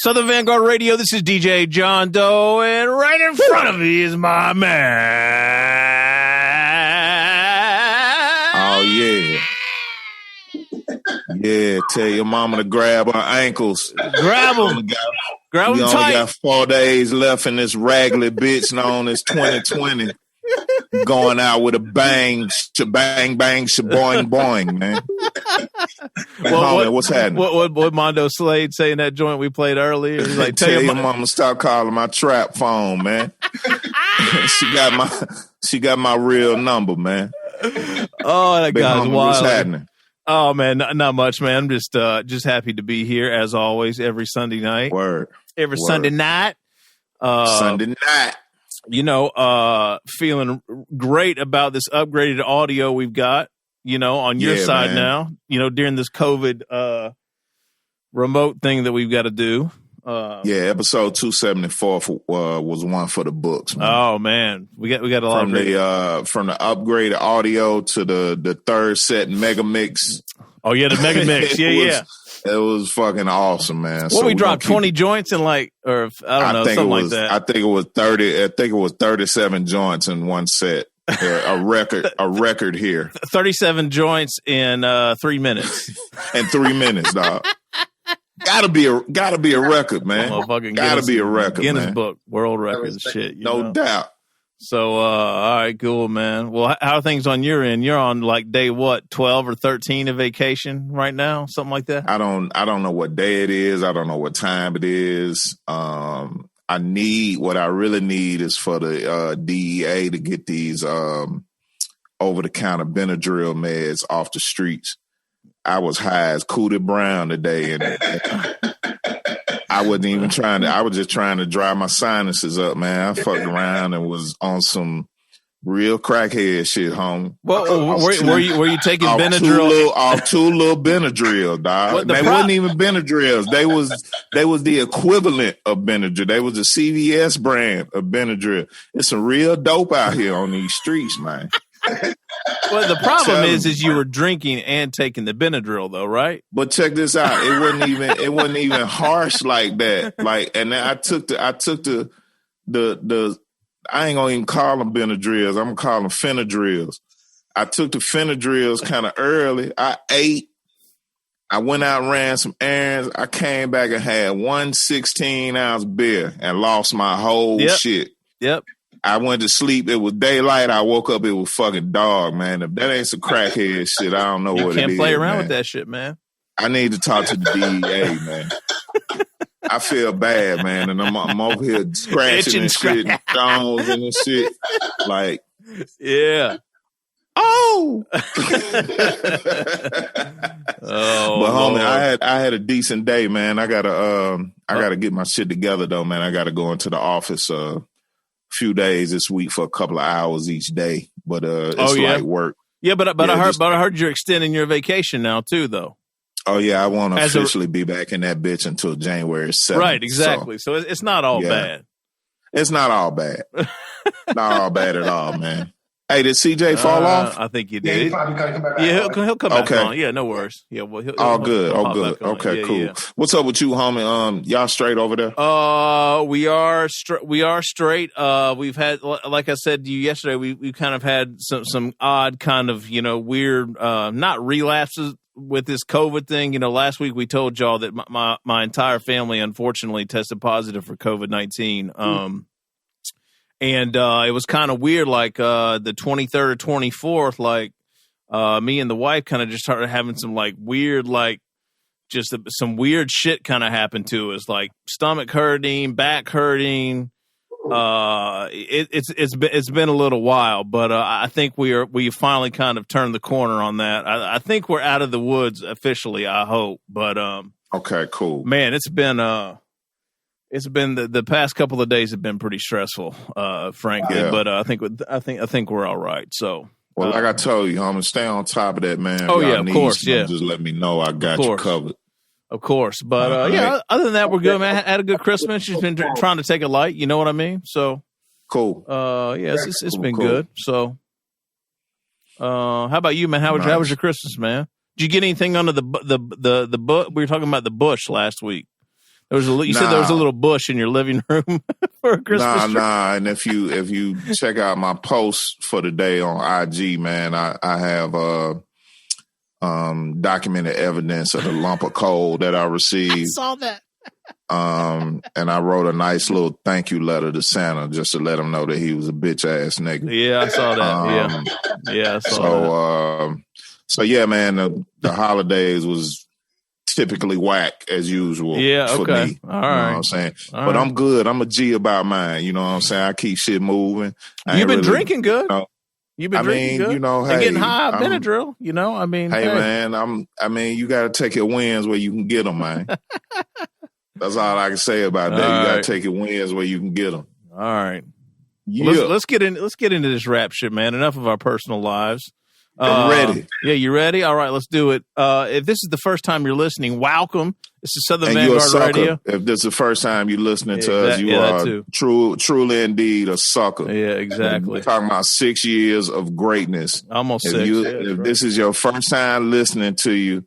Southern Vanguard Radio, this is DJ John Doe, and right in front of me is my man. Oh, yeah. Yeah, tell your mama to grab her ankles. Grab them. Grab them tight. We only got 4 days left in this raggedy bitch known as 2020. Going out with a bang, bang, boing, boing, man. What's happening? What Mondo Slade say in that joint we played earlier? He's like, tell your mama stop calling my trap phone, man. she got my real number, man. Oh, that guy's wild. What's happening? Oh man, not much, man. I'm just happy to be here as always every Sunday night. Every Sunday night. Sunday night. You know, feeling great about this upgraded audio we've got, you know, on your side, man. Now, you know, during this COVID remote thing that we've got to do. Episode 274 was one for the books, man. Oh man, we got a lot from the upgraded audio to the third set mega mix. Oh yeah, the mega mix. It was fucking awesome, man. What, we dropped 20 joints in like, or I don't know, something like that. I think it was 30. I think it was 37 joints in one set. A record here. 37 joints in 3 minutes. In 3 minutes, dog. Gotta be a record, man. Gotta be a record, Guinness man. Book, world records and shit. No doubt. So, all right, cool, man. Well, how are things on your end? You're on like day what, 12 or 13 of vacation right now, something like that. I don't know what day it is. I don't know what time it is. What I really need is for the DEA to get these over-the-counter Benadryl meds off the streets. I was high as Cootie Brown today, and I wasn't even trying to. I was just trying to dry my sinuses up, man. I fucked around and was on some real crackhead shit, homie. Well, were you taking Benadryl? Off two little Benadryl, dog. They wasn't even Benadryls. They was the equivalent of Benadryl. They was a CVS brand of Benadryl. It's some real dope out here on these streets, man. Well, the problem is you were drinking and taking the Benadryl, though, right? But check this out. It wasn't even harsh like that. Like, and then I took the I ain't gonna even call them Benadryls. I'm gonna call them Fenadryls. I took the Fenadryls kind of early. I ate. I went out and ran some errands. I came back and had 1 16-ounce beer and lost my whole shit. Yep. I went to sleep. It was daylight. I woke up. It was fucking dark, man. If that ain't some crackhead shit, I don't know what it is. You can't play around with that shit, man. I need to talk to the DEA, man. I feel bad, man, and I'm over here scratching and shit, and stones and shit. Like, yeah. Oh. Oh, but homie, I had a decent day, man. I gotta get my shit together though, man. I gotta go into the office few days this week for a couple of hours each day, but it's like work. Yeah, but I heard you're extending your vacation now too, though. Oh yeah, I won't officially be back in that bitch until January 7th. Right, exactly. So it's not all bad. It's not all bad. Not all bad at all, man. Hey, did CJ fall off? I think he Yeah, did. he probably gotta come back. Yeah, he'll come back on. Yeah, no worries. Yeah, well, all good. Okay, cool. Yeah. What's up with you, homie? Y'all straight over there? We are straight. We've had, like I said to you yesterday, we kind of had some odd kind of, you know, weird, not relapses with this COVID thing. You know, last week we told y'all that my entire family unfortunately tested positive for COVID-19. And it was kind of weird, like the 23rd or 24th, like me and the wife kind of just started having some like weird, like just some weird shit kind of happened to us, like stomach hurting, back hurting. It's been a little while, but I think we finally kind of turned the corner on that. I think we're out of the woods officially, I hope. But okay, cool. Man, it's been the past couple of days have been pretty stressful, frankly. Yeah. But I think we're all right. So, well, like I told you, I'm gonna stay on top of that, man. Oh yeah, of course. Yeah, just let me know. I got you covered. Of course, but other than that, we're good, man. I had a good Christmas. She's been trying to take it light. You know what I mean? So cool. It's been good. So, how about you, man? How was your Christmas, man? Did you get anything under the book? We were talking about the bush last week. You said there was a little bush in your living room for a Christmas tree. Nah. And if you check out my post for the day on IG, man, I have documented evidence of the lump of coal that I received. I saw that. And I wrote a nice little thank you letter to Santa just to let him know that he was a bitch ass nigga. Yeah, I saw that. Yeah, I saw that. So yeah, man, the holidays was typically whack as usual for me. All right. You know what I'm saying? But I'm good. I'm a G about mine. You know what I'm saying? I keep shit moving. You've been drinking good. You've been drinking good. You know, and getting high Benadryl, you know? I mean, hey, man, you got to take your wins where you can get them, man. That's all I can say about that. You got to take your wins where you can get them. All right. Yeah. Well, let's get into this rap shit, man. Enough of our personal lives. I'm ready. Yeah, you ready? All right, let's do it. If this is the first time you're listening, welcome. This is Southern Vanguard Radio. If this is the first time you're listening to us, you are truly indeed a sucker. Yeah, exactly. We're talking about 6 years of greatness. Almost if 6. If this is your first time listening to you,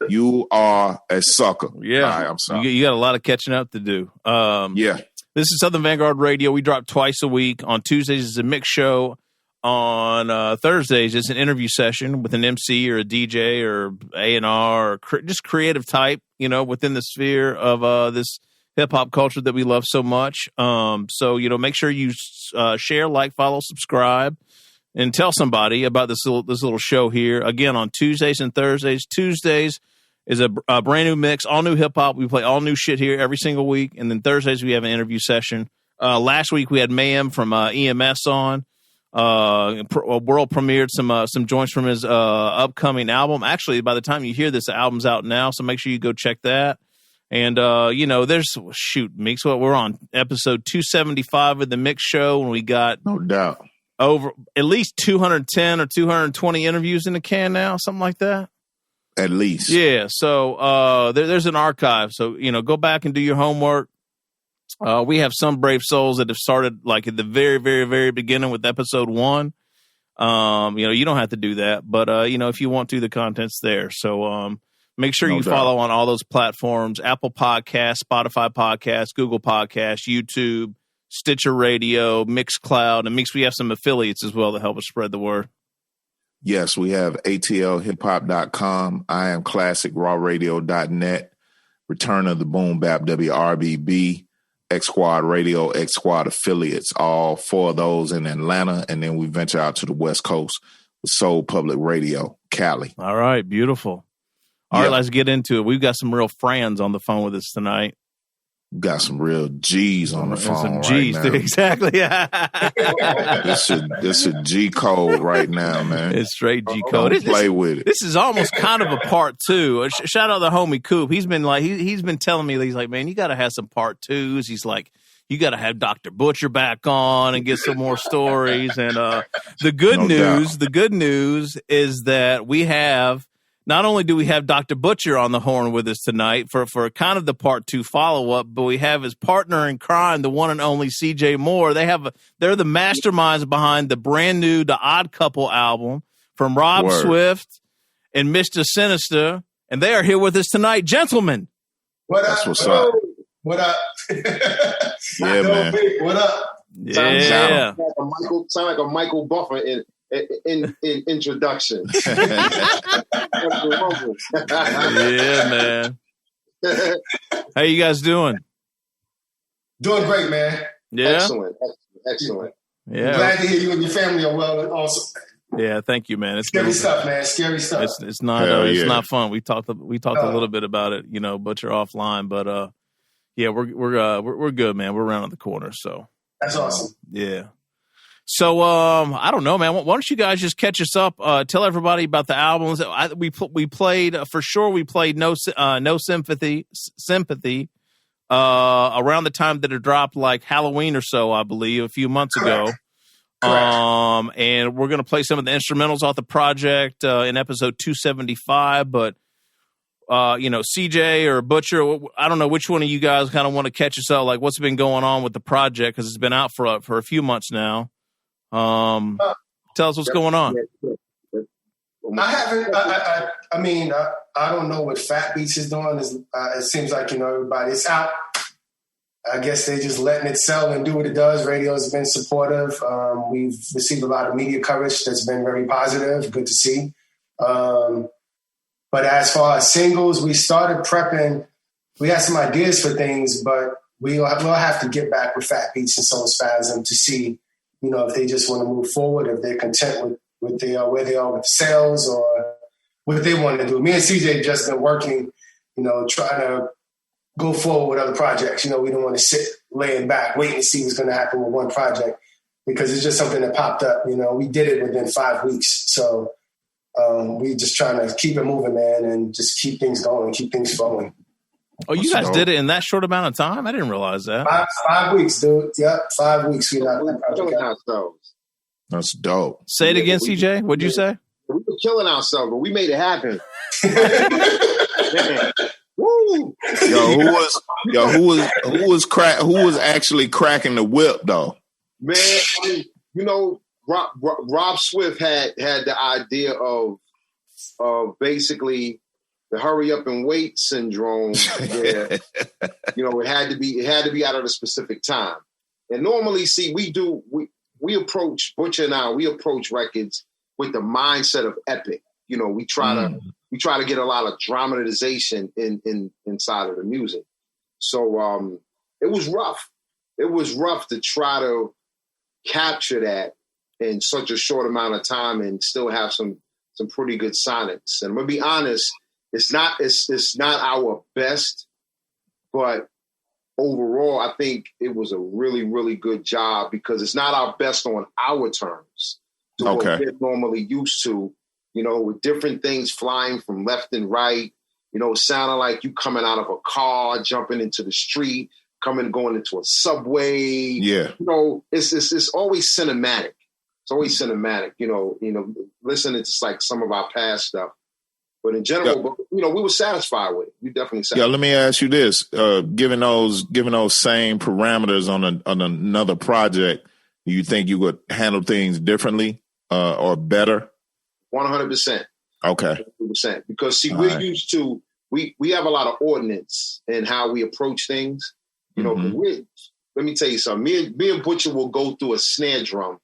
you are a sucker. Yeah. Right, I'm sorry. You got a lot of catching up to do. Yeah. This is Southern Vanguard Radio. We drop twice a week. On Tuesdays, it's a mix show. On Thursdays, it's an interview session with an MC or a DJ or A&R or just creative type, you know, within the sphere of this hip-hop culture that we love so much. So, you know, make sure you share, like, follow, subscribe, and tell somebody about this little show here. Again, on Tuesdays and Thursdays. Tuesdays is a brand new mix, all new hip-hop. We play all new shit here every single week. And then Thursdays, we have an interview session. Last week, we had Mayhem from EMS on. World premiered some joints from his upcoming album. Actually, by the time you hear this, the album's out now, so make sure you go check that. And you know, there's Meeks. We're on episode 275 of the Mix Show, and we got no doubt over at least 210 or 220 interviews in the can now, something like that. At least, yeah. So there's an archive. So you know, go back and do your homework. We have some brave souls that have started like at the very, very, very beginning with episode 1. You know, you don't have to do that, but you know, if you want to, the content's there. So make sure you follow on all those platforms: Apple Podcasts, Spotify Podcasts, Google Podcasts, YouTube, Stitcher Radio, Mixcloud, and we have some affiliates as well that help us spread the word. Yes, we have atlhiphop.com, I am classic rawradio.net, Return of the Boom Bap, WRBB, X Squad Radio, X Squad affiliates, all 4 of those in Atlanta. And then we venture out to the West Coast with Soul Public Radio, Cali. All right. Beautiful. All right, let's get into it. We've got some real friends on the phone with us tonight. We got some real G's on the phone some G's, right now. Exactly. This is G code right now, man. It's straight G code. Play with it. This is almost kind of a part 2. Shout out to the homie Coop. He's been like, he's been telling me, he's like, man, you got to have some part 2s. He's like, you got to have Dr. Butcher back on and get some more stories. And the good news is that we have. Not only do we have Dr. Butcher on the horn with us tonight for kind of the part 2 follow-up, but we have his partner in crime, the one and only CJ Moore. They're the masterminds behind the brand new The Odd Couple album from Rob Swift and Mista Sinista, and they are here with us tonight. Gentlemen. What up? That's what's up. What up? Yeah, man. What up? Yeah. Sound like a Michael Buffer in introduction. Yeah, man. How you guys doing? Doing great, man. Yeah. Excellent. Yeah. Glad to hear you and your family are well. Also. Yeah, thank you, man. It's scary stuff, man. Scary stuff. It's not fun. We talked a little bit about it, you know, Butcher offline, but yeah, we're good, man. We're around the corner, so that's awesome. Yeah. So, I don't know, man. Why don't you guys just catch us up? Tell everybody about the albums. We played for sure. We played No Sympathy around the time that it dropped, like Halloween or so, I believe, a few months ago. Correct. And we're gonna play some of the instrumentals off the project in episode 275. But you know, CJ or Butcher, I don't know which one of you guys kind of want to catch us up. Like, what's been going on with the project because it's been out for a few months now. Tell us what's going on. I haven't. I mean, I don't know what Fat Beats is doing. It seems like, you know, everybody. It's out. I guess they're just letting it sell and do what it does. Radio has been supportive. We've received a lot of media coverage that's been very positive. Good to see. But as far as singles, we started prepping. We had some ideas for things, but we'll have to get back with Fat Beats and Soul Spasm to see, if they just want to move forward, if they're content with where they are with sales or what they want to do. Me and CJ just been working, trying to go forward with other projects. We don't want to sit laying back, waiting to see what's going to happen with one project because it's just something that popped up. We did it within 5 weeks. So we just trying to keep it moving, man, and just keep things going, keep things flowing. Oh, you guys did it in that short amount of time? I didn't realize that. 5 weeks, dude. Yep, 5 weeks. We knocked that project out. That's dope. Say it again, CJ. What'd you say? We were killing ourselves, but we made it happen. Woo! Who was actually cracking the whip though? Man, Rob Swift had the idea of basically the hurry up and wait syndrome. Where, it had to be out at a specific time. And normally, see, we approach Butcher and I. We approach records with the mindset of epic. We try to get a lot of dramatization inside of the music. So it was rough. It was rough to try to capture that in such a short amount of time and still have some pretty good sonics. And I'm gonna be honest, it's not our best, but overall, I think it was a really, really good job because it's not our best on our terms to what we're normally used to. With different things flying from left and right, sounding like you coming out of a car, jumping into the street, going into a subway. Yeah. It's always cinematic. It's always cinematic, listening to like some of our past stuff. But in general, we were satisfied with it. We definitely satisfied. Yeah, let me ask you this. Given those same parameters on another project, do you think you would handle things differently or better? 100%. Okay. 100%. Because see, we're used to we have a lot of ordinance in how we approach things. Let me tell you something. Me and Butcher will go through a snare drum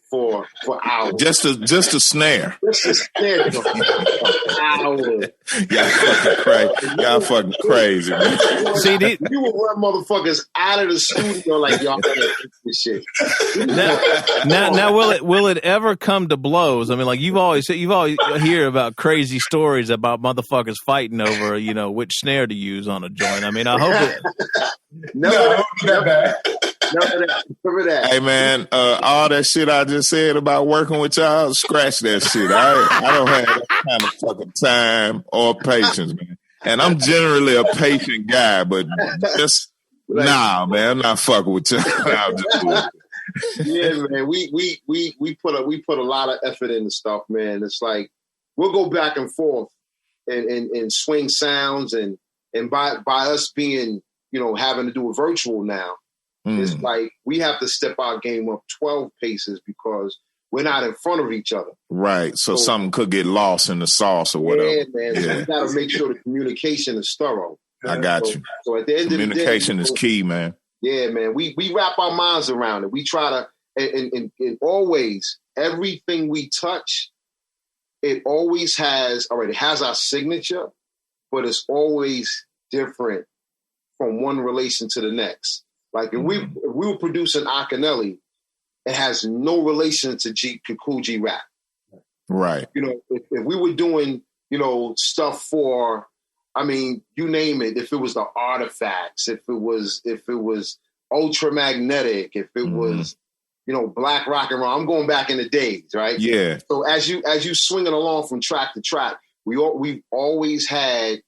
for hours. Just a snare. Just a snare drum. Hours. Y'all fucking crazy, man. See, you will run motherfuckers out of the studio like y'all gotta fix this shit. Now, will it ever come to blows? I mean, like you've always hear about crazy stories about motherfuckers fighting over, which snare to use on a joint. I mean, I hope it. Never that. Hey man, all that shit I just said about working with y'all, scratch that shit. I don't have that kind of fucking time or patience, man. And I'm generally a patient guy, but just nah, man, I'm not fucking with y'all. Yeah, man, we put a lot of effort into stuff, man. It's like we'll go back and forth and swing sounds, and by us being having to do it virtual now. It's like we have to step our game up 12 paces because we're not in front of each other. Right. So something could get lost in the sauce or whatever. Yeah, man. So we got to make sure the communication is thorough. I got you. So at the end of the day, communication is key, man. Yeah, man. We wrap our minds around it. We try to, and always, everything we touch, it always has, it has our signature, but it's always different from one relation to the next. Like if we were producing AKINYELE, it has no relation to KOOL G RAP. Right. If we were doing, stuff for, you name it, if it was the Artifacts, if it was Ultramagnetic, if it was, Black Rock and Roll, I'm going back in the days, right? Yeah. So as you swinging along from track to track, we've always had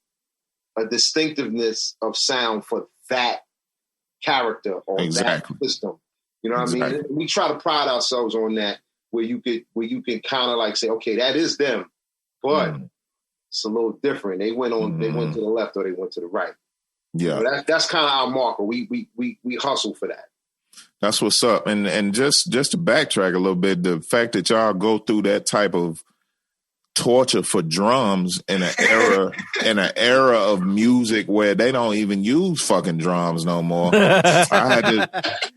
a distinctiveness of sound for that character or that system. You know what I mean? We try to pride ourselves on that, where you can kind of like say, okay, that is them, but it's a little different. They went to the left or they went to the right. Yeah, that's kind of our marker. We hustle for that. That's what's up. And just to backtrack a little bit, the fact that y'all go through that type of torture for drums in an era of music where they don't even use fucking drums no more. I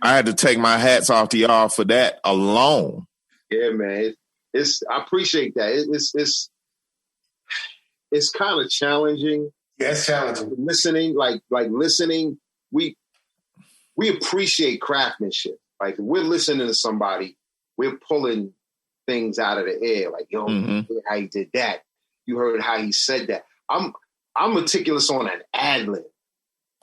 had to take my hats off to y'all for that alone. Yeah, man. I appreciate that. It's kind of challenging. Yeah, it's challenging. Listening, like listening, we appreciate craftsmanship. Like if we're listening to somebody, we're pulling things out of the air. Like, yo, you heard how he did that. You heard how he said that. I'm meticulous on an ad-lib.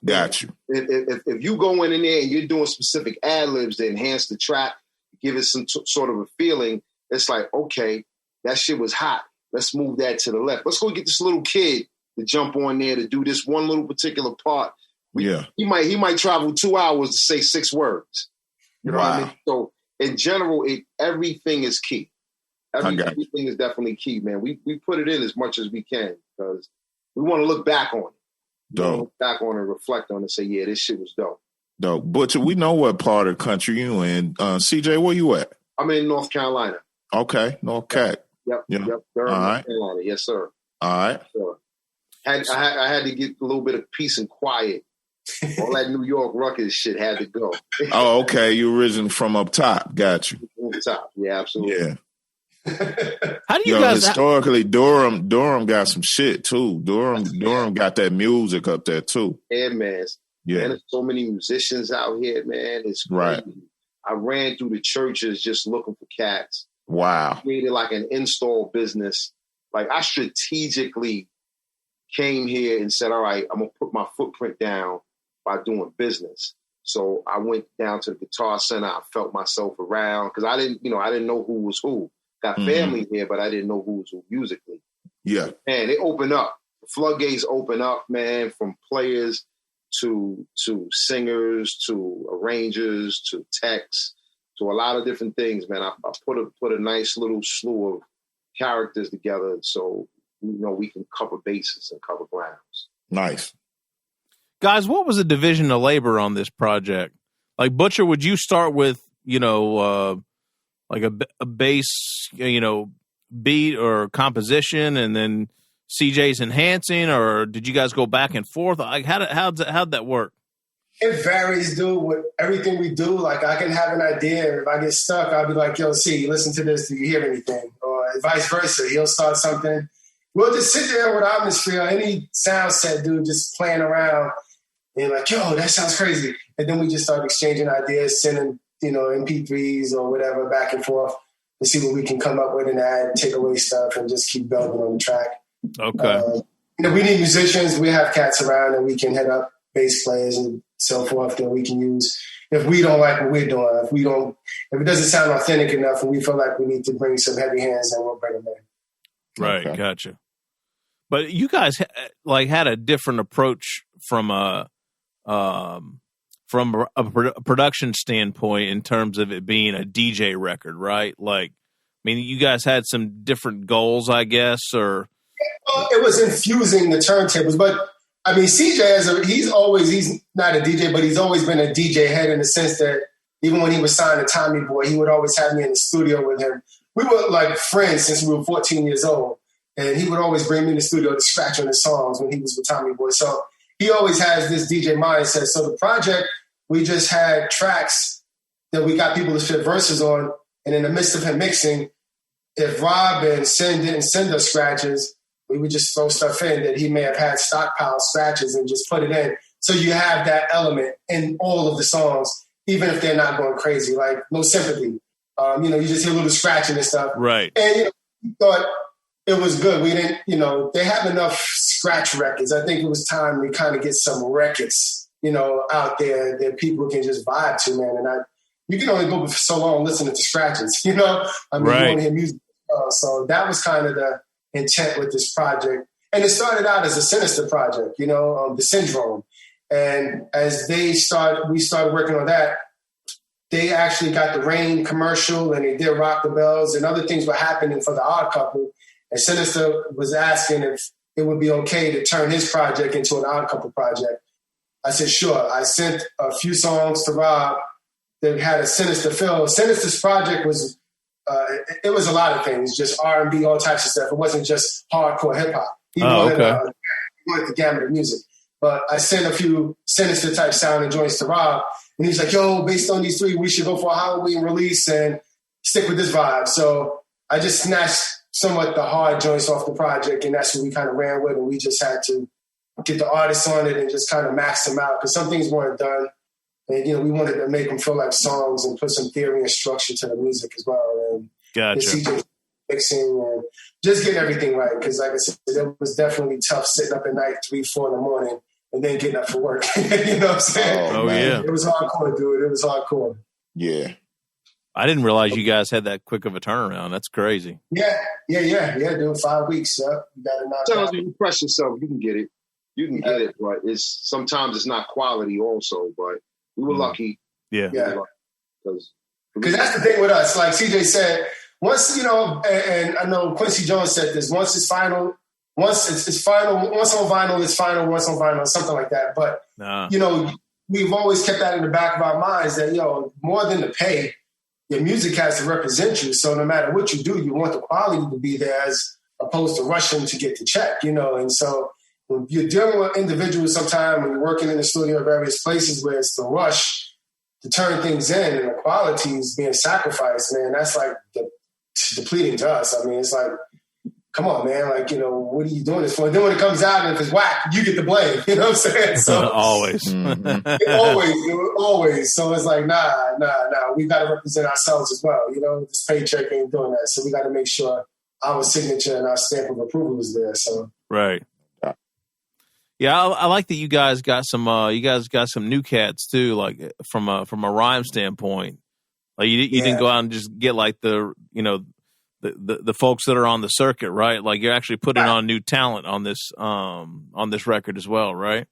Got you. If you go in there and you're doing specific ad-libs to enhance the track, give it some sort of a feeling, it's like, okay, that shit was hot. Let's move that to the left. Let's go get this little kid to jump on there to do this one little particular part. He might travel 2 hours to say 6 words. You know what I mean? So in general, everything is key. Everything is definitely key, man. We put it in as much as we can because we want to look back on it. Dope. Look back on it, reflect on it, and say, yeah, this shit was dope. Dope. Butcher, we know what part of the country you in. CJ, where you at? I'm in North Carolina. Okay, North Cat. Yep. Durham, North Carolina. Yes, sir. All right. Sure. I had to get a little bit of peace and quiet. All that New York ruckus shit had to go. Oh, okay. You risen from up top. Got you. Up top. Yeah, absolutely. Yeah. How do you guys historically Durham got some shit too. Durham got that music up there too. Yeah, man. Yeah. Man, there's so many musicians out here, man. It's crazy. Right. I ran through the churches just looking for cats. Wow. Created like an install business. Like I strategically came here and said, all right, I'm gonna put my footprint down by doing business. So I went down to the Guitar Center. I felt myself around because I didn't know who was who. Got family here, but I didn't know who was who musically. Yeah. Man, it opened up. The floodgates open up, man, from players to singers, to arrangers, to techs, to a lot of different things, man. I put a nice little slew of characters together so we can cover bases and cover grounds. Nice. Guys, what was the division of labor on this project? Like Butcher, would you start with, like a bass, beat or composition, and then CJ's enhancing, or did you guys go back and forth? Like how'd that work? It varies, dude. With everything we do, like I can have an idea. If I get stuck, I'll be like, yo, C, listen to this. Do you hear anything? Or vice versa. He'll start something. We'll just sit there with atmosphere, any sound set, dude, just playing around. And like, yo, that sounds crazy. And then we just start exchanging ideas, sending, MP3s or whatever back and forth to see what we can come up with and add, take away stuff, and just keep building on the track. Okay. We need musicians. We have cats around and we can hit up bass players and so forth that we can use if we don't like what we're doing. If it doesn't sound authentic enough and we feel like we need to bring some heavy hands, then we'll bring them in. Right. Okay. Gotcha. But you guys had a different approach from a production standpoint in terms of it being a DJ record, right? Like, I mean, you guys had some different goals, I guess, or it was infusing the turntables. But I mean, CJ he's not a DJ, but he's always been a DJ head in the sense that even when he was signed to Tommy Boy, he would always have me in the studio with him. We were like friends since we were 14 years old. And he would always bring me in the studio to scratch on his songs when he was with Tommy Boy. So he always has this DJ mindset. So the project, we just had tracks that we got people to fit verses on. And in the midst of him mixing, if Rob and Sin didn't send us scratches, we would just throw stuff in that he may have had stockpile scratches and just put it in. So you have that element in all of the songs, even if they're not going crazy, like No Sympathy. You just hear a little scratching and stuff. Right. And we thought it was good. We didn't, they have enough scratch records. I think it was time to kind of get some records, out there that people can just vibe to, man. And you can only go for so long listening to scratches, I mean, right. You want to hear music. So that was kind of the intent with this project. And it started out as a Sinista project, the Syndrome. And as we started working on that, they actually got the Rain commercial and they did Rock the Bells and other things were happening for the Odd Couple. And Sinista was asking if it would be okay to turn his project into an Odd Couple project. I said, sure. I sent a few songs to Rob that had a Sinista feel. Sinista's project was it was a lot of things, just R&B, all types of stuff. It wasn't just hardcore hip hop. He wanted the gamut of music. But I sent a few Sinister type sounding joints to Rob, and he's like, yo, based on these 3, we should go for a Halloween release and stick with this vibe. So I just snatched somewhat the hard joints off the project, and that's what we kind of ran with, and we just had to get the artists on it and just kind of max them out, because some things weren't done. And, we wanted to make them feel like songs and put some theory and structure to the music as well. And gotcha. The CJ mixing and just getting everything right. Because like I said, it was definitely tough sitting up at night 3, 4 in the morning and then getting up for work. You know what I'm saying? Oh yeah. It was hardcore, dude. It was hardcore. Yeah. I didn't realize you guys had that quick of a turnaround. That's crazy. Yeah, dude. 5 weeks, you got to knock out. You press yourself, you can get it. You can get it, but sometimes it's not quality also, but we were lucky. Yeah. Because that's the thing with us. Like CJ said, once, and I know Quincy Jones said this, once it's final, once on vinyl, it's final, once on vinyl, something like that. But, we've always kept that in the back of our minds that, more than the pay, your music has to represent you. So no matter what you do, you want the quality to be there as opposed to rushing to get the check, And so when you're dealing with individuals sometimes, when you're working in the studio at various places where it's the rush to turn things in and the quality is being sacrificed, man, that's like depleting to us. I mean, it's like, come on, man, like, what are you doing this for? And then when it comes out and if it's whack, you get the blame. You know what I'm saying? So always. Always. So it's like, nah. We got to represent ourselves as well. This paycheck ain't doing that. So we got to make sure our signature and our stamp of approval is there. So right. Yeah, I like that you guys got some. You guys got some new cats too, like from a rhyme standpoint. Like you didn't go out and just get like the folks that are on the circuit, right? Like you're actually putting on new talent on this record as well, right?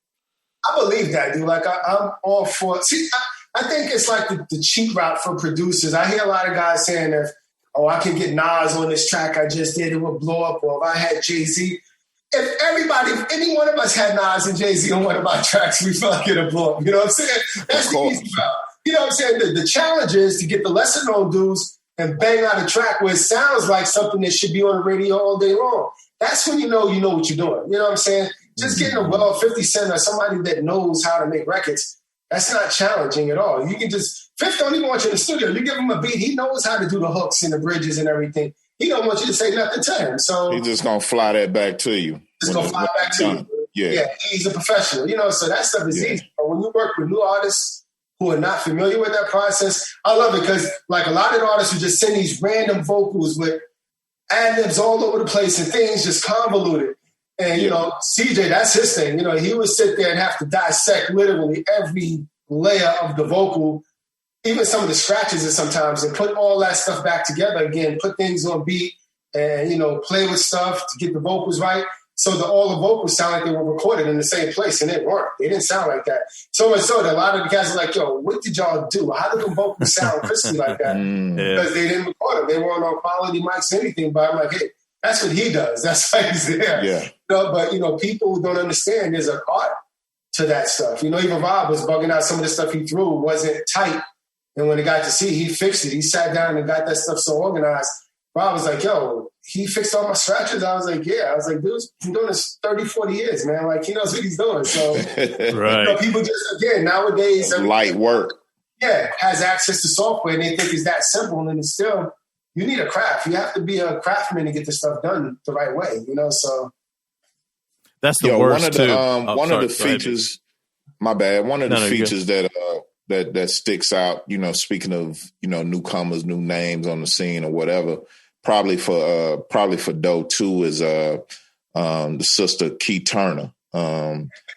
I believe that, dude. Like I'm all for. See, I think it's like the cheap route for producers. I hear a lot of guys saying that, I can get Nas on this track I just did, it would blow up, or if I had Jay-Z. If any one of us had Nas and Jay-Z on one of our tracks, we feel like it'll blow up. You know what I'm saying? That's the easy route. You know what I'm saying? The challenge is to get the lesser known dudes and bang out a track where it sounds like something that should be on the radio all day long. That's when you know what you're doing. You know what I'm saying? Just getting a 50 Cent or somebody that knows how to make records, that's not challenging at all. You can just, Fifth don't even want you in the studio. You give him a beat, he knows how to do the hooks and the bridges and everything. He don't want you to say nothing to him. So he's just gonna fly that back to you. Just gonna fly back to you. Yeah, he's a professional. So that stuff is easy. But when you work with new artists who are not familiar with that process, I love it because like a lot of artists who just send these random vocals with ad-libs all over the place and things just convoluted. And, CJ, that's his thing. He would sit there and have to dissect literally every layer of the vocal, even some of the scratches and sometimes, and put all that stuff back together again, put things on beat and, play with stuff to get the vocals right. So all the vocals sound like they were recorded in the same place, and it weren't. They didn't sound like that. So much so that a lot of the guys are like, yo, what did y'all do? How did the vocals sound crispy like that? Because they didn't record them. They weren't on quality mics or anything, but I'm like, hey, that's what he does. That's why he's there. Yeah. But, people don't understand there's an art to that stuff. Even Rob was bugging out some of the stuff he threw wasn't tight. And when it got to see, he fixed it. He sat down and got that stuff so organized. Rob was like, yo, he fixed all my scratches. I was like, yeah. I was like, dude's been doing this 30, 40 years, man. Like, he knows what he's doing. So, right. People just, again, nowadays. Light work. Yeah, has access to software and they think it's that simple. And it's still, you need a craft. You have to be a craftsman to get this stuff done the right way, so. That's the worst, too. One of the features, my bad, one of the features that sticks out, speaking of, newcomers, new names on the scene or whatever, probably for Doe too is the sister KE Turner.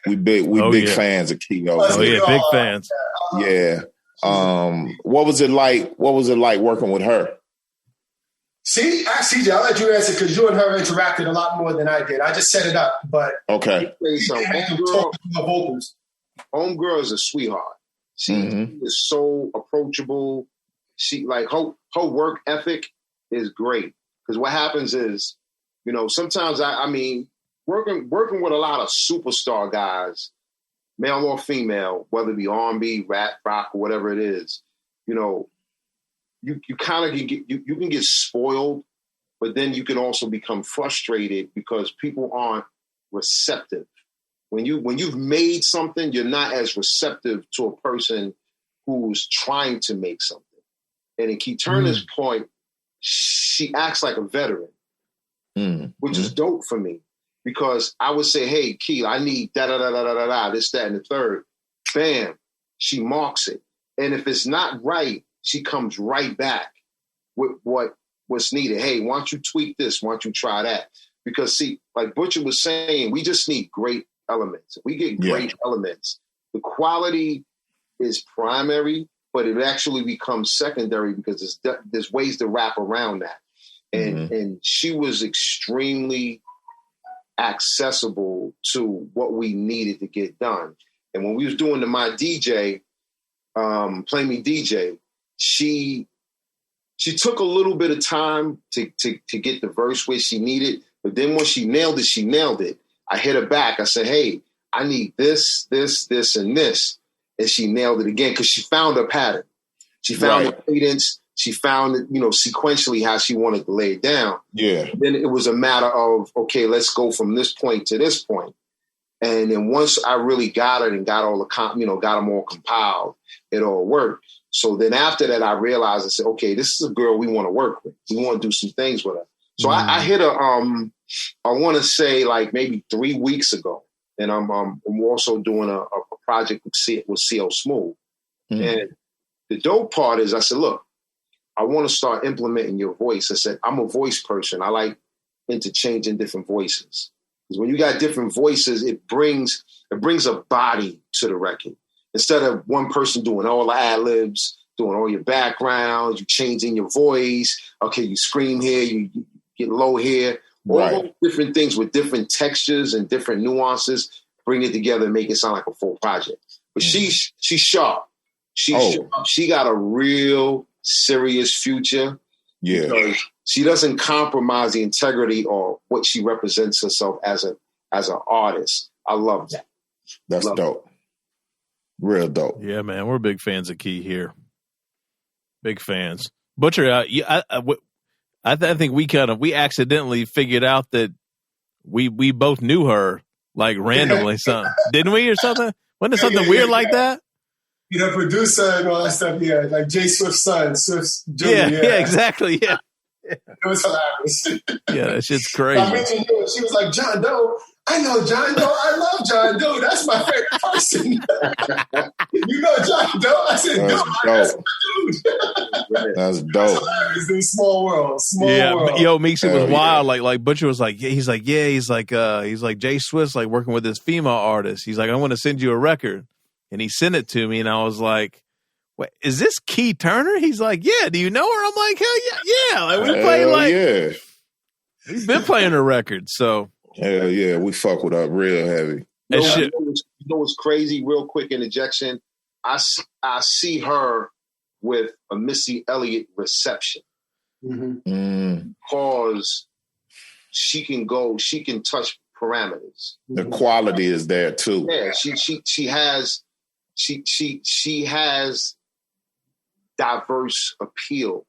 We big fans of KE. Oh yeah, big fans. Yeah. What was it like working with her? See, CJ, I'll let you answer because you and her interacted a lot more than I did. I just set it up, but okay. Homegirl is a sweetheart. She is so approachable. She her work ethic is great. Because what happens is, sometimes I mean, working with a lot of superstar guys, male or female, whether it be R&B, rap, rock, or whatever it is, you you kind of can get spoiled, but then you can also become frustrated because people aren't receptive. When you've made something, you're not as receptive to a person who's trying to make something. And in KE Turner's point, she acts like a veteran, which is dope for me, because I would say, hey, Key, I need da-da-da-da-da-da, this, that, and the third. Bam, she marks it. And if it's not right, she comes right back with what's needed. Hey, why don't you tweak this? Why don't you try that? Because, see, like Butcher was saying, we just need great elements. If we get great elements, the quality is primary, but it actually becomes secondary because there's ways to wrap around that. And she was extremely accessible to what we needed to get done. And when we was doing the My DJ, Play Me DJ, she took a little bit of time to get the verse where she needed, but then when she nailed it. I hit her back. I said, hey, I need this, this, this, and this. And she nailed it again because she found her pattern. She found the cadence. She found it, sequentially how she wanted to lay it down. Yeah. Then it was a matter of, okay, let's go from this point to this point. And then once I really got it and got all got them all compiled, it all worked. So then after that, I realized, I said, okay, this is a girl we want to work with. We want to do some things with her. So I hit her, I want to say like maybe 3 weeks ago. And I'm also doing a project with CL Smooth. And the dope part is I said, look, I want to start implementing your voice. I said, I'm a voice person. I like interchanging different voices. Because when you got different voices, it brings a body to the record. Instead of one person doing all the ad-libs, doing all your backgrounds, you changing your voice. Okay, you scream here, you get low here. All those different things with different textures and different nuances, bring it together and make it sound like a full project. But she's sharp. She got a real serious future. Yeah. Because she doesn't compromise the integrity or what she represents herself as an artist. I love that. That's dope. Real dope. Yeah, man. We're big fans of Key here. Big fans. Butcher, I think we accidentally figured out that we both knew her like randomly, something, didn't we, or something? Wasn't it something weird like that? Producer and all that stuff. Yeah, like Jay Swift's son, Swift's Jr. Yeah, exactly. Yeah, it was hilarious. Yeah, that shit's crazy. I mentioned you, and she was like, John Doe. I know John Doe. I love John Doe. That's my favorite person. You know John Doe? I said, that's my dude. That's dope. It's a small world. World. Yo, Meeks, it was wild. Like Butcher was like, he's like Jay Swift's like working with this female artist. He's like, I want to send you a record. And he sent it to me, and I was like, wait, is this KE Turner? He's like, yeah, do you know her? I'm like, hell yeah. Like, we play we've been playing her record, so. Hell yeah, we fuck with her real heavy. You know what's crazy? Real quick interjection. I see her with a Missy Elliott reception. Because she can touch parameters. The quality is there too. Yeah, she has diverse appeal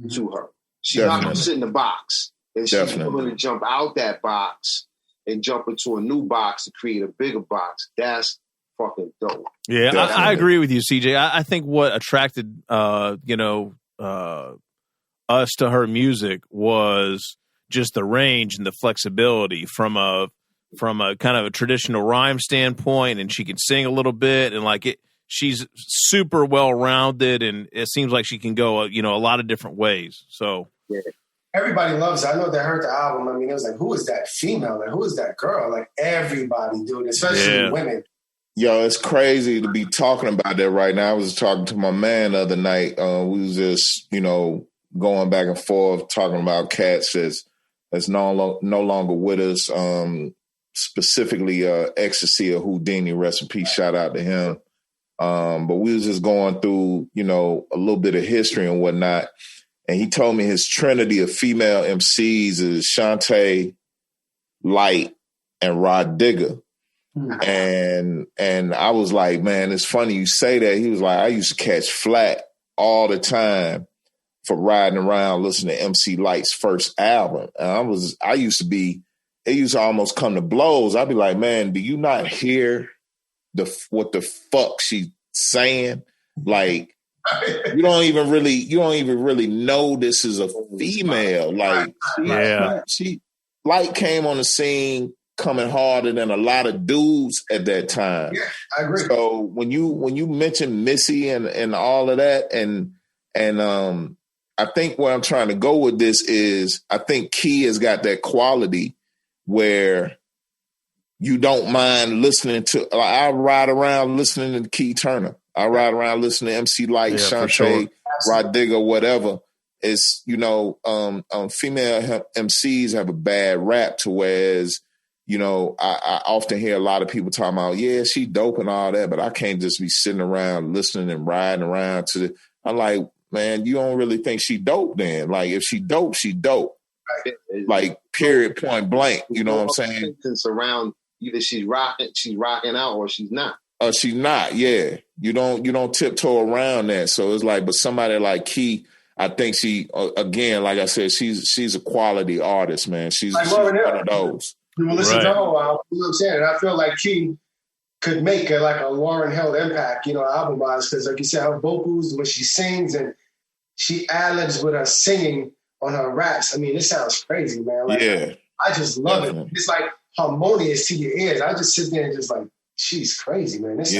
to her. She's not going to sit in the box. And she's willing to jump out that box and jump into a new box to create a bigger box. That's fucking dope. Yeah, I agree with you, CJ. I think what attracted us to her music was just the range and the flexibility from a kind of a traditional rhyme standpoint, and she can sing a little bit, and she's super well rounded, and it seems like she can go a lot of different ways. So yeah. Everybody loves her. I know they heard the album. I mean, it was like, who is that female? Like, who is that girl? Like, everybody, dude, especially women. Yo, it's crazy to be talking about that right now. I was talking to my man the other night. We was just, going back and forth, talking about cats that's no longer with us. Specifically, Ecstasy or Houdini, rest in peace, shout out to him. But we was just going through, a little bit of history and whatnot. And he told me his trinity of female MCs is Shantae, Light, and Rod Digger. And I was like, man, it's funny you say that. He was like, I used to catch flat all the time for riding around listening to MC Light's first album. And it used to almost come to blows. I'd be like, man, do you not hear what the fuck she's saying? Like, you don't even really know this is a female. Like, she Light came on the scene coming harder than a lot of dudes at that time. Yeah, I agree. So when you mention Missy and all of that, and I think where I'm trying to go with this is I think Key has got that quality where you don't mind listening to. I ride around listening to Key Turner. I ride around listening to MC Light, Shantae, sure. Rod Digger, whatever. It's, female MCs have a bad rap to whereas, I often hear a lot of people talking about, yeah, she dope and all that, but I can't just be sitting around listening and riding around I'm like, man, you don't really think she dope then. Like, if she dope, she dope. Right. Like, period, point blank. You know what I'm saying? It's around either she's rocking out or she's not. She's not, yeah. You don't tiptoe around that. So it's like, but somebody like Key, I think she, again, like I said, she's a quality artist, man. She's one of those. You listen to her, you know what I'm saying? And I feel like Key could make a Lauryn Hill impact, album-wise, because like you said, her vocals, when she sings and she ad-libs with her singing on her raps, I mean, it sounds crazy, man. Like, yeah. I just love it. It's like harmonious to your ears. I just sit there and just like, she's crazy, man. This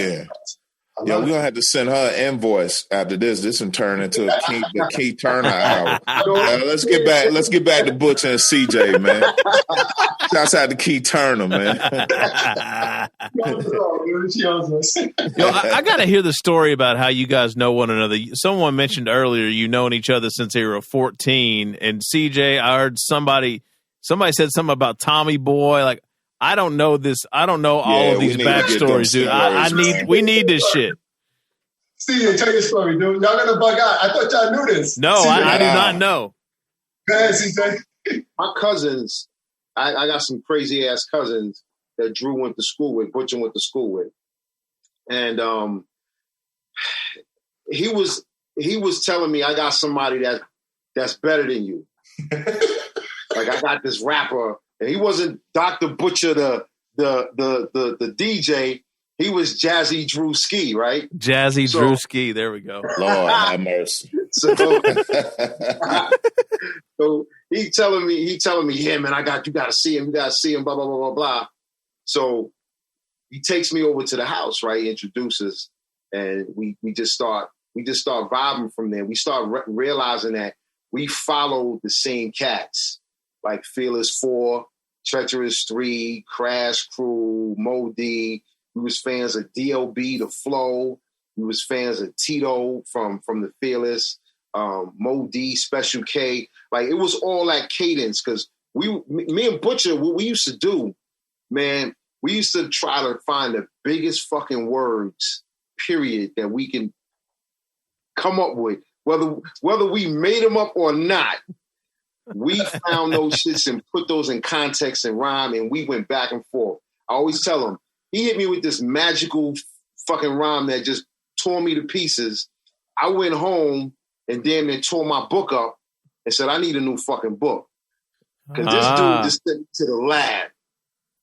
we're going to have to send her an invoice after this. This will turn into the Key Turner album. Let's get back to Butch and CJ, man. Shouts out to Key Turner, man. I got to hear the story about how you guys know one another. Someone mentioned earlier you've known each other since they were 14. And CJ, I heard somebody said something about Tommy Boy. Like, I don't know this. I don't know all of these backstories, dude. We need this shit. CJ, tell your story, dude. Y'all gonna bug out. I thought y'all knew this. No, I do not know. CJ. My cousins, I got some crazy ass cousins that Drew went to school with, Butcher went to school with. And he was telling me I got somebody that's better than you. Like, I got this rapper. And he wasn't Dr. Butcher, the DJ. He was Jazzy Drewski, right? Jazzy Drewski. There we go. Lord have mercy. So he telling me, yeah, man, you got to see him, blah, blah, blah, blah, blah. So he takes me over to the house, right? He introduces, and we just start vibing from there. We start realizing that we follow the same cats. Like Fearless 4, Treacherous 3, Crash Crew, Mo D. We was fans of DLB, The Flow. We was fans of Tito from the Fearless, Mo D, Special K. Like, it was all that cadence because me and Butcher, what we used to do, man, we used to try to find the biggest fucking words, period, that we can come up with. Whether we made them up or not, we found those shits and put those in context and rhyme, and we went back and forth. I always tell him, he hit me with this magical fucking rhyme that just tore me to pieces. I went home and damn near tore my book up and said, I need a new fucking book. Because this dude just sent me to the lab.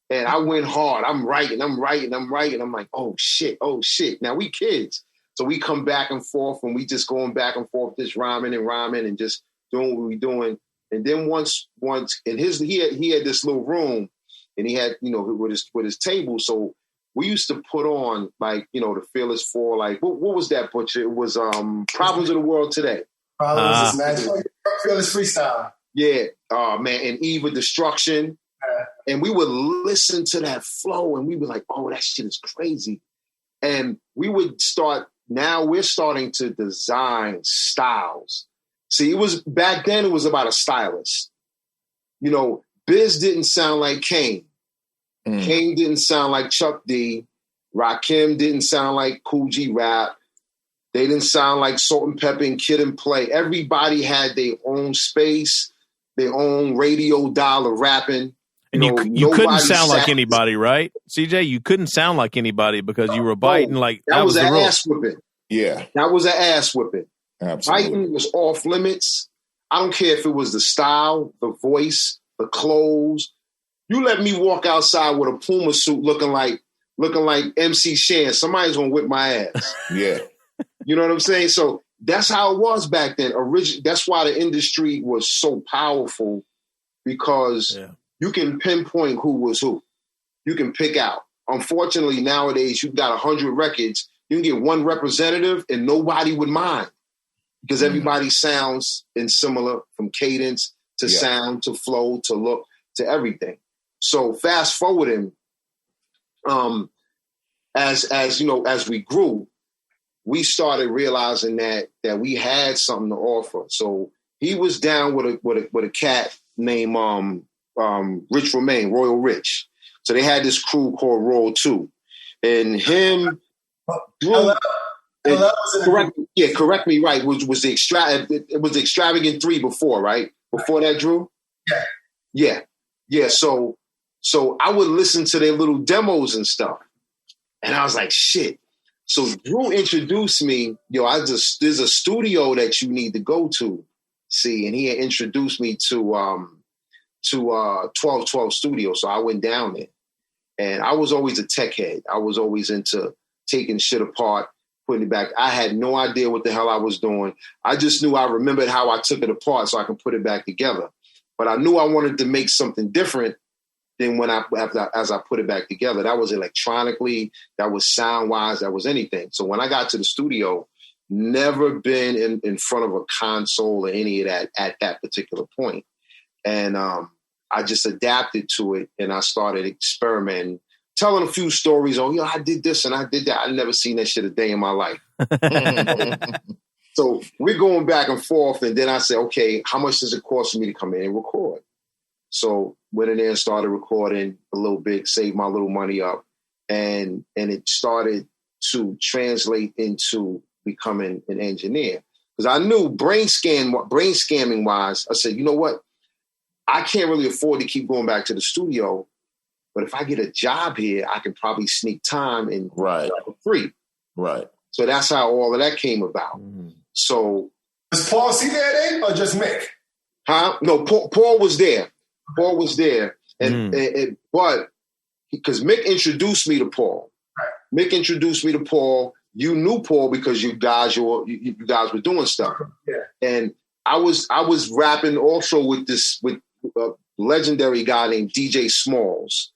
And I went hard. I'm writing. I'm like, oh, shit. Now, we kids. So we come back and forth, and we just going back and forth, just rhyming and just doing what we doing. And then once, and he had this little room, and he had, with his table. So we used to put on, like, the Fearless 4, like, what was that, Butcher? It was Problems of the World Today. Problems is magical. Fearless Freestyle. Yeah, man, and Eve of Destruction. And we would listen to that flow, and we were like, oh, that shit is crazy. And we would now we're starting to design styles. See, back then it was about a stylist. Biz didn't sound like Kane. Kane didn't sound like Chuck D. Rakim didn't sound like KOOL G Rap. They didn't sound like Salt and Pepper and Kid and Play. Everybody had their own space, their own radio dial of rapping. And you couldn't sound like anybody, right, CJ? You couldn't sound like anybody because you were biting like that was an ass whipping. Yeah. That was an ass whipping. Absolutely. Writing was off limits. I don't care if it was the style, the voice, the clothes. You let me walk outside with a Puma suit looking like MC Shan. Somebody's gonna whip my ass. Yeah. You know what I'm saying? So that's how it was back then. That's why the industry was so powerful, because you can pinpoint who was who. You can pick out. Unfortunately, nowadays, you've got 100 records. You can get one representative and nobody would mind, because everybody sounds in similar, from cadence to sound to flow to look to everything. So fast forwarding, as you know, as we grew, we started realizing that we had something to offer. So he was down with a cat named Rich Romaine, Royal Rich. So they had this crew called Royal 2. And him, Drew, correct me, right, was the Extravagant 3 before, right? Before that, Drew? Yeah. So I would listen to their little demos and stuff. And I was like, shit. So Drew introduced me, there's a studio that you need to go to, see, and he had introduced me to 1212 Studio. So I went down there, and I was always a tech head. I was always into taking shit apart, putting it back. I had no idea what the hell I was doing. I just knew I remembered how I took it apart so I could put it back together. But I knew I wanted to make something different than as I put it back together. That was electronically, that was sound-wise, that was anything. So when I got to the studio, never been in front of a console or any of that at that particular point. And I just adapted to it, and I started experimenting, telling a few stories. Oh, I did this and I did that. I'd never seen that shit a day in my life. So we're going back and forth, and then I said, okay, how much does it cost for me to come in and record? So went in there and started recording a little bit, saved my little money up, and it started to translate into becoming an engineer. Because I knew brain scamming wise, I said, you know what? I can't really afford to keep going back to the studio, but if I get a job here, I can probably sneak time and for free. Right. So that's how all of that came about. Mm-hmm. So was Paul C there or just Mick? Huh? No, Paul was there. Paul was there, but because Mick introduced me to Paul. Right. Mick introduced me to Paul. You knew Paul because you guys were doing stuff. Yeah. And I was rapping also with a legendary guy named DJ Smalls,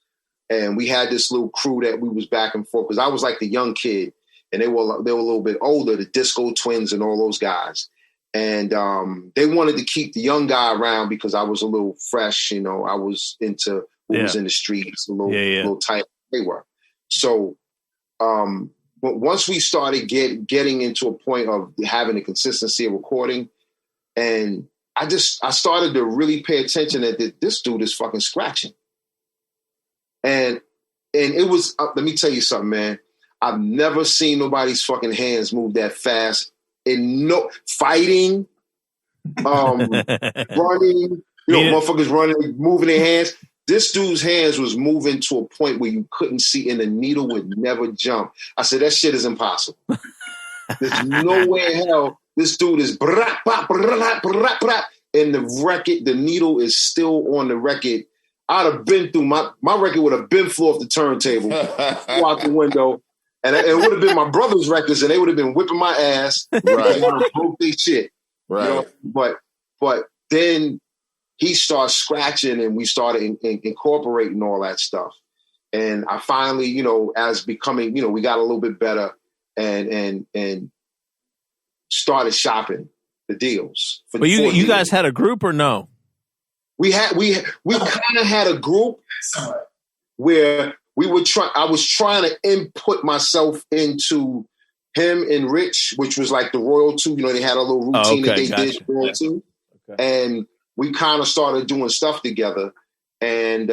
and we had this little crew that we was back and forth, because I was like the young kid, and they were a little bit older, the Disco Twins and all those guys. And they wanted to keep the young guy around because I was a little fresh, I was into what was in the streets, a little tight they were. So but once we started getting into a point of having a consistency of recording, and I started to really pay attention that this dude is fucking scratching. And it was, let me tell you something, man. I've never seen nobody's fucking hands move that fast. And no fighting, running, motherfuckers running, moving their hands. This dude's hands was moving to a point where you couldn't see, and the needle would never jump. I said, that shit is impossible. There's no way in hell this dude is and the record, the needle is still on the record. I'd have been through my record would have been flew off the turntable, flew out the window. And it would have been my brother's records, and they would have been whipping my ass. Right. Broke their shit. Right. But then he started scratching, and we started incorporating all that stuff. And I finally, as becoming, we got a little bit better and started shopping the deals. But you guys had a group or no? We kind of had a group where I was trying to input myself into him and Rich, which was like the Royal 2. They had a little routine that they did Royal 2. Okay. And we kind of started doing stuff together. And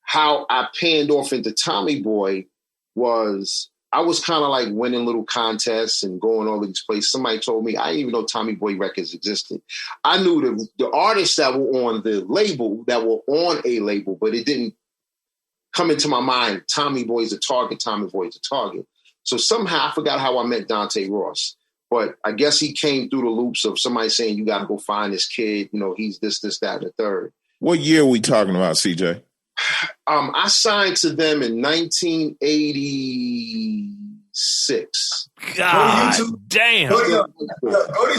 how I panned off into Tommy Boy was I was kind of like winning little contests and going all over these places. Somebody told me, I didn't even know Tommy Boy Records existed. I knew the artists that were on the label, that were on a label, but it didn't come into my mind, Tommy Boy's a target, Tommy Boy's a target. So somehow I forgot how I met Dante Ross. But I guess he came through the loops of somebody saying, you got to go find this kid. You know, he's this, that, and the third. What year are we talking about, CJ? I signed to them in 1986. God damn. Go to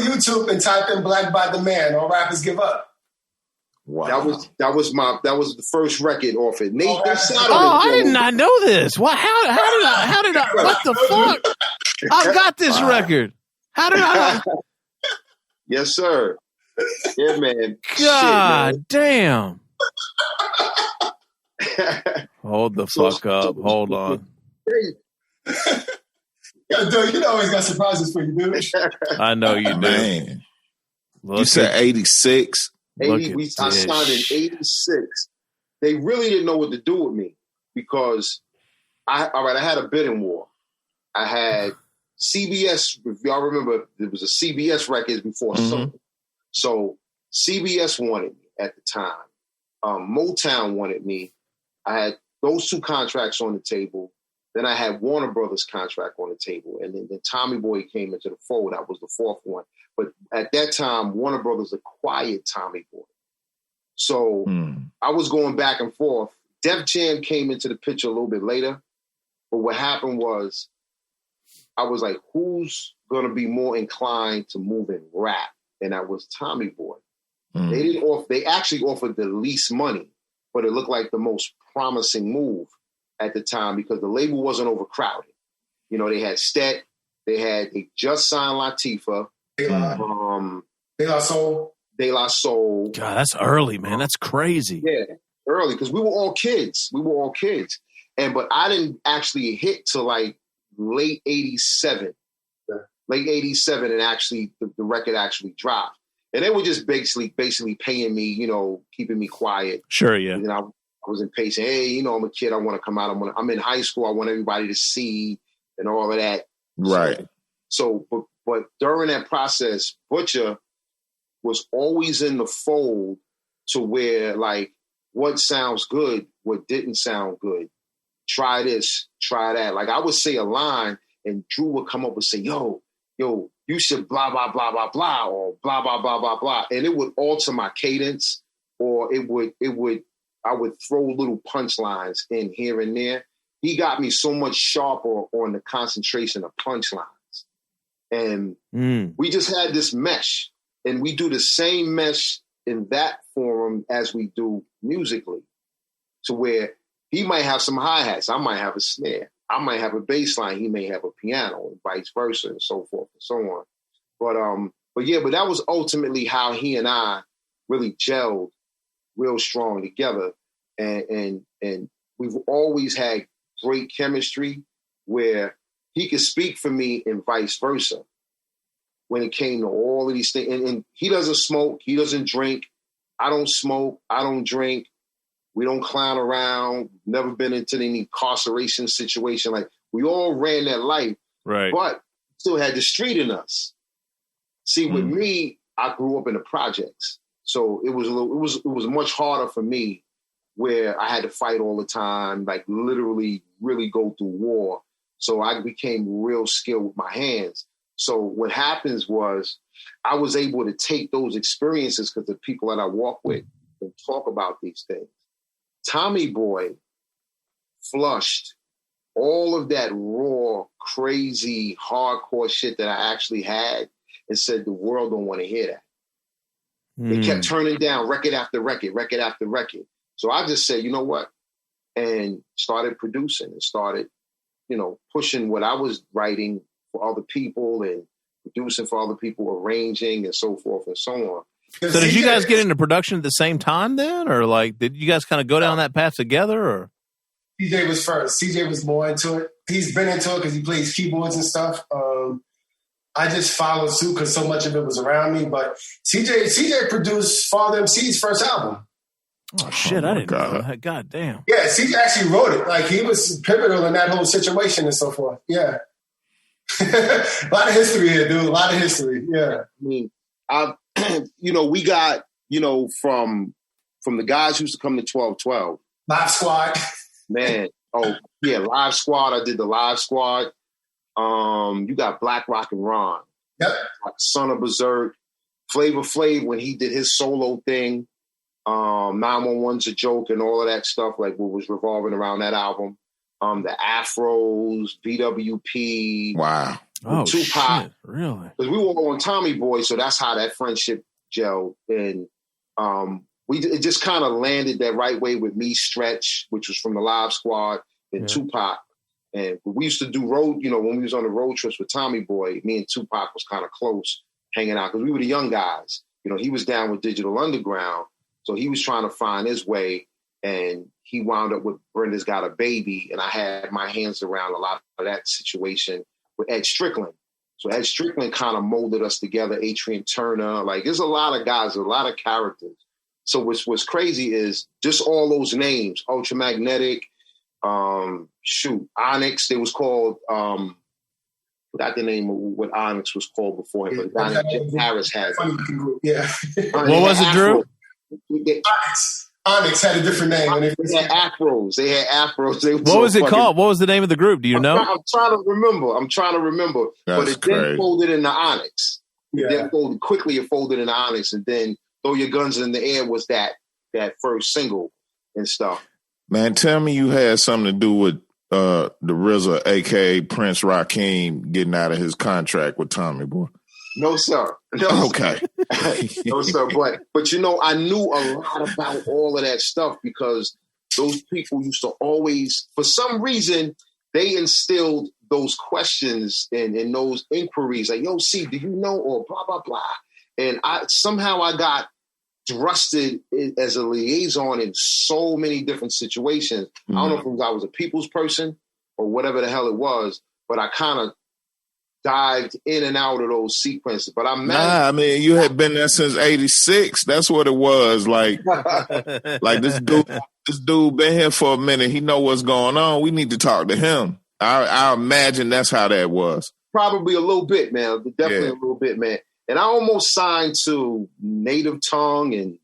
YouTube and type in Black by the Man. All rappers give up. Wow. That was the first record off it. Nate, I did not know this. What? How did I? What the fuck? I got this record. How did I? Yes, sir. Yeah, man. God Shit, man. damn. Hold the fuck up. Hold on. Yo, dude, you know always got surprises for you, dude. I know you do. Man. You said 86? I signed in 86. They really didn't know what to do with me because I had a bidding war. I had CBS, if y'all remember, there was a CBS record before Sony. So CBS wanted me at the time. Motown wanted me. I had those two contracts on the table. Then I had Warner Brothers contract on the table. And then Tommy Boy came into the fold. That was the fourth one. But at that time, Warner Brothers acquired Tommy Boy. So I was going back and forth. Def Jam came into the picture a little bit later. But what happened was I was like, who's going to be more inclined to move in rap? And that was Tommy Boy. They actually offered the least money, but it looked like the most promising move at the time because the label wasn't overcrowded. You know, they had Stet, they just signed LATIFAH. De La Soul. God, that's early, man. That's crazy. Yeah, early because we were all kids. But I didn't actually hit till like late 87. Late 87 and actually the record actually dropped. And they were just basically paying me, you know, keeping me quiet. Sure, yeah. And I was impatient. Hey, you know, I'm a kid. I want to come out. I'm in high school. I want everybody to see and all of that. Right. So but during that process, Butcher was always in the fold to where like what sounds good, what didn't sound good. Try this, try that. Like I would say a line and Drew would come up and say, yo, you should blah, blah, blah, blah, blah, or blah, blah, blah, blah, blah. And it would alter my cadence or I would throw little punchlines in here and there. He got me so much sharper on the concentration of punchlines. And we just had this mesh. And we do the same mesh in that forum as we do musically. To where he might have some hi-hats, I might have a snare. I might have a bass line, he may have a piano, and vice versa, and so forth and so on. But that was ultimately how he and I really gelled real strong together. And we've always had great chemistry where he could speak for me and vice versa when it came to all of these things. And he doesn't smoke, he doesn't drink. I don't smoke, I don't drink. We don't clown around, never been into any incarceration situation. Like we all ran that life, right? But still had the street in us. See, with me, I grew up in the projects. So it was much harder for me where I had to fight all the time, like literally really go through war. So I became real skilled with my hands. So what happens was I was able to take those experiences because the people that I walk with and talk about these things. Tommy Boy flushed all of that raw, crazy, hardcore shit that I actually had and said the world don't want to hear that. They kept turning down record after record, record after record. So I just said, you know what? And started producing and started, you know, pushing what I was writing for other people and producing for other people, arranging and so forth and so on. So did you guys get into production at the same time then? Or like, did you guys kind of go down that path together or? CJ was first. CJ was more into it. He's been into it because he plays keyboards and stuff. I just followed suit because so much of it was around me. But CJ produced Father MC's first album. Oh shit! I didn't know that. God damn. Yeah, CJ actually wrote it. Like he was pivotal in that whole situation and so forth. Yeah. A lot of history here, dude. A lot of history. Yeah. I mean, we got, from the guys who used to come to 1212. Live Squad. Man. Oh, yeah. Live Squad. I did the Live Squad. You got Black Rock and Ron. Yep. Like Son of Berserk, Flavor Flav when he did his solo thing, 911's a Joke and all of that stuff, like what was revolving around that album. The Afros, VWP. Wow. Oh, Tupac. shit, really? Because we were on Tommy Boy, so that's how that friendship gelled. And it just kind of landed that right way with me, Stretch, which was from the Live Squad, and Tupac. And we used to do road, when we was on the road trips with Tommy Boy, me and Tupac was kind of close hanging out because we were the young guys. He was down with Digital Underground, so he was trying to find his way, and he wound up with Brenda's Got a Baby, and I had my hands around a lot of that situation with Ed Strickland. So Ed Strickland kind of molded us together, Adrian Turner. Like, there's a lot of guys, a lot of characters. So what's crazy is just all those names, Ultramagnetic, Onyx, they was called, forgot the name of what Onyx was called before him, but Harris had it. Yeah. What was it, Drew? Onyx had a different name. They had afros. What was it called? What was the name of the group? Do you know? I'm trying to remember. That's but it crazy. then folded into Onyx. Yeah. Then it folded into Onyx, and then Throw Your Guns in the Air was that first single and stuff. Man, tell me you had something to do with the RZA, a.k.a. Prince Rakeem, getting out of his contract with Tommy Boy. No, sir. Okay. No, sir. But I knew a lot about all of that stuff because those people used to always, for some reason, they instilled those questions and those inquiries like, yo, see, do you know, or blah, blah, blah. And I got thrusted as a liaison in so many different situations. Mm-hmm. I don't know if I was a people's person or whatever the hell it was, but I kind of dived in and out of those sequences. But you had been there since '86. That's what it was. Like this dude been here for a minute. He know what's going on. We need to talk to him. I imagine that's how that was. Probably a little bit, man. Definitely a little bit, man. And I almost signed to Native Tongue and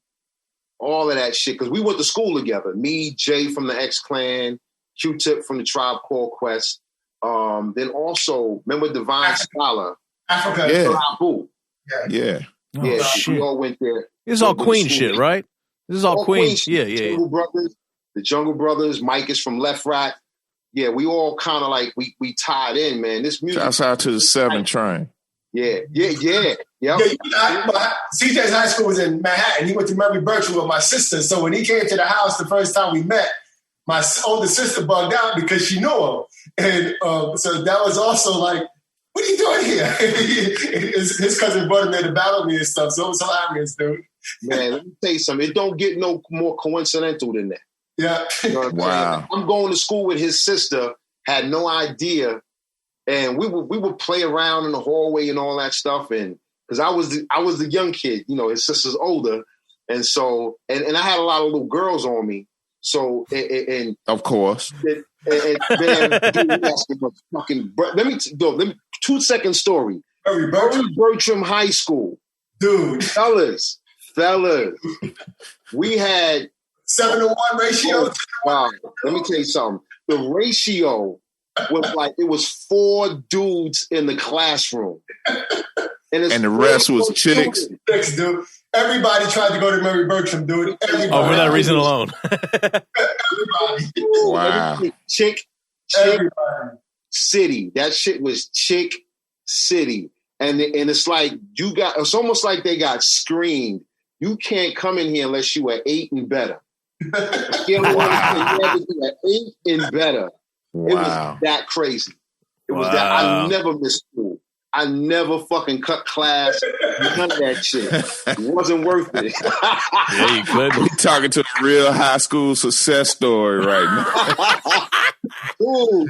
all of that shit because we went to school together. Me, Jay from the X-Clan, Q-Tip from the Tribe Called Quest. Then also, remember Divine Scholar? Africa. Yeah. Yeah, we all went there. This is all Queen shit, right? This is all Queen. Yeah. The Jungle Brothers. Mike is from Left Rat. Yeah, we all kind of like, we tied in, man. This music. Shouts out to the 7 train. Yeah. CJ's high school was in Manhattan. He went to Murray Bertram with my sister. So when he came to the house the first time we met, my older sister bugged out because she knew him. And so that was also like, what are you doing here? his cousin brought him there to battle me and stuff. So it was hilarious, dude. Man, let me tell you something. It don't get no more coincidental than that. Yeah. Wow. I'm going to school with his sister, had no idea. And we would play around in the hallway and all that stuff. And because I was the young kid, his sister's older. And so, and I had a lot of little girls on me. So, and of course. And then, let me 2-second story. Murray Bertram High School. Dude. Fellas. We had 7-to-1 ratio. Wow. Let me tell you something. The ratio was like, it was 4 dudes in the classroom. And the rest was chicks. Chicks, dude. Everybody tried to go to Murray Bertram, dude. Everybody. Oh, for that reason alone. Everybody. Wow. Chick Everybody. City. That shit was Chick City. And it's like, it's almost like they got screened. You can't come in here unless you are 8 and better. You know what I'm saying? You have to be 8 and better. Wow. It was that crazy. It was that. I never missed school. I never fucking cut class. None of that shit. It wasn't worth it. Yeah, you could. We talking to the real high school success story right now. Ooh.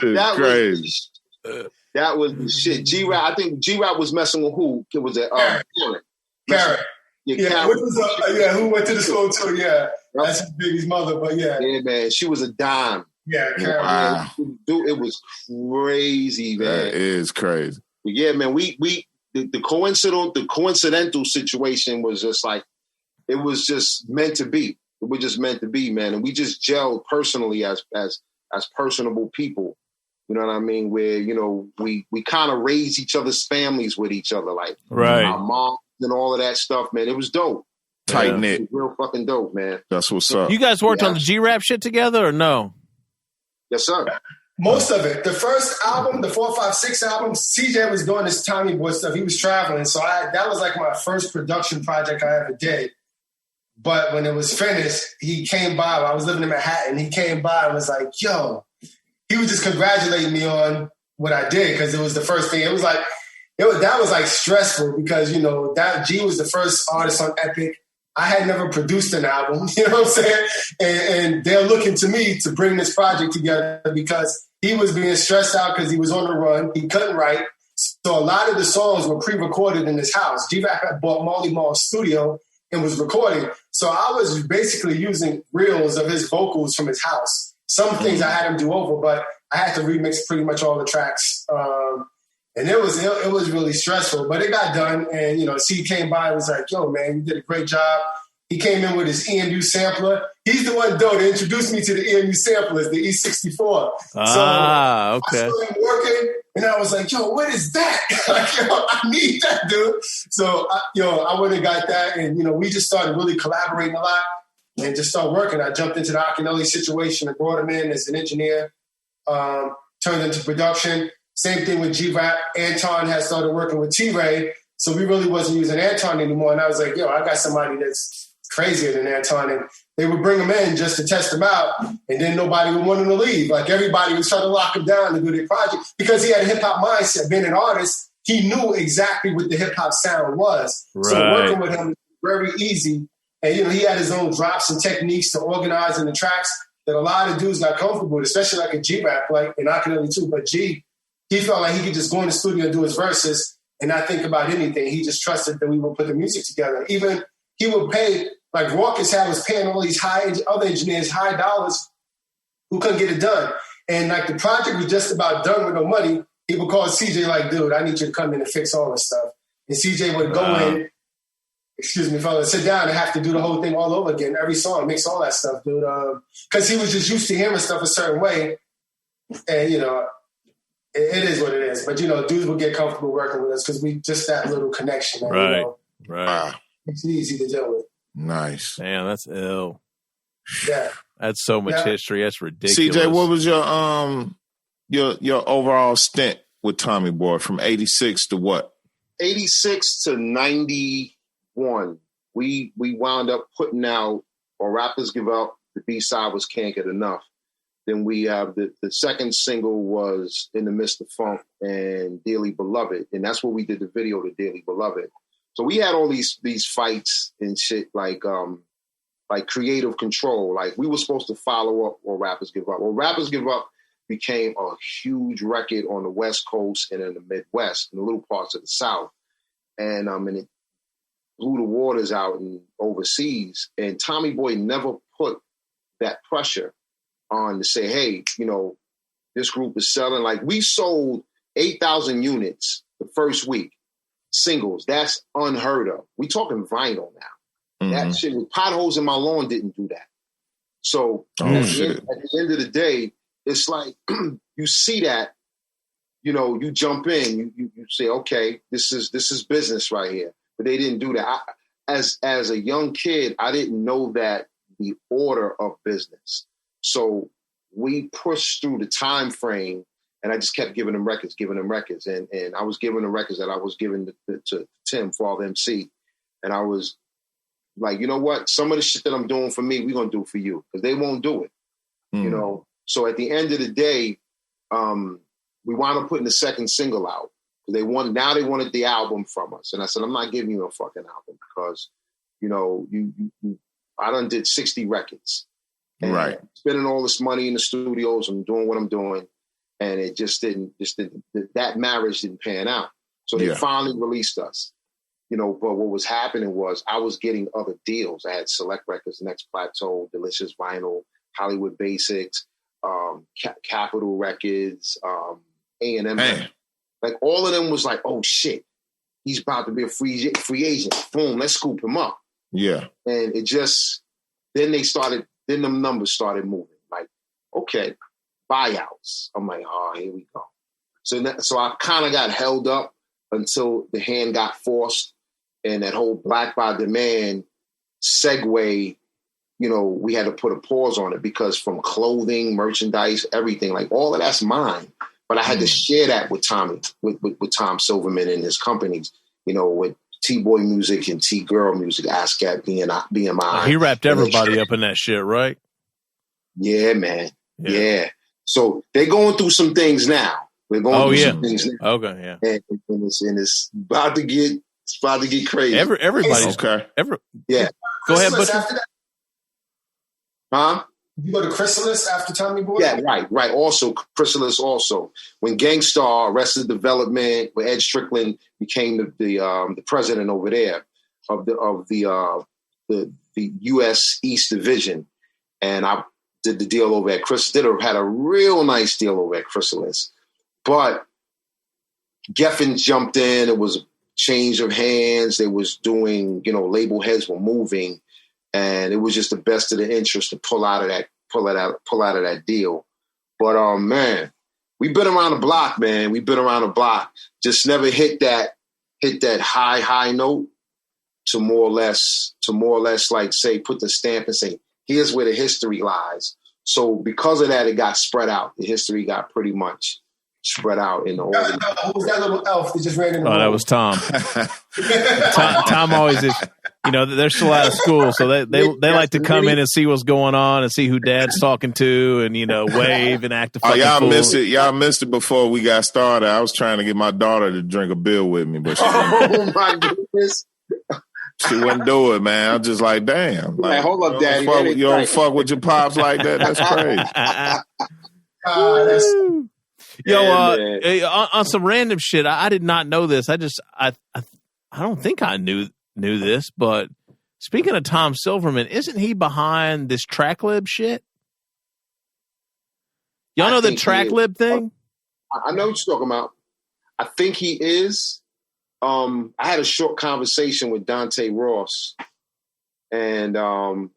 That crazy. That was the shit. G Rap. I think G Rap was messing with who? It was Karen. Karen. Yeah, Karen. Who went to the school too? Yeah, that's his baby's mother. But yeah, man, she was a dime. Yeah, Karen. Wow. Dude, it was crazy, man. That is crazy. But yeah, man, the coincidental situation was just like, it was just meant to be. It was just meant to be, man. And we just gelled personally as personable people. You know what I mean? Where, you know, we kind of raised each other's families with each other, like Right. our moms and all of that stuff, man. It was dope. Tight knit. It was real fucking dope, man. That's what's up. You guys worked on the G Rap shit together or no? Yes, sir. Most of it. The first album, the 4, 5, 6 album, CJ was doing this Tommy Boy stuff. He was traveling. So that was like my first production project I ever did. But when it was finished, he came by. I was living in Manhattan. He came by and was like, yo, he was just congratulating me on what I did because it was the first thing. It was like, that was like stressful because, you know, that G was the first artist on Epic. I had never produced an album, you know what I'm saying? And they're looking to me to bring this project together because he was being stressed out because he was on the run. He couldn't write. So a lot of the songs were pre-recorded in his house. G-Rap had bought Marley Marl's studio and was recording. So I was basically using reels of his vocals from his house. Some things I had him do over, but I had to remix pretty much all the tracks. And it was really stressful, but it got done. And, you know, C came by and was like, yo, man, you did a great job. He came in with his EMU sampler. He's the one, though, that introduced me to the EMU samplers, the E64. Okay. I saw him working, and I was like, yo, what is that? Like, yo, I need that, dude. So, I went and got that. And, you know, we just started really collaborating a lot and just started working. I jumped into the AKINYELE situation and brought him in as an engineer, turned into production. Same thing with G-Rap. Anton had started working with T-Ray, so we really wasn't using Anton anymore. And I was like, yo, I got somebody that's crazier than Anton. And they would bring him in just to test him out, and then nobody would want him to leave. Like, everybody was trying to lock him down to do their project because he had a hip-hop mindset. Being an artist, he knew exactly what the hip-hop sound was. Right. So working with him was very easy. And, you know, he had his own drops and techniques to organize in the tracks that a lot of dudes got comfortable with, especially like a G-Rap, like in AKINYELE too. But G, he felt like he could just go in the studio and do his verses and not think about anything. He just trusted that we would put the music together. Even he would pay, like Rawkus was paying all these other engineers high dollars who couldn't get it done. And like the project was just about done with no money. He would call CJ like, dude, I need you to come in and fix all this stuff. And CJ would go in, excuse me, fellas, sit down and have to do the whole thing all over again. Every song, mix all that stuff, dude. Because he was just used to hearing stuff a certain way. And, you know, it is what it is. But, you know, dudes will get comfortable working with us because we just that little connection. Man, right, you know? right. It's easy to deal with. Nice. Damn, that's ill. Yeah. That's so much history. That's ridiculous. CJ, what was your overall stint with Tommy Boy from 86 to what? 86 to 91. We wound up putting out Or Rappers Give Up. The B-side was Can't Get Enough. Then we have the second single was In the Midst of Funk and Dearly Beloved. And that's what we did the video to Dearly Beloved. So we had all these fights and shit like Creative Control. Like we were supposed to follow up Or Rappers Give Up. Or Rappers Give Up became a huge record on the West Coast and in the Midwest and the little parts of the South. And it blew the waters out and overseas. And Tommy Boy never put that pressure on to say, hey, you know, this group is selling. Like we sold 8,000 units the first week, singles. That's unheard of. We talking vinyl now. Mm-hmm. That shit with Potholes in My Lawn didn't do that. So at the end of the day, it's like you see that, you know, you jump in, you say, okay, this is business right here. But they didn't do that. As a young kid, I didn't know that the order of business. So we pushed through the time frame, and I just kept giving them records. And I was giving the records that I was giving to Tim, Father MC. And I was like, you know what? Some of the shit that I'm doing for me, we're going to do for you, because they won't do it, you know? So at the end of the day, we wound up putting the second single out. They wanted the album from us. And I said, I'm not giving you a fucking album because, you know, I done did 60 records. And right. Spending all this money in the studios and doing what I'm doing. And it just didn't, that marriage didn't pan out. So they finally released us, you know, but what was happening was I was getting other deals. I had Select Records, Next Plateau, Delicious Vinyl, Hollywood Basics, Capitol Records, A&M. Like all of them was like, oh shit, he's about to be a free agent. Boom, let's scoop him up. Yeah. And it just, then the numbers started moving. Like, okay, buyouts. I'm like, oh, here we go. So I kind of got held up until the hand got forced, and that whole Black by Demand segue, you know, we had to put a pause on it because from clothing, merchandise, everything, like all of that's mine. But I had to share that with Tommy, with Tom Silverman and his companies, you know, with T-Boy Music and T-Girl Music, ASCAP, BMI. He wrapped everybody up in that shit, right? Yeah, man. Yeah. So they're going through some things now. We're going through some things now. Okay, yeah. And it's about to get crazy. Everybody's okay. Yeah. Go ahead, Butcher. Huh? You go to Chrysalis after Tommy Boy? Yeah, right. Also, Chrysalis also. When Gangstar, Arrested Development, when Ed Strickland became the president over there of the U.S. East Division, and I did the deal over at Chrysalis, had a real nice deal over at Chrysalis. But Geffen jumped in. It was a change of hands. They was doing, you know, label heads were moving. And it was just the best of the interest to pull out of that deal. But man, we've been around the block, man. We've been around the block. Just never hit that high note to more or less like say put the stamp and say, here's where the history lies. So because of that, it got spread out. The history got pretty much spread out in the order. Who was that little elf that just ran in the room? That was Tom. Tom always is. You know, they're still out of school, so they like to come in and see what's going on and see who Dad's talking to, and you know, wave and act a fucking y'all fool. missed it. Y'all missed it before we got started. I was trying to get my daughter to drink a beer with me, but she oh my goodness, she wouldn't do it, man. I was just like, damn. Like, hold up, Daddy. You don't fuck with your pops like that. That's crazy. Yo, on some random shit, I did not know this. I don't think I knew this, but speaking of Tom Silverman, isn't he behind this TrackLib shit? Y'all know the TrackLib thing? I know what you're talking about. I think he is. I had a short conversation with Dante Ross, and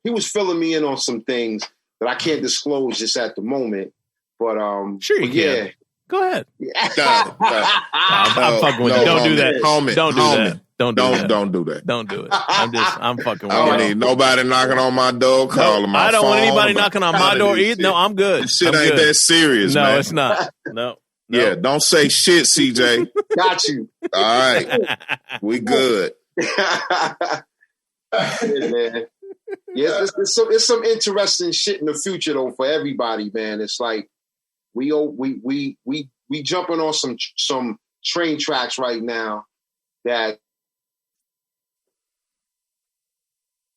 he was filling me in on some things that I can't disclose just at the moment. But sure you can. Go ahead. I'm fucking with you. Don't do that. Homie, don't do that. Don't do that. Don't do that. Don't do it. I'm fucking with you. I don't need nobody knocking on my door, calling my phone. I don't want anybody knocking on my door either. No, I'm good. This shit ain't that serious, man. No, it's not. No. Yeah, don't say shit, CJ. Got you. All right. We good. Yeah, man. Yeah, it's some interesting shit in the future though for everybody, man. It's like we jumping on some train tracks right now that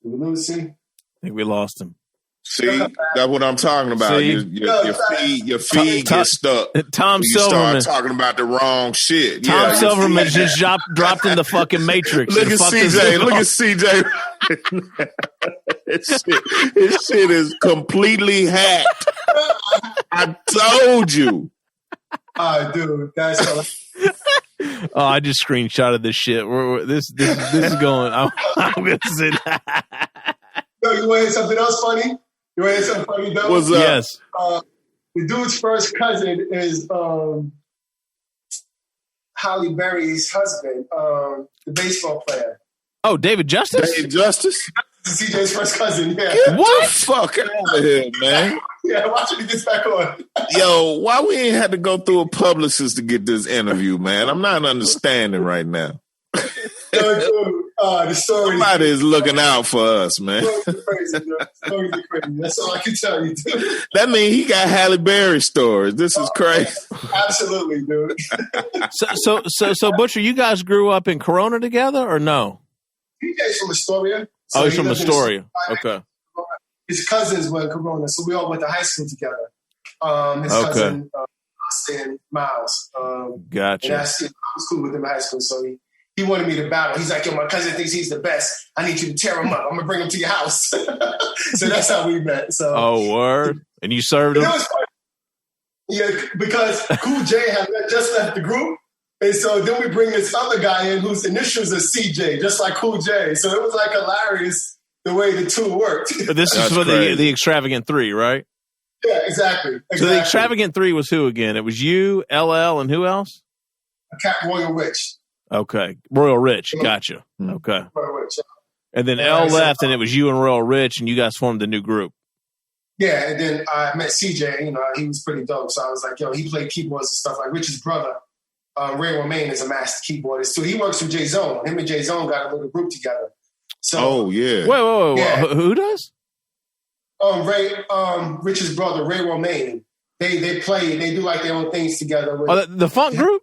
Lucy. I think we lost him. See, that's what I'm talking about. Your feed gets stuck. Tom you Silverman start talking about the wrong shit. Tom Silverman just dropped in the fucking Matrix. Look at CJ. Look at CJ. His shit is completely hacked. I told you. Dude, that's all. Oh, I just screenshotted this shit. This is going. I'm gonna say that. Yo, you want to hear something else funny? You want to hear something funny, though? What's up? Yes. The dude's first cousin is Halle Berry's husband, the baseball player. Oh, David Justice? David Justice? CJ's first cousin, yeah. What the fuck out of here, man? Yeah, watch it, he gets back on. Yo, why we ain't had to go through a publicist to get this interview, man? I'm not understanding right now. Yo, dude, the story. Somebody is looking out for us, man. Stories are crazy, bro. Stories are crazy. That's all I can tell you, dude. That means he got Halle Berry stories. This is crazy. Absolutely, dude. So Butcher, you guys grew up in Corona together or no? PJ's from Astoria. So he's from Astoria. Okay. His cousins were in Corona, so we all went to high school together. His cousin, Austin Miles. Gotcha. And I was cool with him in high school, so he wanted me to battle. He's like, yo, my cousin thinks he's the best. I need you to tear him up. I'm going to bring him to your house. So that's how we met. So. Oh, word. And you served him? It was funny. Yeah, because KOOL J had just left the group. And so then we bring this other guy in whose initials are CJ, just like KOOL J. So it was like hilarious the way the two worked. But this is for the Extravagant 3, right? Yeah, exactly. So the Extravagant 3 was who again? It was you, LL, and who else? Cat Royal Rich. Okay. Royal Rich. Gotcha. Okay. Royal Rich. And then L left, and it was you and Royal Rich, and you guys formed a new group. Yeah, and then I met CJ. You know, he was pretty dope. So I was like, yo, he played keyboards and stuff. Like Rich's brother, Ray Romaine, is a master keyboardist too. He works with J Zone. Him and J Zone got a little group together. So, Wait. Yeah. Who does? Rich's brother, Ray Romaine. They do like their own things together. With, the funk group?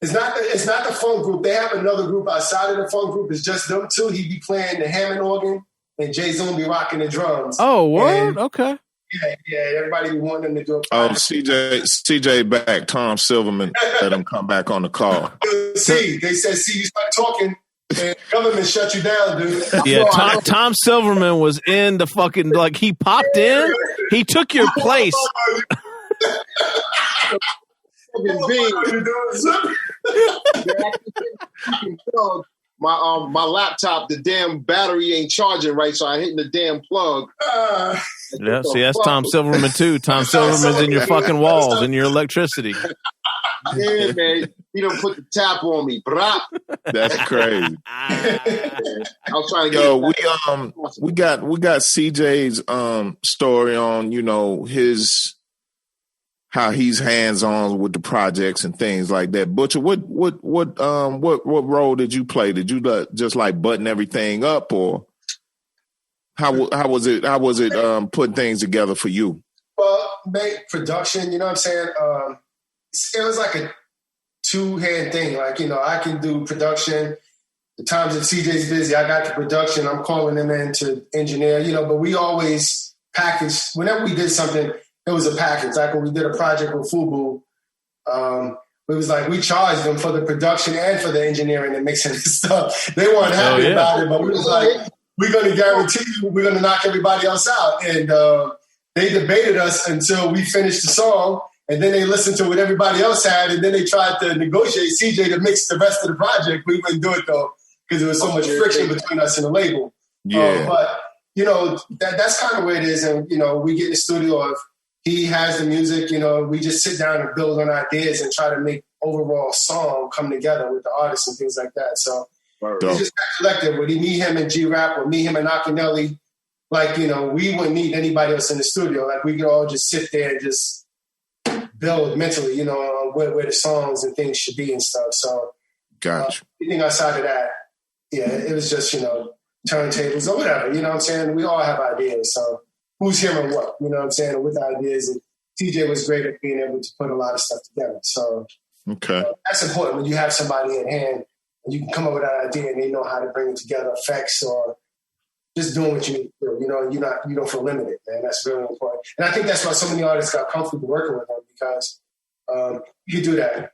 It's not the funk group. They have another group outside of the funk group. It's just them two. He be playing the Hammond organ, and Jay Zone be rocking the drums. Oh, word? Okay. Yeah. Everybody be wanting them to do a project. CJ back. Tom Silverman let him come back on the call. They said, you start talking, and the government shut you down, dude. Yeah, Tom Silverman was in the fucking, like, he popped in. He took your place. My laptop, the damn battery ain't charging right, so I hitting the damn plug. Yeah, see, that's Tom Silverman too. Tom Silverman's in your fucking walls and your electricity. Yeah, man, he don't put the tap on me, brah. That's crazy. I was trying to get we got CJ's story on, you know, his how he's hands-on with the projects and things like that. Butcher, what role did you play? Did you just like button everything up, or how was it putting things together for you? Well, make production, you know what I'm saying? It was like a two-hand thing. Like, you know, I can do production. The times that CJ's busy, I got the production. I'm calling him in to engineer, you know, but we always package. Whenever we did something, it was a package. Like when we did a project with FUBU, it was like we charged them for the production and for the engineering and mixing and stuff. They weren't happy about it, but we was like, we're going to guarantee you we're going to knock everybody else out. And they debated us until we finished the song, and then they listened to what everybody else had, and then they tried to negotiate CJ to mix the rest of the project. We wouldn't do it, though, because there was so much friction between us and the label. Yeah. But, you know, that's kind of where it is. And, you know, we get in the studio of, he has the music, you know, we just sit down and build on ideas and try to make overall song come together with the artists and things like that. So it's just that collective. With me, him, and G Rap, or me, him, and AKINYELE, like, you know, we wouldn't need anybody else in the studio. Like, we could all just sit there and just build mentally, you know, where the songs and things should be and stuff. So gotcha. Anything outside of that, yeah, it was just, you know, turntables or whatever, you know what I'm saying? We all have ideas, so who's hearing what, you know what I'm saying, with ideas. And TJ was great at being able to put a lot of stuff together. So that's important when you have somebody in hand and you can come up with an idea and they know how to bring it together, effects or just doing what you need to do. You know, you don't feel limited, man. That's really important. And I think that's why so many artists got comfortable working with them, because you do that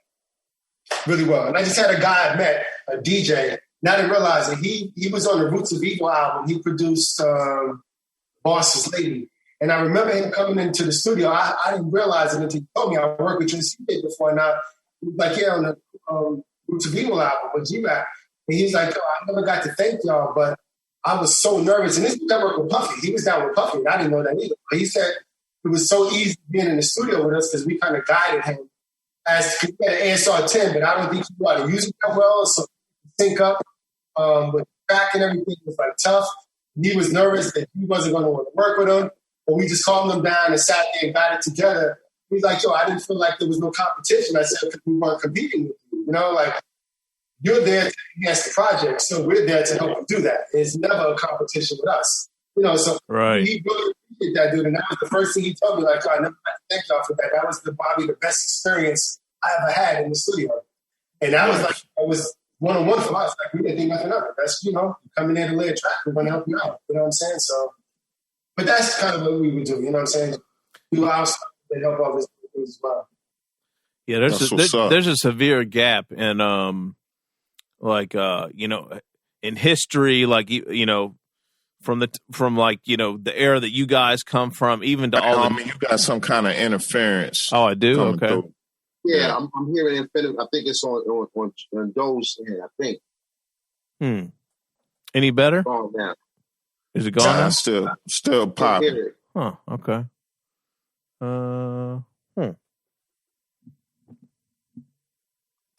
really well. And I just had a guy I met, a DJ, and I didn't realize that he was on the Roots of Evil album. He produced Boss's Lady. And I remember him coming into the studio. I didn't realize it until he told me I worked with CJ before. And I was like, yeah, on the Roots of Evil album with G Rap. And he's like, oh, I never got to thank y'all, but I was so nervous. And this was down with Puffy. He was down with Puffy, and I didn't know that either. But he said it was so easy being in the studio with us because we kind of guided him as he had an ASR 10, but I don't think he knew how to use it that well. So sync up with track and everything was like tough. He was nervous that he wasn't going to want to work with him. But we just calmed him down and sat there and got it together. He's like, yo, I didn't feel like there was no competition. I said, because we weren't competing with you. You know, like, you're there to enhance the project, so we're there to help you do that. It's never a competition with us. You know, so he really appreciated that, dude. And that was the first thing he told me, like, I never had to thank y'all for that. That was probably the best experience I ever had in the studio. And that was like, it was one-on-one for us. Like, we didn't think nothing of it. That's, you know, you come in there to lay a track, we're going to help you out. You know what I'm saying? So, but that's kind of what we would do. You know what I'm saying? Do our stuff and help others as well. Yeah, there's a severe gap in, like, you know, in history, like, you know, from like, you know, the era that you guys come from, even to all you got some kind of interference. Oh, I do? Okay. Through. Yeah, I'm hearing Infinite. I think it's on Doe's hand, I think. Any better? Gone now. Is it gone now? Still popping. Huh. Okay.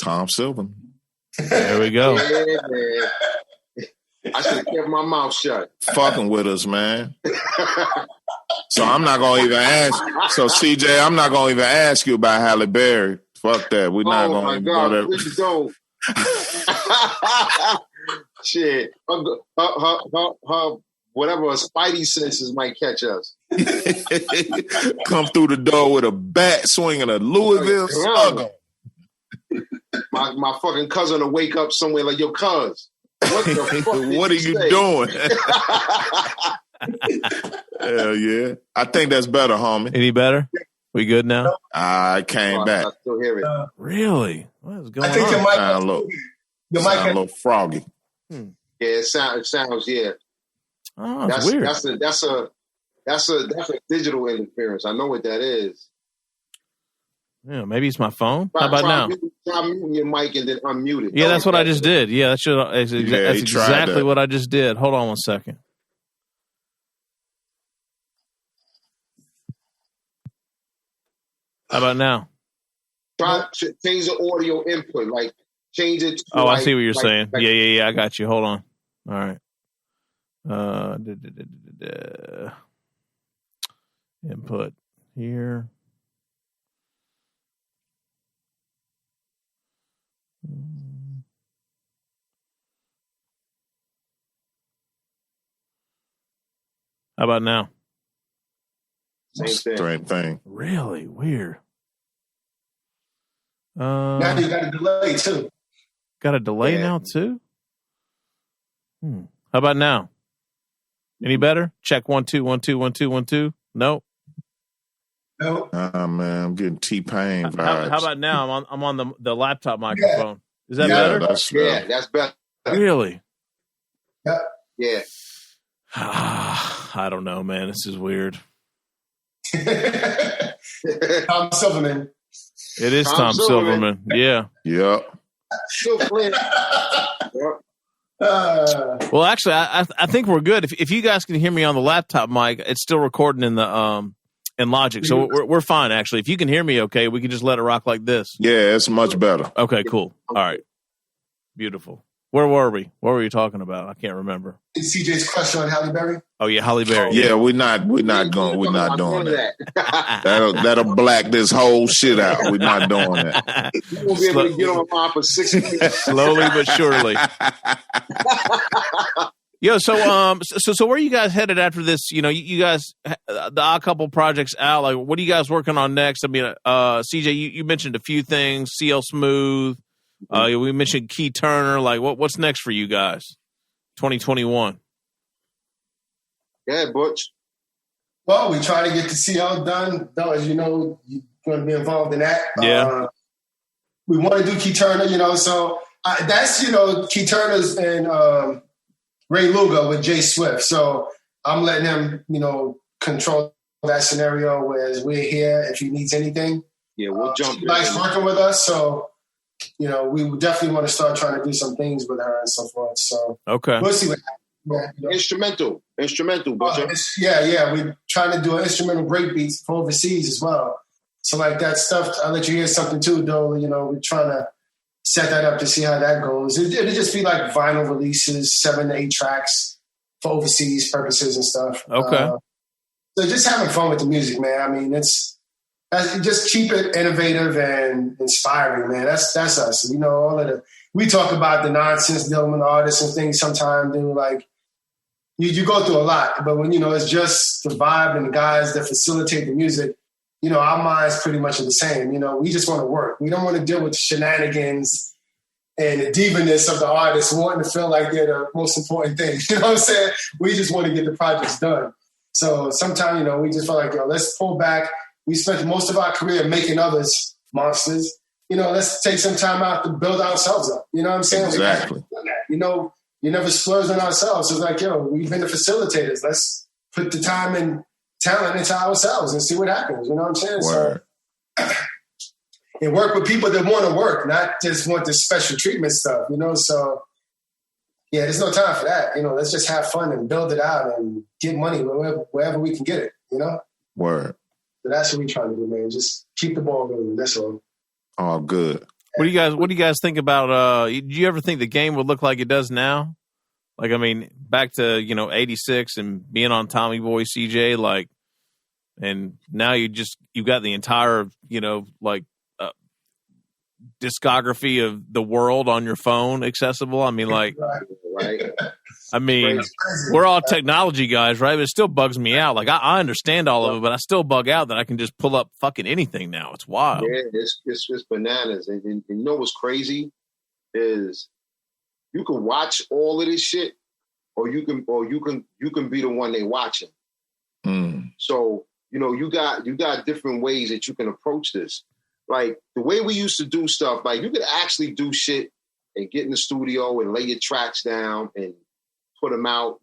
Tom Silverman. There we go. Yeah, man. I should have kept my mouth shut. Fucking with us, man. So I'm not gonna even ask. So CJ, I'm not gonna even ask you about Halle Berry. Fuck that. We're not gonna even go there. Please don't. Shit. Her whatever her spidey senses might catch us. Come through the door with a bat swinging a Louisville slugger. My fucking cousin will wake up somewhere like, yo, cuz, what the fuck what are you doing? Hell yeah. I think that's better, homie. Any better? We good now? I came back. I still hear it. Really? What is going I think on? your mic Sound a little froggy. Yeah, it sounds yeah. Oh, that's weird. That's a digital interference. I know what that is. Yeah, maybe it's my phone. How about now? Try muting your mic and then unmute it. Yeah, that's what I just did. Yeah, that's exactly what I just did. Hold on one second. How about now? Try to change the audio input, like change it. Oh, I see what you're saying. Yeah. I got you. Hold on. All right. Input here. How about now? Same thing. Really weird. Now you got a delay too. Got a delay now too? How about now? Any better? Check 1 2 1 2 1 2 1 2. Nope. Nope. Man, I'm getting T-Pain vibes. How about now? I'm on the laptop microphone. Is that better? That's better. Really? Yeah. I don't know, man. This is weird. Tom Silverman. It is Tom Silverman. Yeah. Yep. Still playing. Well, actually, I think we're good. If you guys can hear me on the laptop mic, it's still recording in the in Logic, so we're fine. Actually, if you can hear me, okay, we can just let it rock like this. Yeah, it's much better. Okay, cool. All right, beautiful. Where were we? What were you talking about? I can't remember. CJ's crush on Halle Berry. Oh yeah, Halle Berry. Yeah, we're not doing that. That'll black this whole shit out. We're not doing that. You won't be able to get on for 6 weeks. Slowly but surely. Yo, so where are you guys headed after this? You know, you guys, the Odd Couple projects out. Like, what are you guys working on next? I mean, CJ, you mentioned a few things. CL Smooth. We mentioned KE Turner. Like, what's next for you guys? 2021. Yeah, Butch. Well, we try to get the CL done. Though, as you know, you're going to be involved in that. Yeah. We want to do KE Turner, you know. So that's, you know, KE Turner's and Ray Luger with Jay Swift. So I'm letting him, you know, control that scenario. Whereas we're here if he needs anything. Yeah, we'll jump. She likes working with us, so. You know, we definitely want to start trying to do some things with her and so forth. So okay, we'll see what happens. You know. Instrumental. Yeah. We're trying to do an instrumental breakbeats for overseas as well. So like that stuff, I'll let you hear something too, though. You know, we're trying to set that up to see how that goes. It'll just be like vinyl releases, 7 to 8 tracks for overseas purposes and stuff. Okay. So just having fun with the music, man. I mean, just keep it innovative and inspiring, man. That's us. You know, we talk about the nonsense dealing with artists and things sometimes, dude. Like, you go through a lot, but when, you know, it's just the vibe and the guys that facilitate the music, you know, our minds pretty much are the same. You know, we just want to work. We don't want to deal with shenanigans and the divaness of the artists wanting to feel like they're the most important thing. You know what I'm saying? We just want to get the projects done. So sometimes, you know, we just feel like, yo, let's pull back. We spent most of our career making others monsters. You know, let's take some time out to build ourselves up. You know what I'm saying? Exactly. You know, you never splurge on ourselves. It's like, yo, we've been the facilitators. Let's put the time and talent into ourselves and see what happens. You know what I'm saying? Word. So, and work with people that want to work, not just want the special treatment stuff, you know? So, yeah, there's no time for that. You know, let's just have fun and build it out and get money wherever we can get it. you know? Word. So that's what we trying to do, man. Just keep the ball rolling. That's all. Oh, good. What do you guys think about, do you ever think the game would look like it does now? Like, I mean, back to, 86 and being on Tommy Boy CJ, like, and now you've got the entire, discography of the world on your phone accessible. I mean, like, Right. I mean, we're all technology guys, right? But it still bugs me out. Like, I understand all of it, but I still bug out that I can just pull up fucking anything now. It's wild. Yeah, it's bananas. And you know what's crazy is you can watch all of this shit, or you can be the one they watching. So, you got different ways that you can approach this. Like the way we used to do stuff, like you could actually do shit and get in the studio and lay your tracks down and put them out.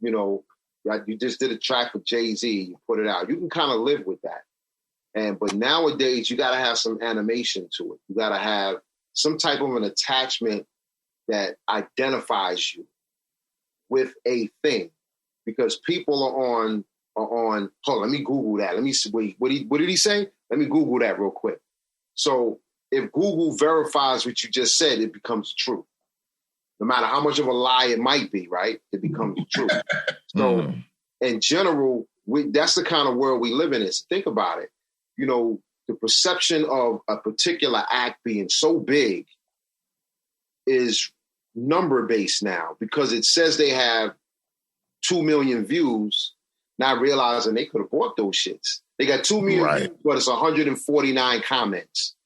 Like you just did a track for Jay-Z, you put it out. You can kind of live with that. But nowadays you got to have some animation to it. You got to have some type of an attachment that identifies you with a thing, because people are on. Hold on, let me Google that. Let me see. Wait, what did he say? Let me Google that real quick. So if Google verifies what you just said, it becomes true. No matter how much of a lie it might be, right? It becomes true. So in general, that's the kind of world we live in. Is think about it. The perception of a particular act being so big is number-based now, because it says they have 2 million views, not realizing they could have bought those shits. They got 2 million views, but it's 149 comments.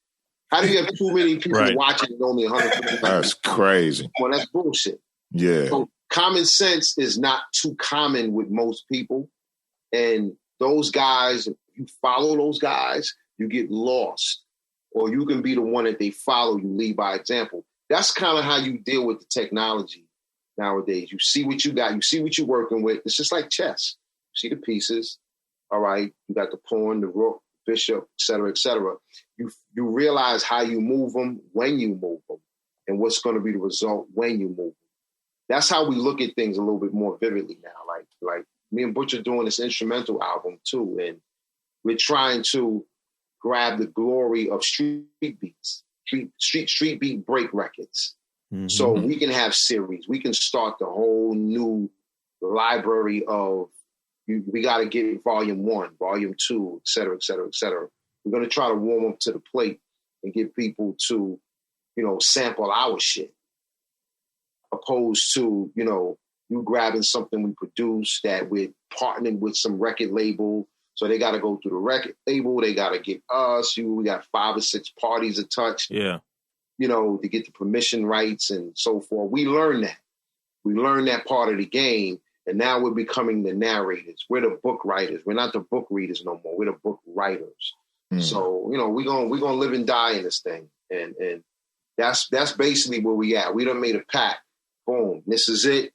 How do you have 2 million people watching and only 149? That's crazy. Well, that's bullshit. Yeah. So common sense is not too common with most people. And those guys, if you follow those guys, you get lost. Or you can be the one that they follow, you lead by example. That's kind of how you deal with the technology nowadays. You see what you got, you see what you're working with. It's just like chess. You see the pieces, all right? You got the pawn, the rook, bishop, et cetera, et cetera. You realize how you move them, when you move them, and what's going to be the result when you move them. That's how we look at things a little bit more vividly now. Like me and Butch are doing this instrumental album too, and we're trying to grab the glory of street beats, street beat break records. Mm-hmm. So we can have series. We can start the whole new library of, we got to get volume 1, volume 2, et cetera, et cetera, et cetera. We're going to try to warm up to the plate and get people to, sample our shit, opposed to, you grabbing something we produce that we're partnering with some record label. So they got to go through the record label. They got to get us. We got 5 or 6 parties to touch. Yeah. To get the permission rights and so forth. We learned that. We learned that part of the game. And now we're becoming the narrators. We're the book writers. We're not the book readers no more. We're the book writers. So, we're gonna live and die in this thing. And that's basically where we at. We done made a pact. Boom. This is it.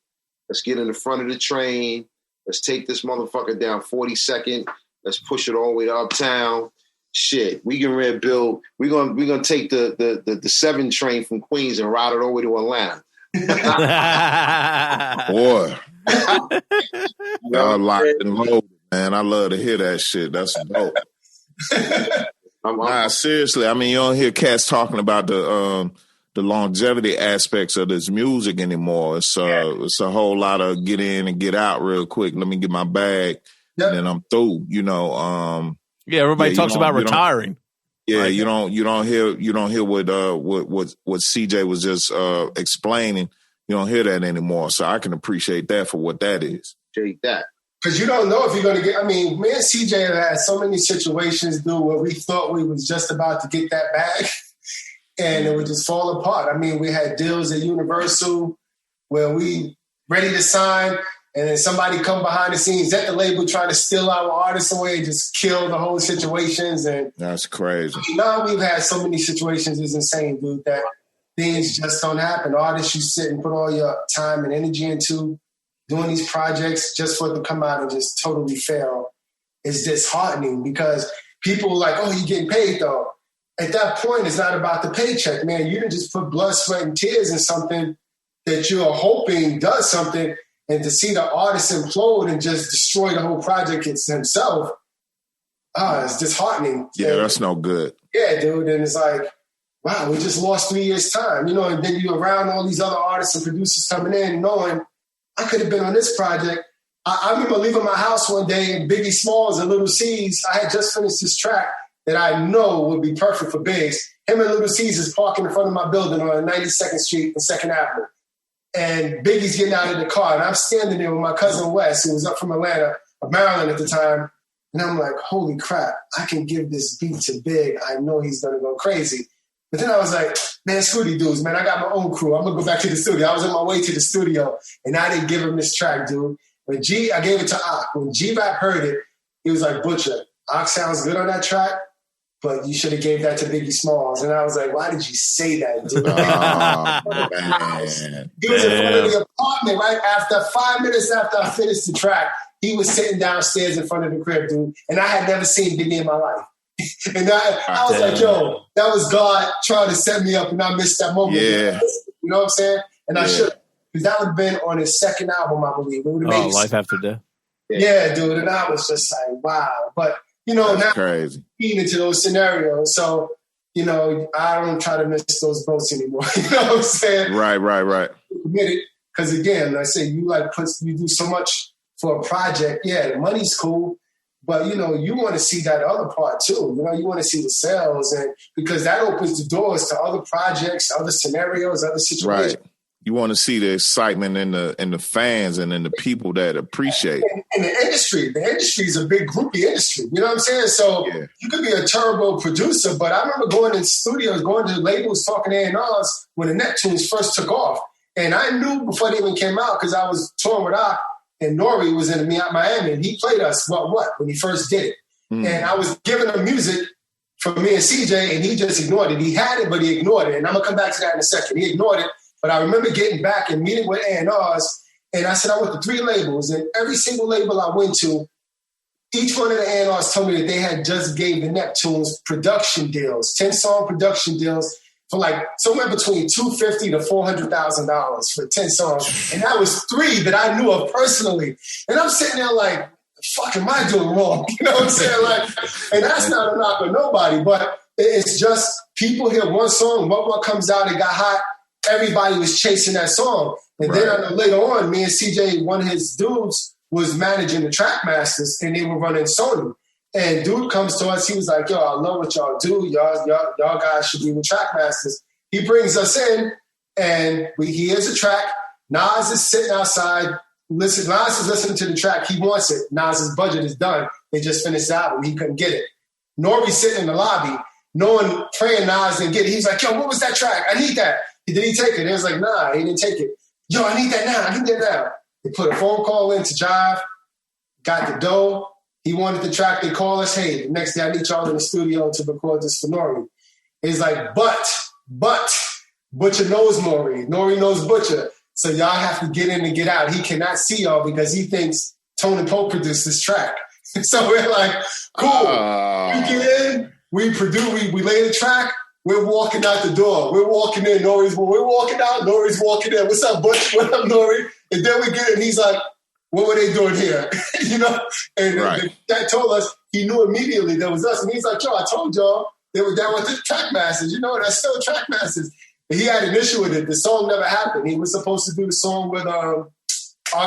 Let's get in the front of the train. Let's take this motherfucker down 42nd. Let's push it all the way to Uptown. Shit. We can rebuild. We're gonna take the 7 train from Queens and ride it all the way to Atlanta. Boy. Y'all locked and loaded, man. I love to hear that shit. That's dope. Seriously. I mean, you don't hear cats talking about the longevity aspects of this music anymore. It's a whole lot of get in and get out real quick. Let me get my bag, and then I'm through. Everybody talks about retiring. Yeah, you don't hear what CJ was just explaining. You don't hear that anymore. So I can appreciate that for what that is. Appreciate that. Because you don't know if you're going to get, me and CJ have had so many situations, dude, where we thought we was just about to get that bag and it would just fall apart. We had deals at Universal where we ready to sign and then somebody come behind the scenes at the label trying to steal our artists away and just kill the whole situations. And that's crazy. Now we've had so many situations, it's insane, dude, that things just don't happen. Artists you sit and put all your time and energy into doing these projects just for it to come out and just totally fail is disheartening, because people are like, oh, you're getting paid though. At that point, it's not about the paycheck, man. You didn't just put blood, sweat, and tears in something that you're hoping does something, and to see the artist implode and just destroy the whole project himself, it's disheartening. Yeah, that's no good. Yeah, dude. And it's like, wow, we just lost 3 years' time, and then you're around all these other artists and producers coming in knowing I could have been on this project. I remember leaving my house one day and Biggie Smalls and Little C's, I had just finished this track that I know would be perfect for Biggs. Him and Little C's is parking in front of my building on 92nd Street and 2nd Avenue. And Biggie's getting out of the car, and I'm standing there with my cousin Wes, who was up from Atlanta, Maryland at the time, and I'm like, holy crap, I can give this beat to Big. I know he's going to go crazy. But then I was like, man, screw these dudes, man. I got my own crew. I'm going to go back to the studio. I was on my way to the studio, and I didn't give him this track, dude. I gave it to Ak. When G Rap heard it, he was like, Butcher, Ak sounds good on that track, but you should have gave that to Biggie Smalls. And I was like, why did you say that, dude? Man. He was in front of the apartment right after 5 minutes after I finished the track. He was sitting downstairs in front of the crib, dude, and I had never seen Biggie in my life. And I was like, yo, that was God trying to set me up, and I missed that moment. Yeah. You know what I'm saying? And I should, because that would have been on his second album, I believe. It would have made Life After Death. Yeah, dude. And I was just like, wow. But, That's now crazy. Being into those scenarios. So, I don't try to miss those boats anymore. You know what I'm saying? Right. Committed. Because again, I say you do so much for a project. Yeah, the money's cool. But, you want to see that other part too. You want to see the sales, and because that opens the doors to other projects, other scenarios, other situations. Right. You want to see the excitement in the fans and in the people that appreciate. And the industry. The industry is a big groupie industry. You know what I'm saying? So you could be a terrible producer, but I remember going in studios, going to labels, talking to A&Rs when the Neptunes first took off. And I knew before they even came out, because I was touring with Ak, and NORE was in Miami, and he played us, when he first did it. And I was giving him music for me and CJ, and he just ignored it. He had it, but he ignored it. And I'm going to come back to that in a second. He ignored it. But I remember getting back and meeting with A&Rs, and I said I went to 3 labels, and every single label I went to, each one of the A&Rs told me that they had just gave the Neptunes production deals, 10-song production deals, for like somewhere between $250,000 to $400,000 for 10 songs. And that was 3 that I knew of personally. And I'm sitting there like, the fuck am I doing wrong? You know what I'm saying? And that's not a knock on nobody, but it's just people hear one song, what comes out, it got hot, everybody was chasing that song. And then I know later on, me and CJ, one of his dudes, was managing the track masters, and they were running Sony. And dude comes to us, he was like, yo, I love what y'all do. Y'all guys should be the track masters. He brings us in, and he hears a track. Nas is sitting outside. Nas is listening to the track. He wants it. Nas's budget is done. They just finished the album. He couldn't get it. NORE's sitting in the lobby, praying Nas didn't get it. He's like, yo, what was that track? I need that. Did he take it? And it was like, nah, he didn't take it. Yo, I need that now. I need that now. They put a phone call in to Jive, got the dough. He wanted the track. They call us, hey, the next day I need y'all in the studio to record this for NORE. He's like, but, Butcher knows NORE. NORE knows Butcher. So y'all have to get in and get out. He cannot see y'all because he thinks Tony Pope produced this track. So we're like, cool. We get in, we produce, we lay the track. We're walking out the door. We're walking in. We're walking out. NORE's walking in. What's up, Butch? What up, NORE? And then we get in. He's like, what were they doing here? And that told us, he knew immediately that was us. And he's like, yo, I told y'all they were down with the track masters. That's still track masters. And he had an issue with it. The song never happened. He was supposed to do the song with R.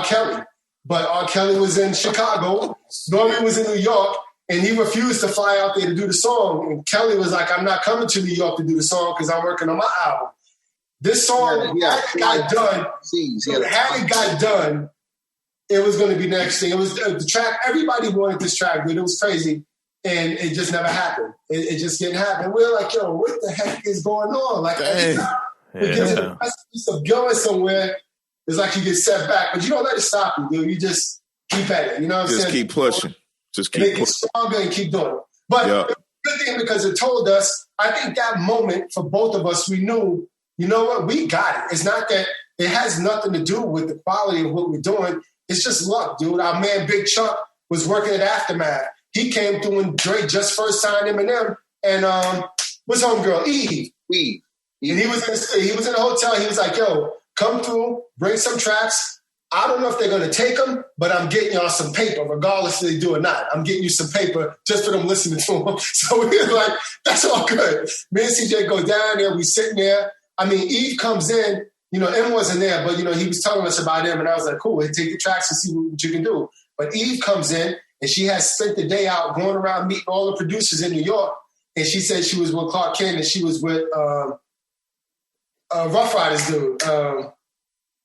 Kelly. But R. Kelly was in Chicago. NORE was in New York. And he refused to fly out there to do the song. And Kelly was like, I'm not coming to New York to do the song because I'm working on my album. This song, had it got done, it was going to be next thing. It was the track. Everybody wanted this track, dude. It was crazy. And it just never happened. It just didn't happen. We're like, yo, what the heck is going on? Like, we get to the piece of going somewhere, it's like you get set back. But you don't let it stop you, dude. You just keep at it. You know what I'm saying? Just keep pushing. Just keep pushing. Stronger and keep doing it. But the good thing, because it told us, I think that moment for both of us, we knew, you know what, we got it. It's not that it has nothing to do with the quality of what we're doing. It's just luck, dude. Our man Big Chuck was working at Aftermath. He came through when Dre just first signed Eminem, and what's homegirl? Eve. And he was in the hotel. He was like, yo, come through, bring some tracks. I don't know if they're going to take them, but I'm getting y'all some paper, regardless if they do or not. I'm getting you some paper just for them listening to them. So we was like, that's all good. Me and CJ go down there. We sitting there. I mean, Eve comes in. M wasn't there, but, he was telling us about him. And I was like, cool, take the tracks and see what you can do. But Eve comes in, and she has spent the day out going around meeting all the producers in New York. And she said she was with Clark Kent, and she was with Ruff Ryders dude.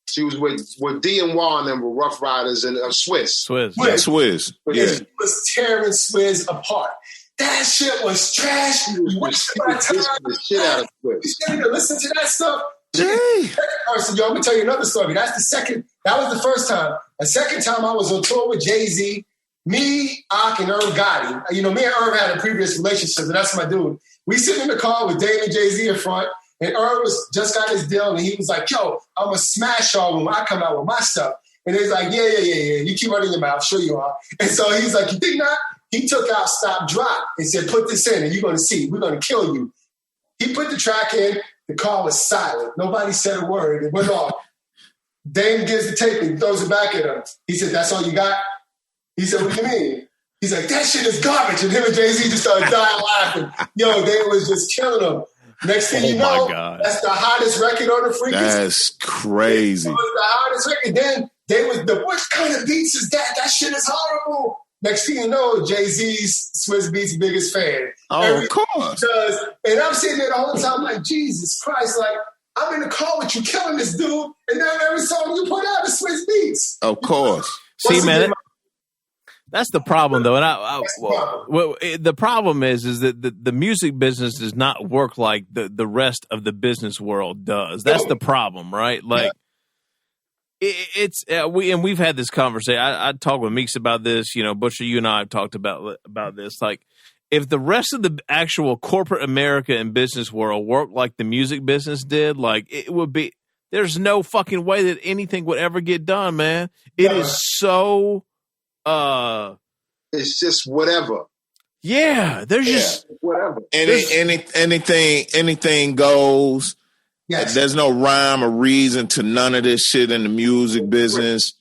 She was with D and Juan and with Ruff Ryders and Swizz. Swizz. Yeah. She was tearing Swizz apart. That shit was trash. You wasted my time. The shit out of Swizz. You sitting there listen to that stuff. Yo, I'm gonna tell you another story. That was the first time. A second time I was on tour with Jay-Z, me, Ak, and IRV Gotti. Me and IRV had a previous relationship, and that's my dude. We sitting in the car with Dave and Jay-Z in front, and IRV just got his deal, and he was like, yo, I'm gonna smash y'all when I come out with my stuff. And he's like, yeah. You keep running your mouth, sure you are. And so he's like, you think not? He took out Stop Drop and said, put this in, and you're gonna see, we're gonna kill you. He put the track in. The car was silent. Nobody said a word. It went off. Dame gives the tape and throws it back at him. He said, that's all you got? He said, what do you mean? He's like, that shit is garbage. And him and Jay-Z just started dying laughing. Yo, they was just killing him. Next thing you know, that's the hottest record on the freaking. That's crazy. It was the hottest record. Then they was what kind of beats is that? That shit is horrible. Next thing you know, Jay-Z's Swizz Beatz biggest fan. Of course. And I'm sitting there the whole time like, Jesus Christ, like, I'm in the car with you killing this dude, and then every song you put out is Swizz Beatz. Of course. See, man, that's the problem, though. And the problem is that the music business does not work like the rest of the business world does. That's the problem, right? Like, we've had this conversation. I talked with Meeks about this. Butcher, you and I have talked about this. Like, if the rest of the actual corporate America and business world worked like the music business did, like, it would be. There's no fucking way that anything would ever get done, man. It is so. It's just whatever. Yeah, there's just whatever. Anything goes. Yes. There's no rhyme or reason to none of this shit in the music business.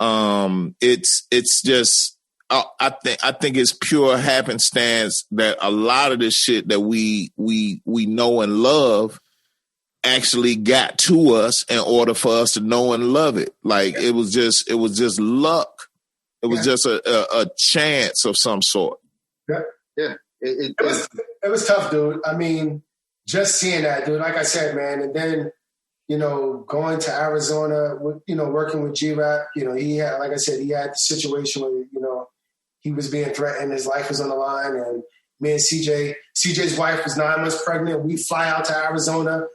It's just I think it's pure happenstance that a lot of this shit that we know and love actually got to us in order for us to know and love it. Like it was just luck. It was just a chance of some sort. Yeah. It was tough, dude. I mean, just seeing that, dude, like I said, man, and then, going to Arizona, working with G Rap, he had, like I said, he had the situation where, he was being threatened, his life was on the line, and me and CJ's wife was 9 months pregnant. We fly out to Arizona.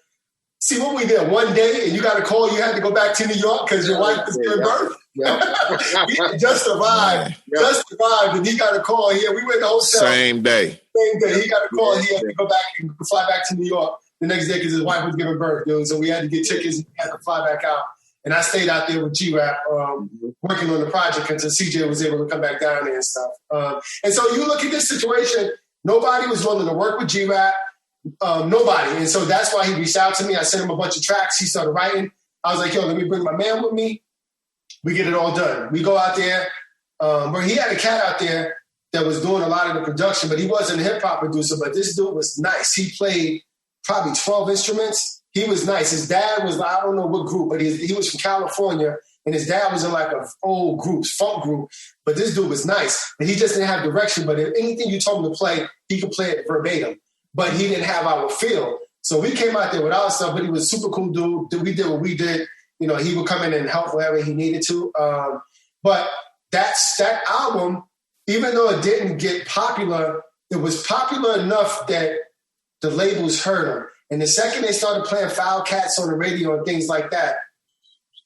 See what we did one day, and you got a call. You had to go back to New York because your wife was giving birth. He just arrived. Just arrived, and he got a call here. We went to the hotel. Same day. He got a call. He had to go back and fly back to New York the next day because his wife was giving birth, dude. So we had to get tickets and had to fly back out. And I stayed out there with G Rap, working on the project until CJ was able to come back down there and stuff. And so you look at this situation. Nobody was willing to work with G Rap. Nobody. And so that's why he reached out to me. I sent him a bunch of tracks. He started writing. I was like, yo, let me bring my man with me. We get it all done. We go out there. Where he had a cat out there that was doing a lot of the production, but he wasn't a hip-hop producer, but this dude was nice. He played probably 12 instruments. He was nice. His dad was, I don't know what group, but he was from California, and his dad was in like an old group, funk group, but this dude was nice. And he just didn't have direction, but if anything you told him to play, he could play it verbatim. But he didn't have our feel. So we came out there with our stuff, but he was a super cool dude. We did what we did. He would come in and help wherever he needed to. But that album, even though it didn't get popular, it was popular enough that the labels heard him. And the second they started playing Foul Cats on the radio and things like that,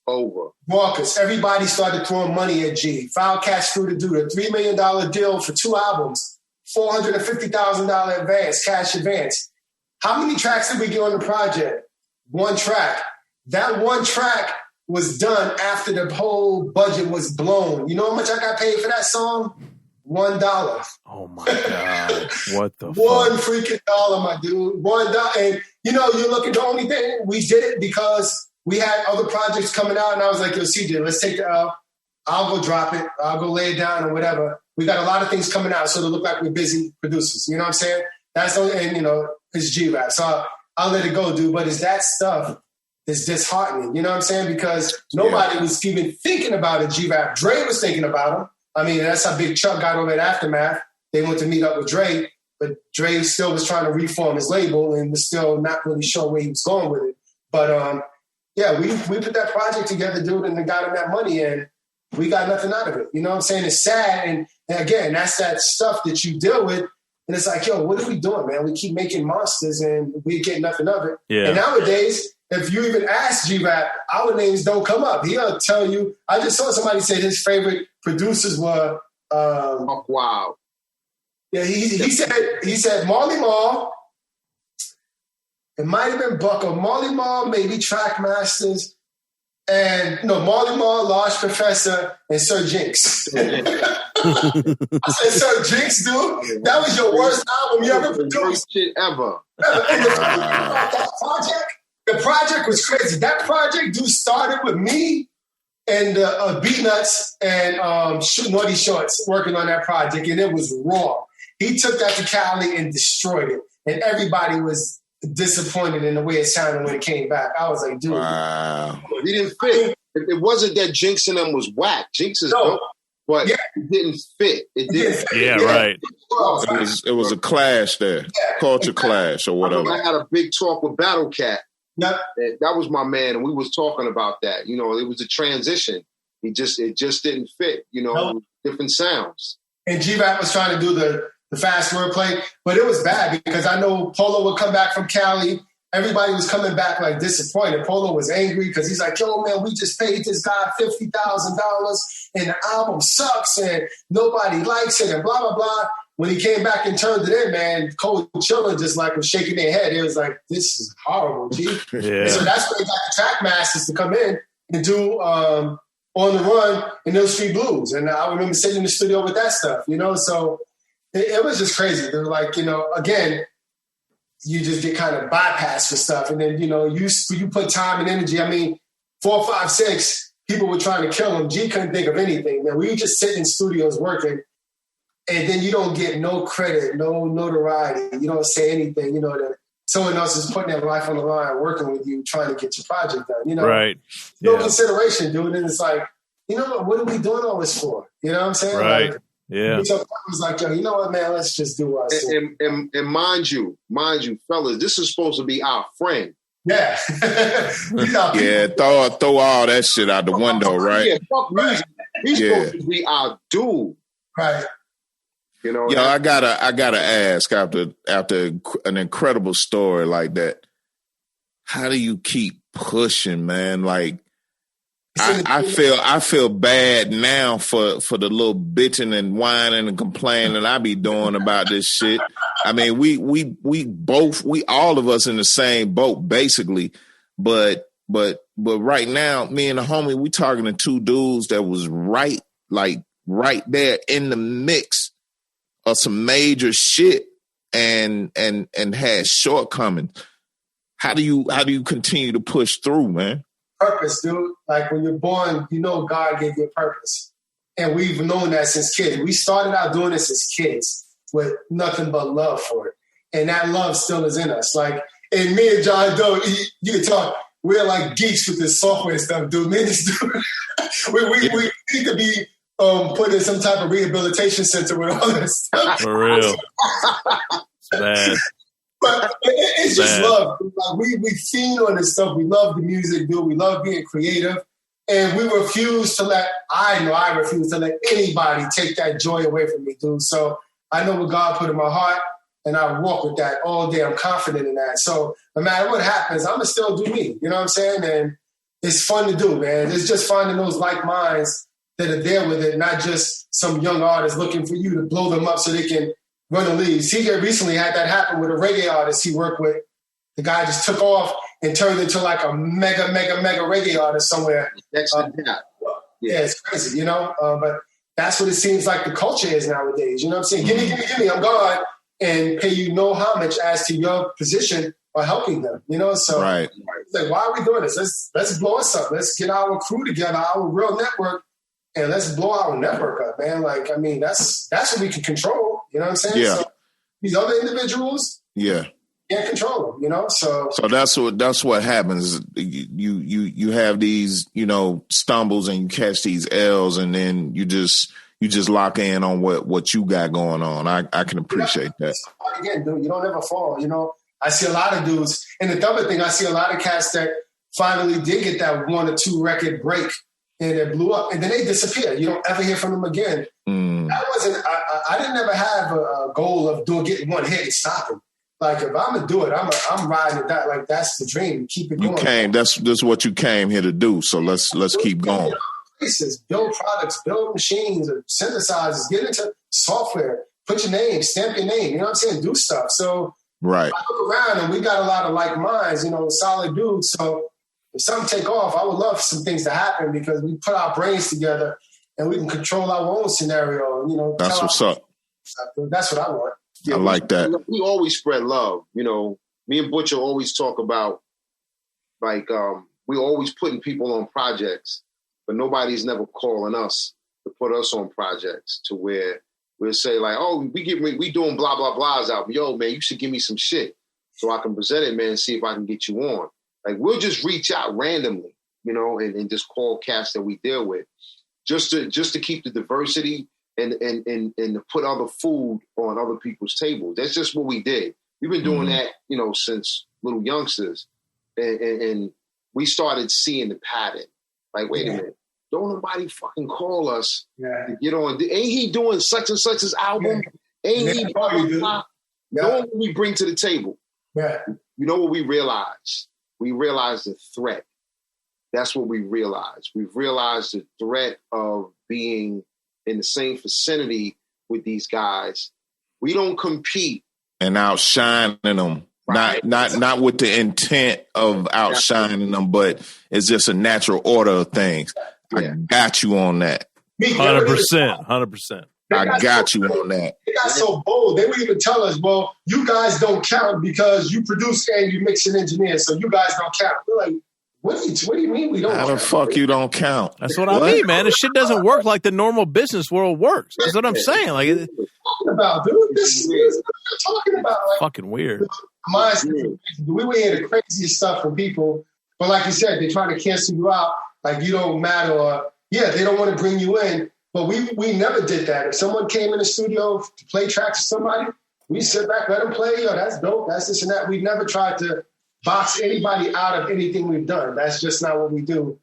over. Marcus, everybody started throwing money at G. Foul Cats threw the dude a $3 million deal for 2 albums, $450,000 advance, cash advance. How many tracks did we get on the project? 1 track. That 1 track was done after the whole budget was blown. You know how much I got paid for that song? $1. Oh my God. What the $1 freaking dollar, my dude. $1. And you look at the only thing, we did it because we had other projects coming out, and I was like, yo, CJ, let's take the L. I'll go drop it. I'll go lay it down or whatever. We got a lot of things coming out, so it'll look like we're busy producers. You know what I'm saying? That's the, and you know, it's G-Rap. So I'll let it go, dude. But it's that stuff that's disheartening. You know what I'm saying? Because nobody was even thinking about a G-Rap. Dre was thinking about him. I mean, that's how Big Chuck got over at Aftermath. They went to meet up with Dre, but Dre still was trying to reform his label and was still not really sure where he was going with it. But yeah, we put that project together, dude, and then got him that money, and we got nothing out of it. You know what I'm saying? It's sad. And again, that's that stuff that you deal with. And it's like, yo, what are we doing, man? We keep making monsters and we get nothing of it. Yeah. And nowadays, if you even ask G-Rap, our names don't come up. He'll tell you. I just saw somebody say his favorite producers were wow. Yeah, he said Marley Marl. It might have been Buck or Marley Marl, maybe Trackmasters. And no, Marley Marl, Large Professor, and Sir JINX. I said, Sir JINX, dude, that was your worst album you ever produced. Worst shit ever. The project was crazy. That project, dude, started with me and BEATNUTS and Naughty Shorts working on that project, and it was raw. He took that to Cali and destroyed it, and everybody was disappointed in the way it sounded when it came back. I was like, dude. Wow. He didn't fit. It wasn't that JINX and them was whack. JINX is dope, but it didn't fit. It didn't fit. Yeah, right. It was a clash there. Culture clash or whatever. I had a big talk with Battle Cat. Yep. That was my man, and we was talking about that. You know, it was a transition. It just didn't fit, you know, different sounds. And G-Rap was trying to do the fast wordplay, but it was bad because I know Polo would come back from Cali. Everybody was coming back like disappointed. Polo was angry because he's like, yo, man, we just paid this guy $50,000 and the album sucks and nobody likes it and blah, blah, blah. When he came back and turned it in, man, Cold Chiller just like was shaking their head. It was like, this is horrible, G. Yeah. So that's where they got the Trackmasters to come in and do On the Run and Those Street Blues. And I remember sitting in the studio with that stuff, you know? So it was just crazy. They're like, you know, again, you just get kind of bypassed for stuff. And then, you know, you put time and energy. I mean, 4, 5, 6 people were trying to kill him. G couldn't think of anything, man. We were just sitting in studios working. And then you don't get no credit, no notoriety. You don't say anything, you know, that someone else is putting their life on the line, working with you, trying to get your project done, you know? Right. No consideration, dude. And it's like, you know what are we doing all this for? You know what I'm saying? Right. Like, yeah. So I was like, yo, you know what, man? Let's just do our thing. And mind you, fellas, this is supposed to be our friend. Yeah. Yeah, throw all that shit out the window, right? Yeah, fuck music. He's supposed to be our dude. Right. You know, I gotta ask after an incredible story like that, how do you keep pushing, man? Like, I feel bad now for the little bitching and whining and complaining I be doing about this shit. I mean, we all of us in the same boat basically, but right now, me and the homie, we talking to two dudes that was right there in the mix of some major shit and had shortcomings. How do you continue to push through, man? Purpose, dude. Like when you're born, you know God gave you a purpose. And we've known that since kids. We started out doing this as kids with nothing but love for it. And that love still is in us. Like, and me and John Doe, you can talk, we're like geeks with this software stuff, dude. Me and this dude, we need to be put in some type of rehabilitation center with all this stuff. For real. It's bad. But it's just love. Like we feed on this stuff. We love the music, dude. We love being creative. And we refuse to let anybody take that joy away from me, dude. So I know what God put in my heart, and I walk with that all day. I'm confident in that. So no matter what happens, I'm going to still do me. You know what I'm saying? And it's fun to do, man. It's just finding those like minds that are there with it, not just some young artist looking for you to blow them up so they can run the league. CJ recently had that happen with a reggae artist he worked with. The guy just took off and turned into like a mega reggae artist somewhere. Yeah, it's crazy, you know? But that's what it seems like the culture is nowadays. You know what I'm saying? Give me, I'm God, and pay you no homage as to your position or helping them, you know? So right. Like, why are we doing this? Let's blow us up. Let's get our crew together, our real network, and let's blow our network up, man. Like, I mean, that's what we can control. You know what I'm saying? Yeah. So these other individuals, yeah, can't control them. You know, so that's what happens. You have these, you know, stumbles and you catch these L's, and then you just lock in on what you got going on. I can appreciate that. Again, dude, you don't ever fall. You know, I see a lot of dudes, and the other thing, I see a lot of cats that finally did get that 1 or 2 record break. And it blew up, and then they disappear. You don't ever hear from them again. That wasn't. I didn't ever have a goal of getting one hit and stopping. Like, if I'm gonna do it, I'm riding it. That, like, that's the dream. Keep it going. That's what you came here to do. So let's keep going. Places, build products, build machines, synthesizers, get into software, put your name, stamp your name. You know what I'm saying? Do stuff. So right. I look around, and we got a lot of like minds. You know, solid dudes. So if something take off, I would love some things to happen because we put our brains together and we can control our own scenario. You know, that's what's up. That's what I want. Yeah, I like that. We always spread love. You know, me and Butcher always talk about, like, we always putting people on projects, but nobody's never calling us to put us on projects to where we'll say, like, oh, we doing blah, blah, blah's album. Yo, man, you should give me some shit so I can present it, man, and see if I can get you on. Like, we'll just reach out randomly, you know, and just call cast that we deal with, just to keep the diversity and to put other food on other people's tables. That's just what we did. We've been doing that, you know, since little youngsters, and we started seeing the pattern. Like, wait a minute, don't nobody fucking call us to get on. Ain't he doing such and such's album? Ain't he? Blah, blah, blah. Know what we bring to the table? Yeah. You know what we realized? We realized the threat. That's what we realized. We've realized the threat of being in the same vicinity with these guys. We don't compete. And outshining them. Right. Not with the intent of outshining them, but it's just a natural order of things. Yeah. I got you on that. 100%. I got you on that. They got so bold. They would even tell us, well, you guys don't count because you produce and you mix and engineer, so you guys don't count. We're like, what do you mean we don't count? How the fuck you don't count? That's what I mean, man. This shit doesn't work like the normal business world works. That's what I'm saying. Like, what are you talking about, dude? This is what you're talking about. Like, fucking weird. We were hearing the craziest stuff from people, but like you said, they try to cancel you out, like you don't matter, or they don't want to bring you in. But we never did that. If someone came in the studio to play tracks for somebody, we sit back, let them play. Yo, that's dope. That's this and that. We never tried to box anybody out of anything we've done. That's just not what we do.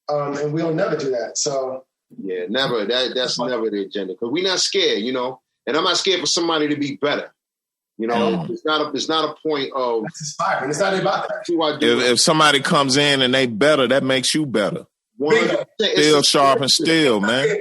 And we'll never do that. So yeah, never. That's never the agenda. Because we're not scared, you know. And I'm not scared for somebody to be better. You know, it's not a point of. That's inspiring. It's not about that. If somebody comes in and they better, that makes you better. Steel sharpens steel, man.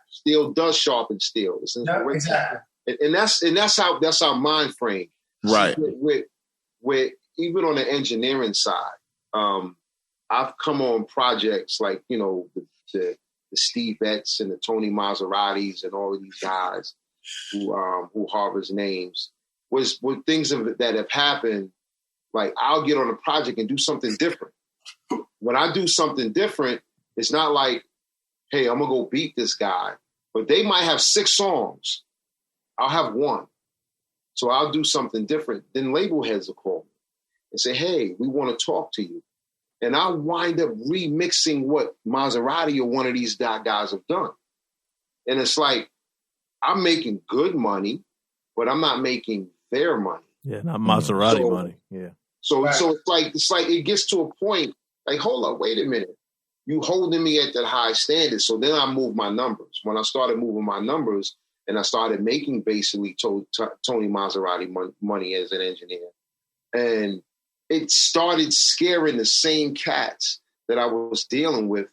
Steel does sharpen steel. Exactly. And that's our mind frame. Right. With even on the engineering side, I've come on projects like, you know, the Steve Betts and the Tony Maseratis and all of these guys who harbors names. With things that have happened, like I'll get on a project and do something different. When I do something different, it's not like, hey, I'm going to go beat this guy. But they might have 6 songs. I'll have 1. So I'll do something different. Then label heads will call me and say, hey, we want to talk to you. And I'll wind up remixing what Maserati or one of these guys have done. And it's like, I'm making good money, but I'm not making their money. Yeah, not Maserati money. Yeah. So it's like it gets to a point, like, hold up, wait a minute. You holding me at that high standard. So then I moved my numbers. When I started moving my numbers and I started making basically Tony Maserati money as an engineer. And it started scaring the same cats that I was dealing with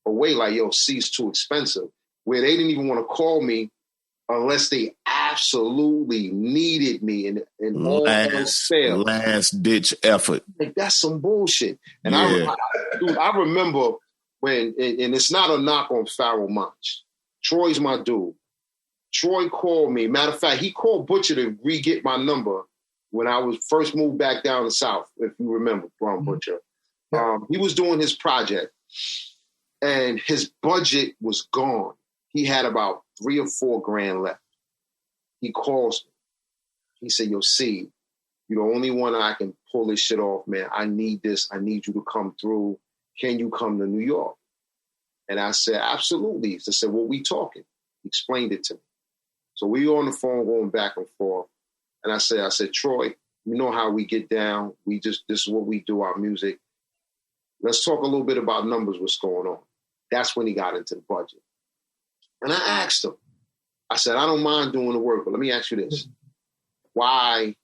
away, like, yo, C's too expensive, where they didn't even want to call me unless they absolutely needed me in all fail. Last ditch effort. Like, that's some bullshit. And I remember when, and it's not a knock on PHAROAHE MONCH. Troy's my dude. Troy called me. Matter of fact, he called Butcher to re-get my number when I was first moved back down the South, if you remember, Brown Butcher, he was doing his project and his budget was gone. He had about $3 or $4 grand left. He calls me. He said, yo, C, you're the only one I can pull this shit off, man. I need this. I need you to come through. Can you come to New York? And I said, absolutely. He said, what we talking? He explained it to me. So we were on the phone going back and forth. And I said, Troy, you know how we get down. This is what we do, our music. Let's talk a little bit about numbers, what's going on. That's when he got into the budget. And I asked him, I said, I don't mind doing the work, but let me ask you this. Why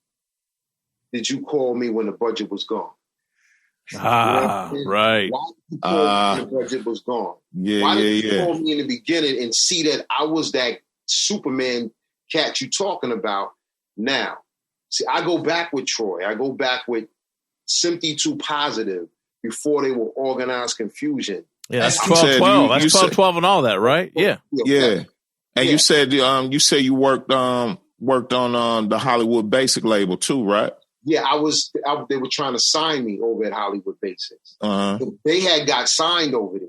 did you call me when the budget was gone? Right. Why did you call me when the budget was gone? Why did you call me in the beginning and see that I was that Superman cat you talking about now? See, I go back with Troy. I go back with Sympathy 2 Positive before they were Organized Konfusion. Yeah, that's 12-12. That's 12-12 and all that, right? Yeah. Yeah. And you said you worked on the Hollywood Basic label too, right? Yeah, they were trying to sign me over at Hollywood Basics. They had got signed over there,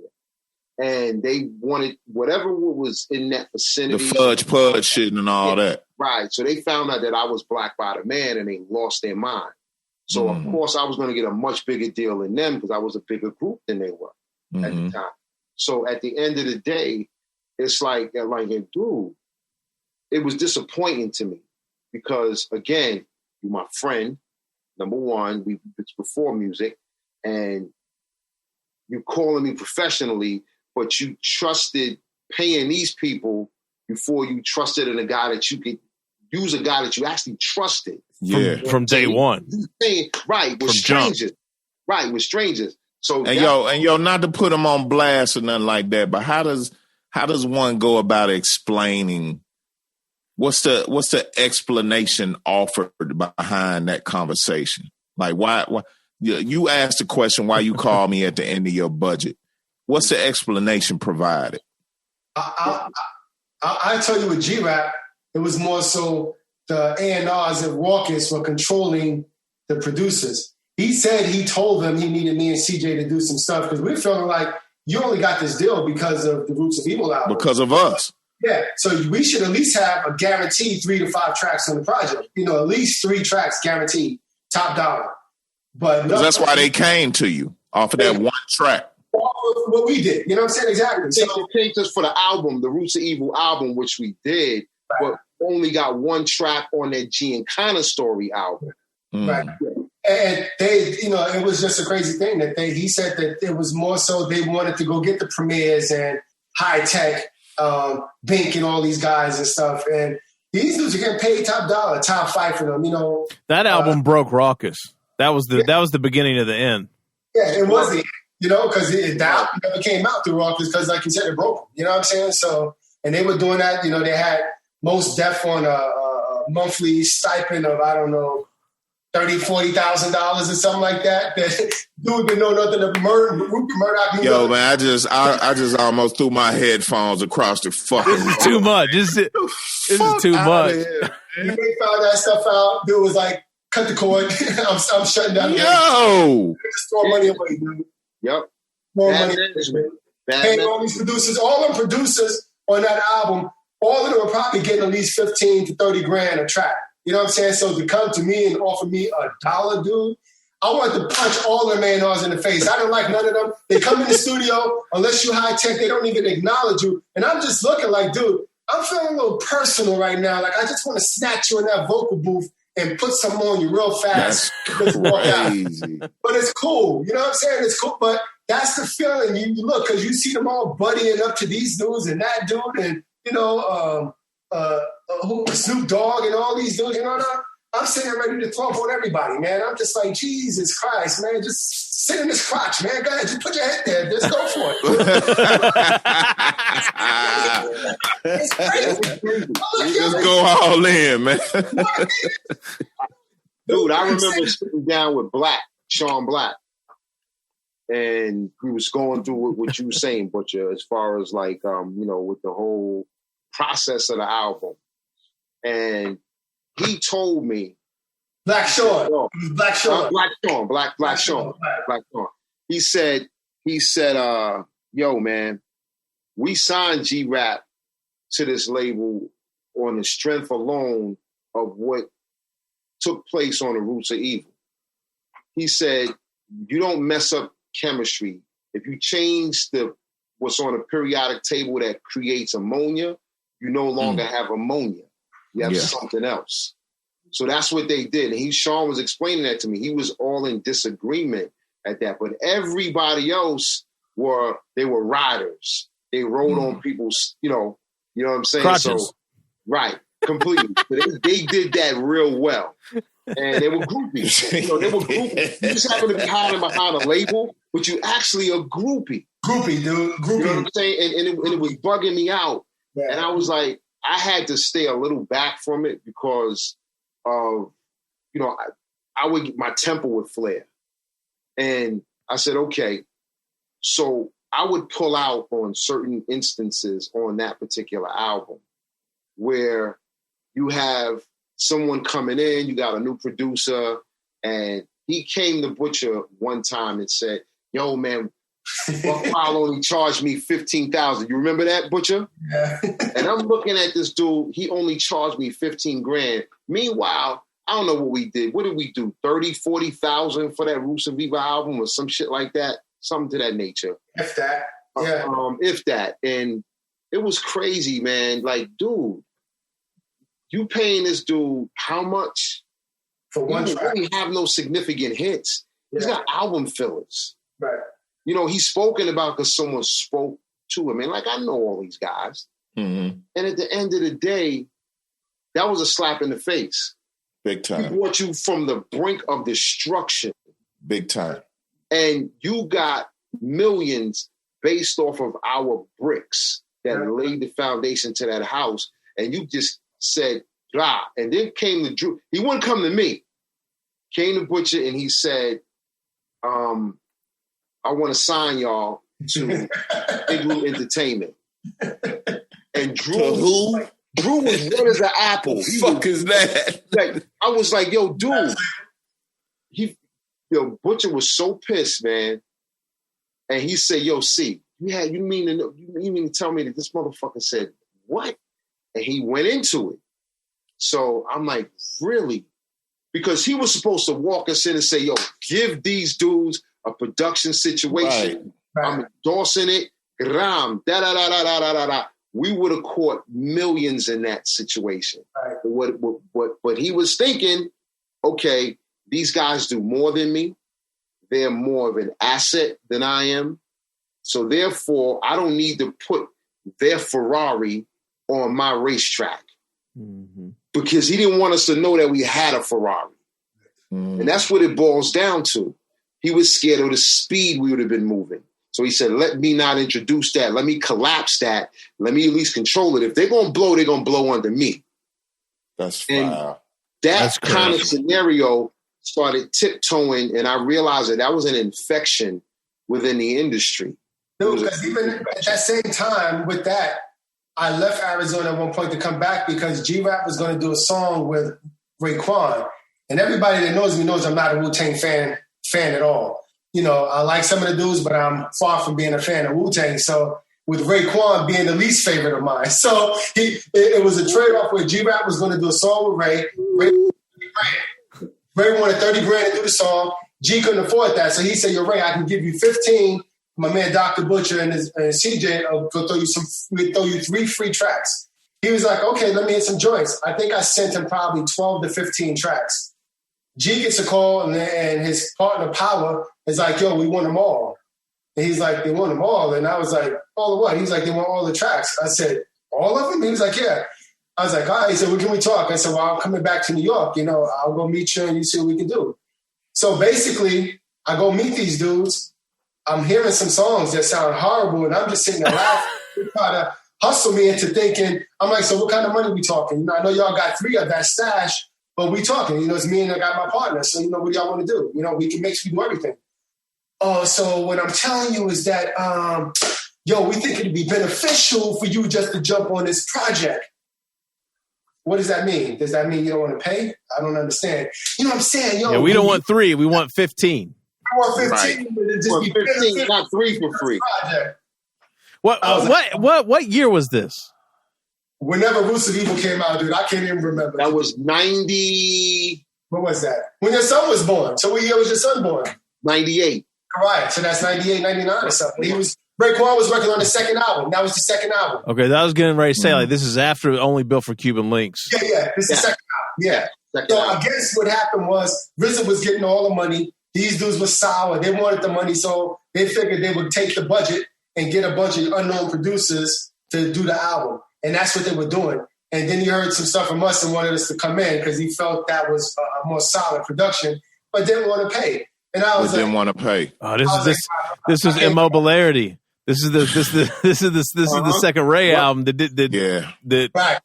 and they wanted whatever was in that vicinity. The fudge pudge shit and all that. Right. So they found out that I was Black by the Man, and they lost their mind. So of course I was going to get a much bigger deal than them because I was a bigger group than they were at the time. So at the end of the day, it's like, dude, it was disappointing to me because again, you're my friend. Number one, it's before music, and you calling me professionally, but you trusted paying these people before you trusted in a guy that you could use, a guy that you actually trusted. Yeah, from day one. Right, with strangers. Right, with strangers. So yo, not to put them on blast or nothing like that, but how does one go about explaining? What's the explanation offered behind that conversation? Like why you asked the question why you call me at the end of your budget. What's the explanation provided? I tell you with G Rap, it was more so the A&Rs at Rawkus were controlling the producers. He said he told them he needed me and CJ to do some stuff because we're feeling like you only got this deal because of the Roots of Evil album. Because of us. Yeah, so we should at least have a guaranteed 3 to 5 tracks on the project. You know, at least 3 tracks guaranteed, top dollar. But that's why they came to you off of that one track. Off of what we did, you know what I'm saying? Exactly. So they picked us for the album, the Roots of Evil album, which we did, but only got 1 track on that Giancana Story album. Right. And they, you know, it was just a crazy thing that he said that it was more so they wanted to go get the premieres and high tech. Bink and all these guys and stuff, and these dudes are getting paid top dollar, top 5 for them. You know, that album broke Rawkus. That was the beginning of the end. Yeah, it was the end. You know, because the album never came out through Rawkus because, like you said, it broke them. You know what I'm saying? So, and they were doing that. You know, they had Mos Def on a monthly stipend of $30,000, $40,000 or something like that. Dude didn't know nothing of Rupert Murdoch. Yo, man, I just almost threw my headphones across the fucking. This is too much. This is too much. When they found that stuff out, dude was like, "Cut the cord. I'm shutting down." Yo, just throw money away, dude. Yep. More money. Paying all these producers, all them producers on that album, all of them are probably getting at least 15 to 30 grand a track. You know what I'm saying? So to come to me and offer me $1, dude, I want to punch all the A&Rs in the face. I don't like none of them. They come in the studio, unless you high tech, they don't even acknowledge you. And I'm just looking like, dude, I'm feeling a little personal right now. Like I just want to snatch you in that vocal booth and put some on you real fast. That's crazy. But it's cool. You know what I'm saying? It's cool. But that's the feeling. You look, because you see them all buddying up to these dudes and that dude and, you know, Snoop Dogg and all these dudes, you know, I'm sitting there ready to throw up on everybody, man. I'm just like, Jesus Christ, man, just sit in this crotch, man. Go ahead, just put your head there. Just go for it. It's crazy. Just go all in, man. Dude, I remember sitting down with Sean Black, and we was going through what you were saying, Butcher, as far as like, you know, with the whole process of the album. And he told me Black Sean. Black Sean. Black Sean. He said, yo, man, we signed G Rap to this label on the strength alone of what took place on the Roots of Evil. He said, you don't mess up chemistry. If you change what's on a periodic table that creates ammonia, you no longer have ammonia. You have something else. So that's what they did. And Sean was explaining that to me. He was all in disagreement at that. But everybody else were riders. They rode on people's, you know what I'm saying? Crotches. So, right, completely. they did that real well. And they were groupies. They were groupies. You just happen to be hiding behind a label, but you actually a groupie. Groupie, dude. Groupie. You know what I'm saying? And it was bugging me out. Yeah. And I was like, I had to stay a little back from it because of, my temper would flare. And I said, okay. So I would pull out on certain instances on that particular album where you have someone coming in, you got a new producer, and he came to Butcher one time and said, yo, man, Buckwild only charged me $15,000. You remember that, Butcher? Yeah. And I'm looking at this dude, he only charged me $15,000. Meanwhile, I don't know what we did. What did we do? 30, 40,000 for that Roots of Evil album or some shit like that? Something to that nature. If that. Yeah. If that. And it was crazy, man. Like, dude, you paying this dude how much? For one track. He doesn't have no significant hits. Yeah. He's got album fillers. Right. He's spoken about because someone spoke to him. And like, I know all these guys. Mm-hmm. And at the end of the day, that was a slap in the face. Big time. He brought you from the brink of destruction. Big time. And you got millions based off of our bricks that laid the foundation to that house. And you just said, blah. And then came the Drew. He wouldn't come to me. Came to Butcher and he said, I want to sign y'all to Igloo Entertainment. And Drew, to who? Drew was red as an apple. What the fuck is that? Like, I was like, yo, dude. Butcher was so pissed, man. And he said, yo, C, you mean to tell me that this motherfucker said, what? And he went into it. So I'm like, really? Because he was supposed to walk us in and say, yo, give these dudes a production situation. Right. I'm endorsing it. Gram, da-da-da-da-da-da-da. We would have caught millions in that situation. Right. But he was thinking, okay, these guys do more than me. They're more of an asset than I am. So therefore, I don't need to put their Ferrari on my racetrack. Mm-hmm. Because he didn't want us to know that we had a Ferrari. Mm. And that's what it boils down to. He was scared of the speed we would have been moving. So he said, let me not introduce that. Let me collapse that. Let me at least control it. If they're going to blow, they're going to blow under me. That's wow. That kind of scenario started tiptoeing, and I realized that was an infection within the industry. No, because even at that same time with that, I left Arizona at one point to come back because G Rap was going to do a song with Raekwon. And everybody that knows me knows I'm not a Wu-Tang fan at all. I like some of the dudes, but I'm far from being a fan of Wu-Tang. So with Raekwon being the least favorite of mine. So it was a trade-off where G Rap was going to do a song with Ray. Ray wanted $30,000 to do the song. G couldn't afford that. So he said, yo, Ray, I can give you 15. My man, Dr. Butcher and CJ will throw you 3 free tracks. He was like, okay, let me hit some joints. I think I sent him probably 12 to 15 tracks. G gets a call and his partner Power is like, yo, we want them all. And he's like, they want them all. And I was like, all of what? He's like, they want all the tracks. I said, all of them? He was like, yeah. I was like, all right. He said, well, can we talk? I said, well, I'm coming back to New York. I'll go meet you and you see what we can do. So basically, I go meet these dudes. I'm hearing some songs that sound horrible, and I'm just sitting there laughing. They try to hustle me into thinking, I'm like, so what kind of money we talking? I know y'all got 3 of that stash, but we talking. It's me and I got my partner. So, what do y'all want to do? We can make you do everything. So what I'm telling you is that, we think it'd be beneficial for you just to jump on this project. what does that mean? Does that mean you don't want to pay? I don't understand. You know what I'm saying? Yo, yeah, we don't want 3. We want 15. I want 15. Right. Just be 15, not 3 for free. What year was this? Whenever Roots of Evil came out, dude, I can't even remember. That was 90. What was that? When your son was born. So what year was your son born? 98. Right. So that's 98, 99 or something. Raekwon was working on the second album. That was the second album. Okay, that was getting ready to say, like, this is after Only Built for Cuban Links. Yeah. This is the second album. Yeah. So I guess what happened was RZA was getting all the money. These dudes were sour. They wanted the money, so they figured they would take the budget and get a bunch of unknown producers to do the album. And that's what they were doing. And then he heard some stuff from us and wanted us to come in because he felt that was a more solid production, but didn't want to pay. And I was didn't want to pay. Oh, this is immobilarity. This is the second Ray album that right.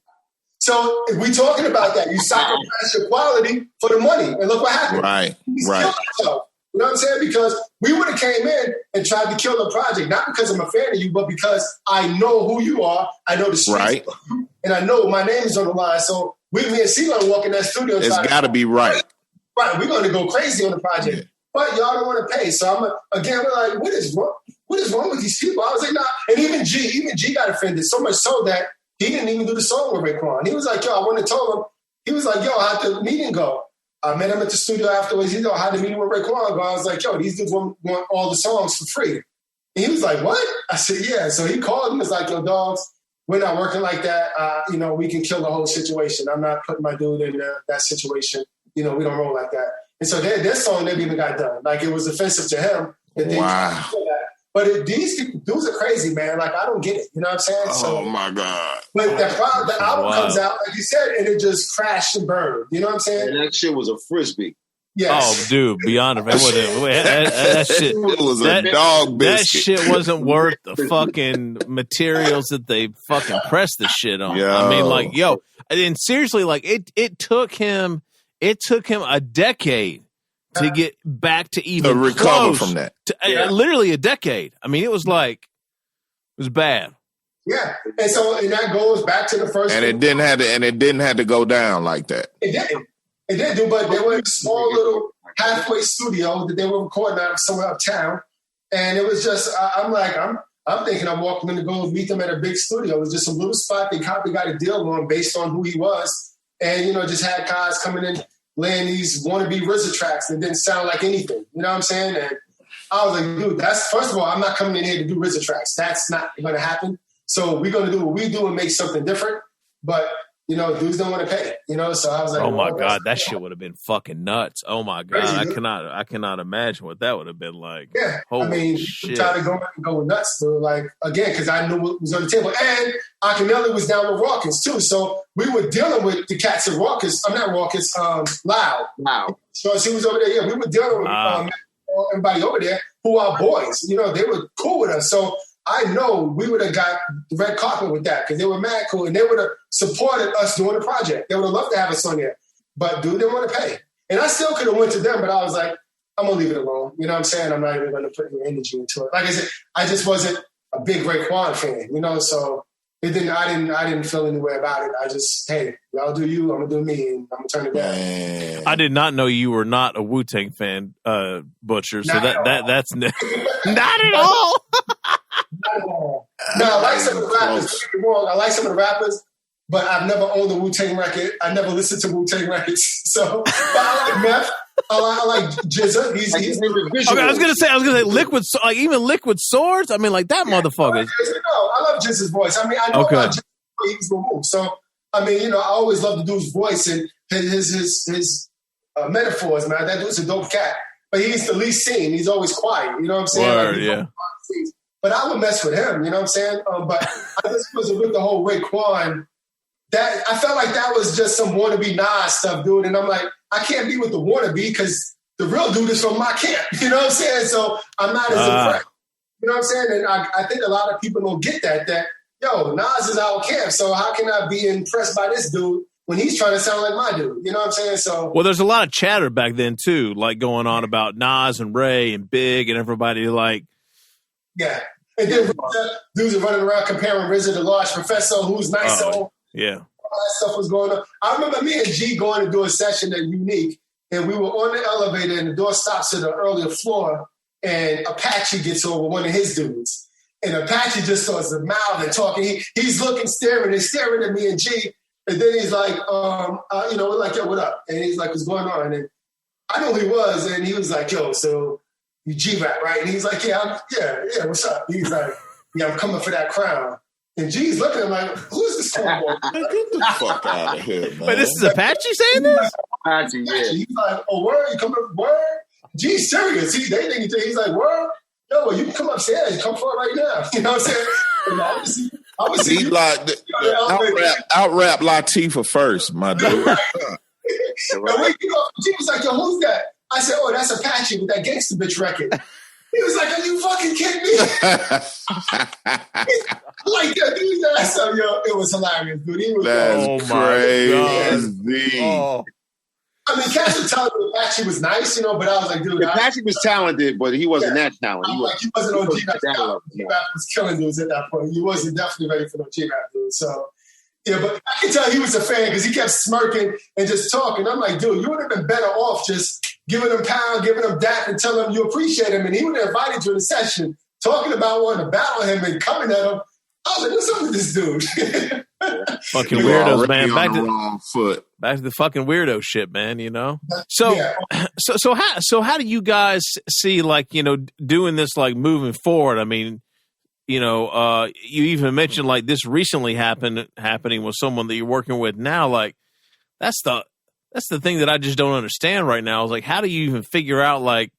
So we talking about that. You sacrifice your quality for the money, and look what happened. Right. You know what I'm saying? Because we would have came in and tried to kill the project, not because I'm a fan of you, but because I know who you are. I know the streets, and I know my name is on the line. So me and CeeLo walk in that studio. It's got to be right. Right, we're going to go crazy on the project. Yeah. But y'all don't want to pay. So we're like, what is wrong? What is wrong with these people? I was like, nah. And even G got offended so much so that he didn't even do the song with Raekwon. He was like, yo, I went and told him. He was like, yo, how'd the meeting go? I met him at the studio afterwards. He how'd the meeting with Raekwon go? I was like, yo, these dudes want all the songs for free. And he was like, what? I said, yeah. So he called me. Was like, yo, dogs, we're not working like that. We can kill the whole situation. I'm not putting my dude in that situation. We don't roll like that. And so their song never even got done. Like, it was offensive to him. Wow. But these dudes are crazy, man. Like, I don't get it. You know what I'm saying? Oh, my God. But the album comes out, like you said, and it just crashed and burned. You know what I'm saying? And that shit was a frisbee. Yes. Oh, dude, beyond it. That shit. It was a dog biscuit. That shit wasn't worth the fucking materials that they fucking pressed the shit on. Yo. I mean, like, yo. And seriously, like, it took him a decade to get back to even to recover from that. Literally a decade. I mean, it was bad. Yeah, and that goes back to the first. And it didn't have to go down like that. It didn't do, but they were in a small little halfway studio that they were recording out of somewhere uptown, and it was just I'm thinking I'm walking in to go meet them at a big studio. It was just a little spot they got a deal on based on who he was, and just had guys coming in laying these wannabe RZA tracks that didn't sound like anything. You know what I'm saying? And I was like, dude, first of all, I'm not coming in here to do RZA tracks. That's not going to happen. So we're going to do what we do and make something different. But, dudes don't want to pay, So I was like, oh my God, that shit would have been fucking nuts. Oh my God. Crazy, I cannot imagine what that would have been like. Yeah. Holy shit. Try to go nuts, dude. Like, again, because I knew what was on the table. And AKINYELE was down with Rawkus too. So we were dealing with the cats at Rawkus. I'm not Rawkus, Loud. So she was over there. Yeah, we were dealing with everybody over there who are boys. They were cool with us. So I know we would have got the red carpet with that because they were mad cool and they would have supported us doing the project. They would have loved to have us on there. But dude didn't want to pay. And I still could have went to them, but I was like, I'm going to leave it alone. You know what I'm saying? I'm not even going to put any energy into it. Like I said, I just wasn't a big Raekwon fan, so I didn't feel any way about it. I just, hey, y'all do you, I'm going to do me, and I'm going to turn it down. Man. I did not know you were not a Wu-Tang fan, Butcher. So that's not at all. Not at all. No, I like some of the rappers. Don't get me wrong, I like some of the rappers, but I've never owned a Wu-Tang record. I never listened to Wu-Tang records. So, but I like Meth. I like Jizza. He's okay, I was gonna say Liquid, like even Liquid Swords. I mean, like that motherfucker. I love Jizza's voice. I mean, I know about Jizza, he was gonna move. So, I mean, I always love the dude's voice and his metaphors, man. That dude's a dope cat. But he's the least seen. He's always quiet. You know what I'm saying? Word, yeah. But I would mess with him. You know what I'm saying? But I just wasn't with the whole Raekwon. That I felt like that was just some wannabe Nas stuff, dude. And I'm like, I can't be with the wannabe because the real dude is from my camp. You know what I'm saying? So I'm not as impressed. You know what I'm saying? And I think a lot of people don't get that, yo, Nas is our camp. So how can I be impressed by this dude when he's trying to sound like my dude? You know what I'm saying? So well, there's a lot of chatter back then too, like going on about Nas and Ray and Big and everybody like. Yeah. And then dudes are running around comparing RZA to Large Professor, who's nice. Yeah. that stuff was going on. I remember me and G going to do a session at Unique, and we were on the elevator, and the door stops at an earlier floor, and Apache gets over, one of his dudes. And Apache just starts to mouth and talking. He's looking, staring at me and G. And then he's like, we're like, yo, what up? And he's like, what's going on? And I know who he was, and he was like, yo, so you G-Rap, right? And he's like, yeah, what's up? He's like, yeah, I'm coming for that crown. And G's looking at him like, who's this cornball? Get the fuck out of here, man. But this is Apache saying this? Apache, yeah. He's like, oh, word? You coming? Word? G's serious. He's like, word? Yo, well, you can come upstairs. Come for it right now. You know what I'm saying? He like out-rap LATIFAH first, my dude. And when he was like, yo, who's that? I said, oh, that's Apache with that gangster bitch record. He was like, are you fucking kidding me? Like that dude's ass up, yo. It was hilarious, dude. He was That's crazy. Oh. I mean, Cash was telling me Apache was nice, but I was like, dude. Apache was talented, but he wasn't that talented. He wasn't on G-Rap. G-Rap was killing dudes at that point. He wasn't definitely ready for no G-Rap dude. So, yeah, but I can tell he was a fan because he kept smirking and just talking. I'm like, dude, you would have been better off just giving him pound, giving him dap, and telling him you appreciate him. And he would have invited you to the session, talking about wanting to battle him and coming at him. I was like, what's up with this dude? Fucking weirdos, man. Back to the fucking weirdo shit, man. So, yeah. so how do you guys see, like, doing this, like, moving forward? I mean, you even mentioned, like, this recently happening with someone that you're working with now. Like, that's the thing that I just don't understand right now. Is like, how do you even figure out, like,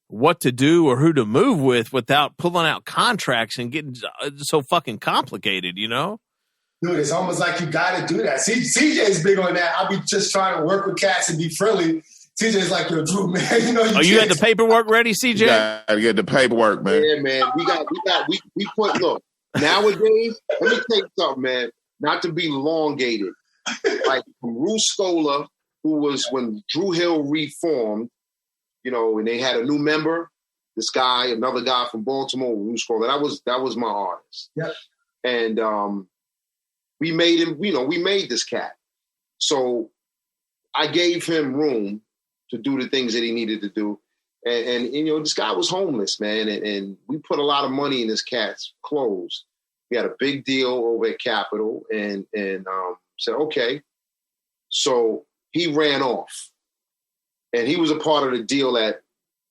what to do or who to move with without pulling out contracts and getting so fucking complicated, Dude, it's almost like you got to do that. CJ's big on that. I'll be just trying to work with cats and be friendly. CJ's like, yo, Drew, man, you had the paperwork ready, CJ? You got to get the paperwork, man. Yeah, man. We put, look, nowadays, let me tell you something, man. Not to be elongated. Like, Bruce Scola, who was when Drew Hill reformed, and they had a new member, this guy, another guy from Baltimore, Bruce Scola. That was my artist. Yep. And we made him, we made this cat. So I gave him room to do the things that he needed to do. And this guy was homeless, man. And we put a lot of money in this cat's clothes. We had a big deal over at Capitol and said, okay. So he ran off. And he was a part of the deal that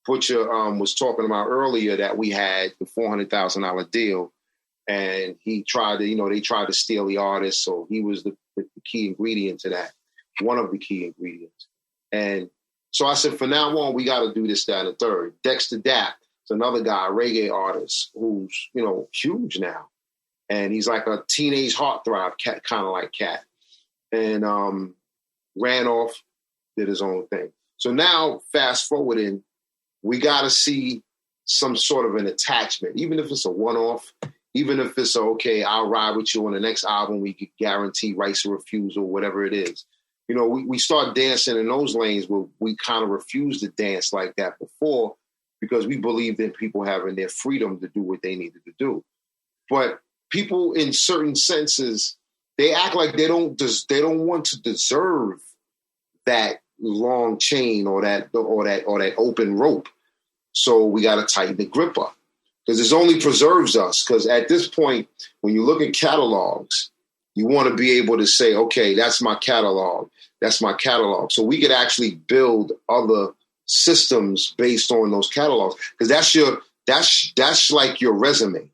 Butcher was talking about earlier that we had, the $400,000 deal. And he tried to, they tried to steal the artist. So he was the key ingredient to that, one of the key ingredients. And so I said, from now on, we got to do this, that, and the third. Dexter Dapp is another guy, a reggae artist who's, huge now. And he's like a teenage heartthrob cat, kind of like Cat. And ran off, did his own thing. So now, fast forwarding, we got to see some sort of an attachment, even if it's a one-off, even if it's okay, I'll ride with you on the next album. We could guarantee rights of refusal, whatever it is. We start dancing in those lanes where we kind of refused to dance like that before because we believed in people having their freedom to do what they needed to do. But people, in certain senses, they act like they don't want to deserve that long chain or that open rope. So we got to tighten the grip up because this only preserves us. Because at this point, when you look at catalogs, you want to be able to say, okay, that's my catalog. That's my catalog. So we could actually build other systems based on those catalogs because that's like your resume.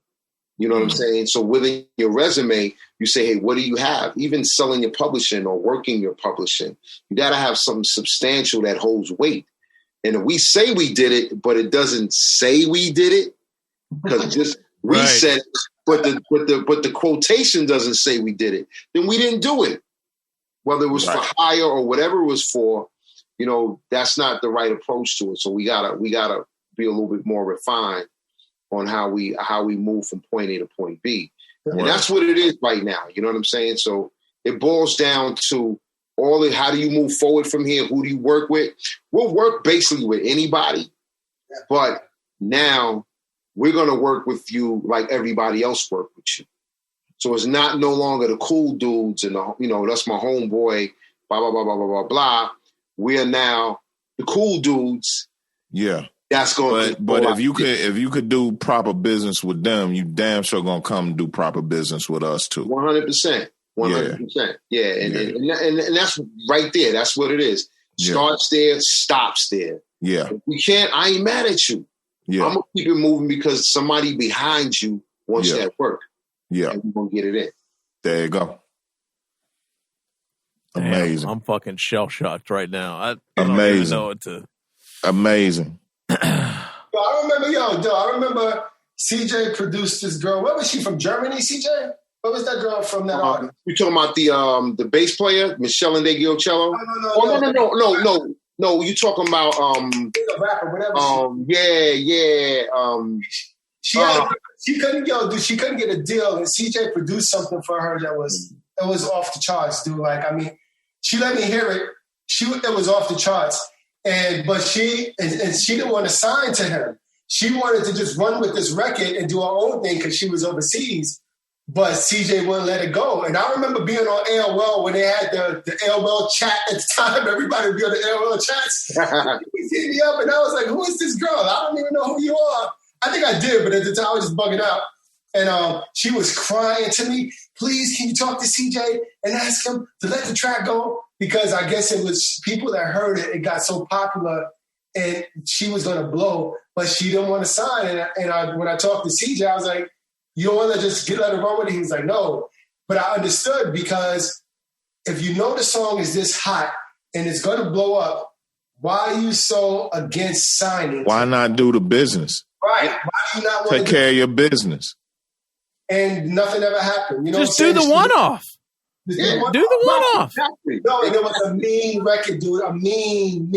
You know what I'm saying? So within your resume, you say, hey, what do you have? Even selling your publishing or working your publishing, you got to have something substantial that holds weight. And if we say we did it, but it doesn't say we did it, because just we right. said, but the quotation doesn't say we did it, then we didn't do it. Whether it was right. for hire or whatever it was for, that's not the right approach to it. So we gotta be a little bit more refined on how we move from point A to point B. Right. And that's what it is right now. You know what I'm saying? So it boils down to how do you move forward from here? Who do you work with? We'll work basically with anybody, but now we're going to work with you like everybody else worked with you. So it's not no longer the cool dudes and that's my homeboy, blah blah blah blah blah blah blah. We are now the cool dudes. Yeah. That's going. But if you could do proper business with them, you damn sure gonna come and do proper business with us too. 100%. 100%. Yeah. And that's right there. That's what it is. Starts there, stops there. Yeah. If we can't, I ain't mad at you. Yeah. I'm gonna keep it moving because somebody behind you wants that work. Yeah. And we're gonna get it in. There you go. Amazing. Damn, I'm fucking shell shocked right now. I don't even know what to. Amazing. I remember CJ produced this girl. Where was she from? Germany, CJ? What was that girl from that artist? You talking about the bass player, Michelle and Giocello? No. You talking about a rapper, whatever. She couldn't get a deal, and CJ produced something for her that was off the charts, dude. Like, I mean, she let me hear it. It was off the charts, but she didn't want to sign to him. She wanted to just run with this record and do her own thing because she was overseas. But CJ wouldn't let it go. And I remember being on AOL when they had the AOL chat at the time. Everybody would be on the AOL chats. He hit me up, and I was like, who is this girl? I don't even know who you are. I think I did, but at the time I was just bugging out. And she was crying to me, please, can you talk to CJ and ask him to let the track go? Because I guess it was people that heard it. It got so popular, and she was going to blow, but she didn't want to sign. And when I talked to CJ, I was like, you don't want to just let it run with it? He was like, no. But I understood, because if you know the song is this hot and it's going to blow up, why are you so against signing? Why not do the business? Right. Why do you not want to take care of your business? And nothing ever happened. You know, just do the one-off. Do the one-off. Exactly. No, and it was a mean record, dude. A mean.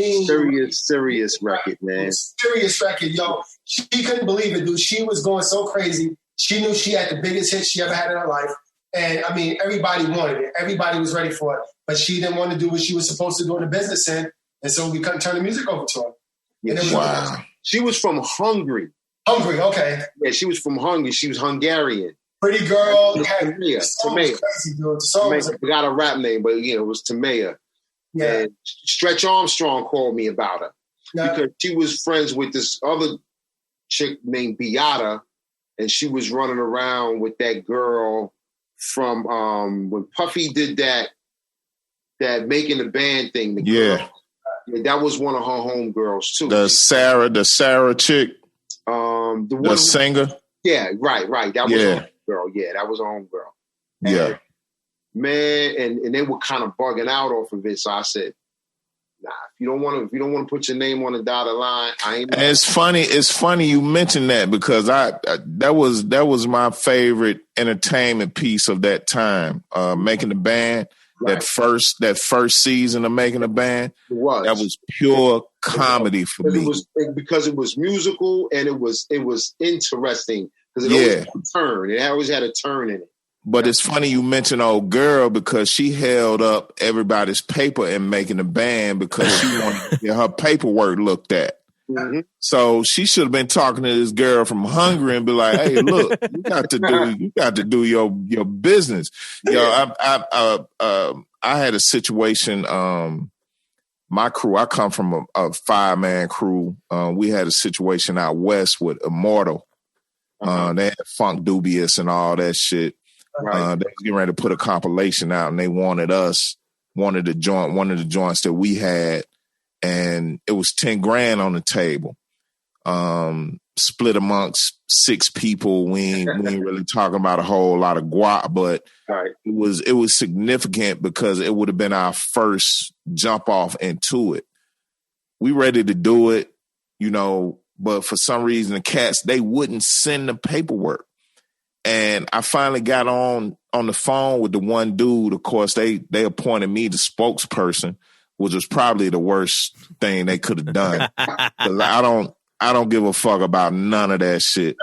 Serious record, man. Serious record, yo. She couldn't believe it, dude. She was going so crazy. She knew she had the biggest hit she ever had in her life. And, I mean, everybody wanted it. Everybody was ready for it. But she didn't want to do what she was supposed to do in the business end. And so we couldn't turn the music over to her. Yeah, she was from Hungary. Hungary, okay. Yeah, she was from Hungary. She was Hungarian. Pretty girl. Tamaya. I forgot her rap name, but, it was Tamaya. Yeah. And Stretch Armstrong called me about her. Yeah. Because she was friends with this other chick named Beata. And she was running around with that girl from when Puffy did that making the band thing. That was one of her homegirls too. The Sarah chick. The singer. Yeah, right. That was her homegirl. Yeah, that was her homegirl. Yeah. Man, and they were kind of bugging out off of it. So I said, nah, if you don't want to put your name on the dotted line, I ain't. And it's funny you mentioned that, because that was my favorite entertainment piece of that time. Making the Band, right. that first season of Making the Band, that was pure comedy for me. Because it was musical and it was interesting, because it always had a turn. It always had a turn in it. But it's funny you mention old girl, because she held up everybody's paper in Making the Band because she wanted to get her paperwork looked at. Mm-hmm. So she should have been talking to this girl from Hungary and be like, "Hey, look, you got to do your business." I had a situation. My crew, I come from a 5-man crew. We had a situation out west with Immortal. They had Funk Dubious and all that shit. Right. They was getting ready to put a compilation out, and they wanted the joints that we had, and it was $10,000 on the table, split amongst 6 people. We ain't really talking about a whole lot of guap, but it was significant because it would have been our first jump off into it. We ready to do it, but for some reason the cats, they wouldn't send the paperwork. And I finally got on the phone with the one dude. Of course, they appointed me the spokesperson, which was probably the worst thing they could have done. 'Cause I don't give a fuck about none of that shit.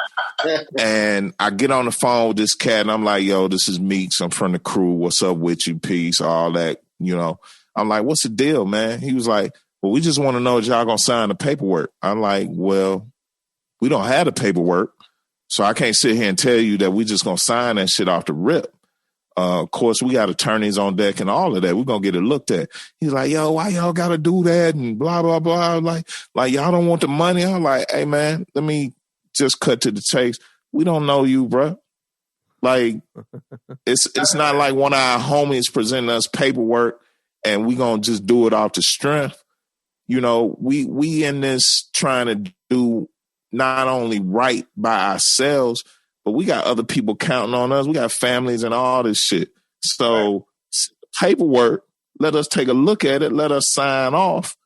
And I get on the phone with this cat, and I'm like, "Yo, this is Meeks. I'm from the crew. What's up with you? Peace, all that." I'm like, "What's the deal, man?" He was like, "Well, we just want to know if y'all gonna sign the paperwork." I'm like, "Well, we don't have the paperwork." So I can't sit here and tell you that we just going to sign that shit off the rip. Of course, we got attorneys on deck and all of that. We're going to get it looked at. He's like, yo, why y'all got to do that? And blah, blah, blah. Like y'all don't want the money. I'm like, hey, man, let me just cut to the chase. We don't know you, bro. Like, it's not like one of our homies presenting us paperwork and we going to just do it off the strength. You know, we in this trying to do not only right by ourselves, but we got other people counting on us. We got families and all this shit. So paperwork, let us take a look at it. Let us sign off.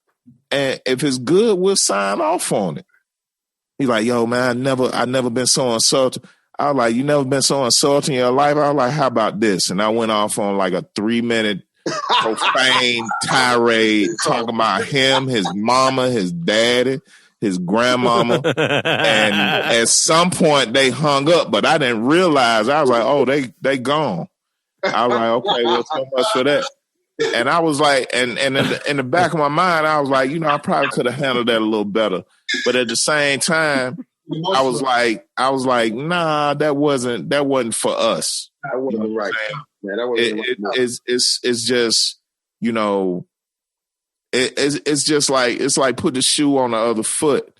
And if it's good, we'll sign off on it. He's like, yo, man, I never been so insulted. I was like, you never been so insulted in your life? I was like, how about this? And I went off on like a 3-minute profane tirade talking about him, his mama, his daddy, his grandmama. And at some point they hung up, but I didn't realize. I was like, oh, they gone. I was like, okay, well, so much for that. And I was like, and in the back of my mind, I was like, you know, I probably could have handled that a little better. But at the same time, I was like, nah, that wasn't for us. That wasn't right. Yeah, that wasn't it's just, you know, it's just like, it's like put the shoe on the other foot.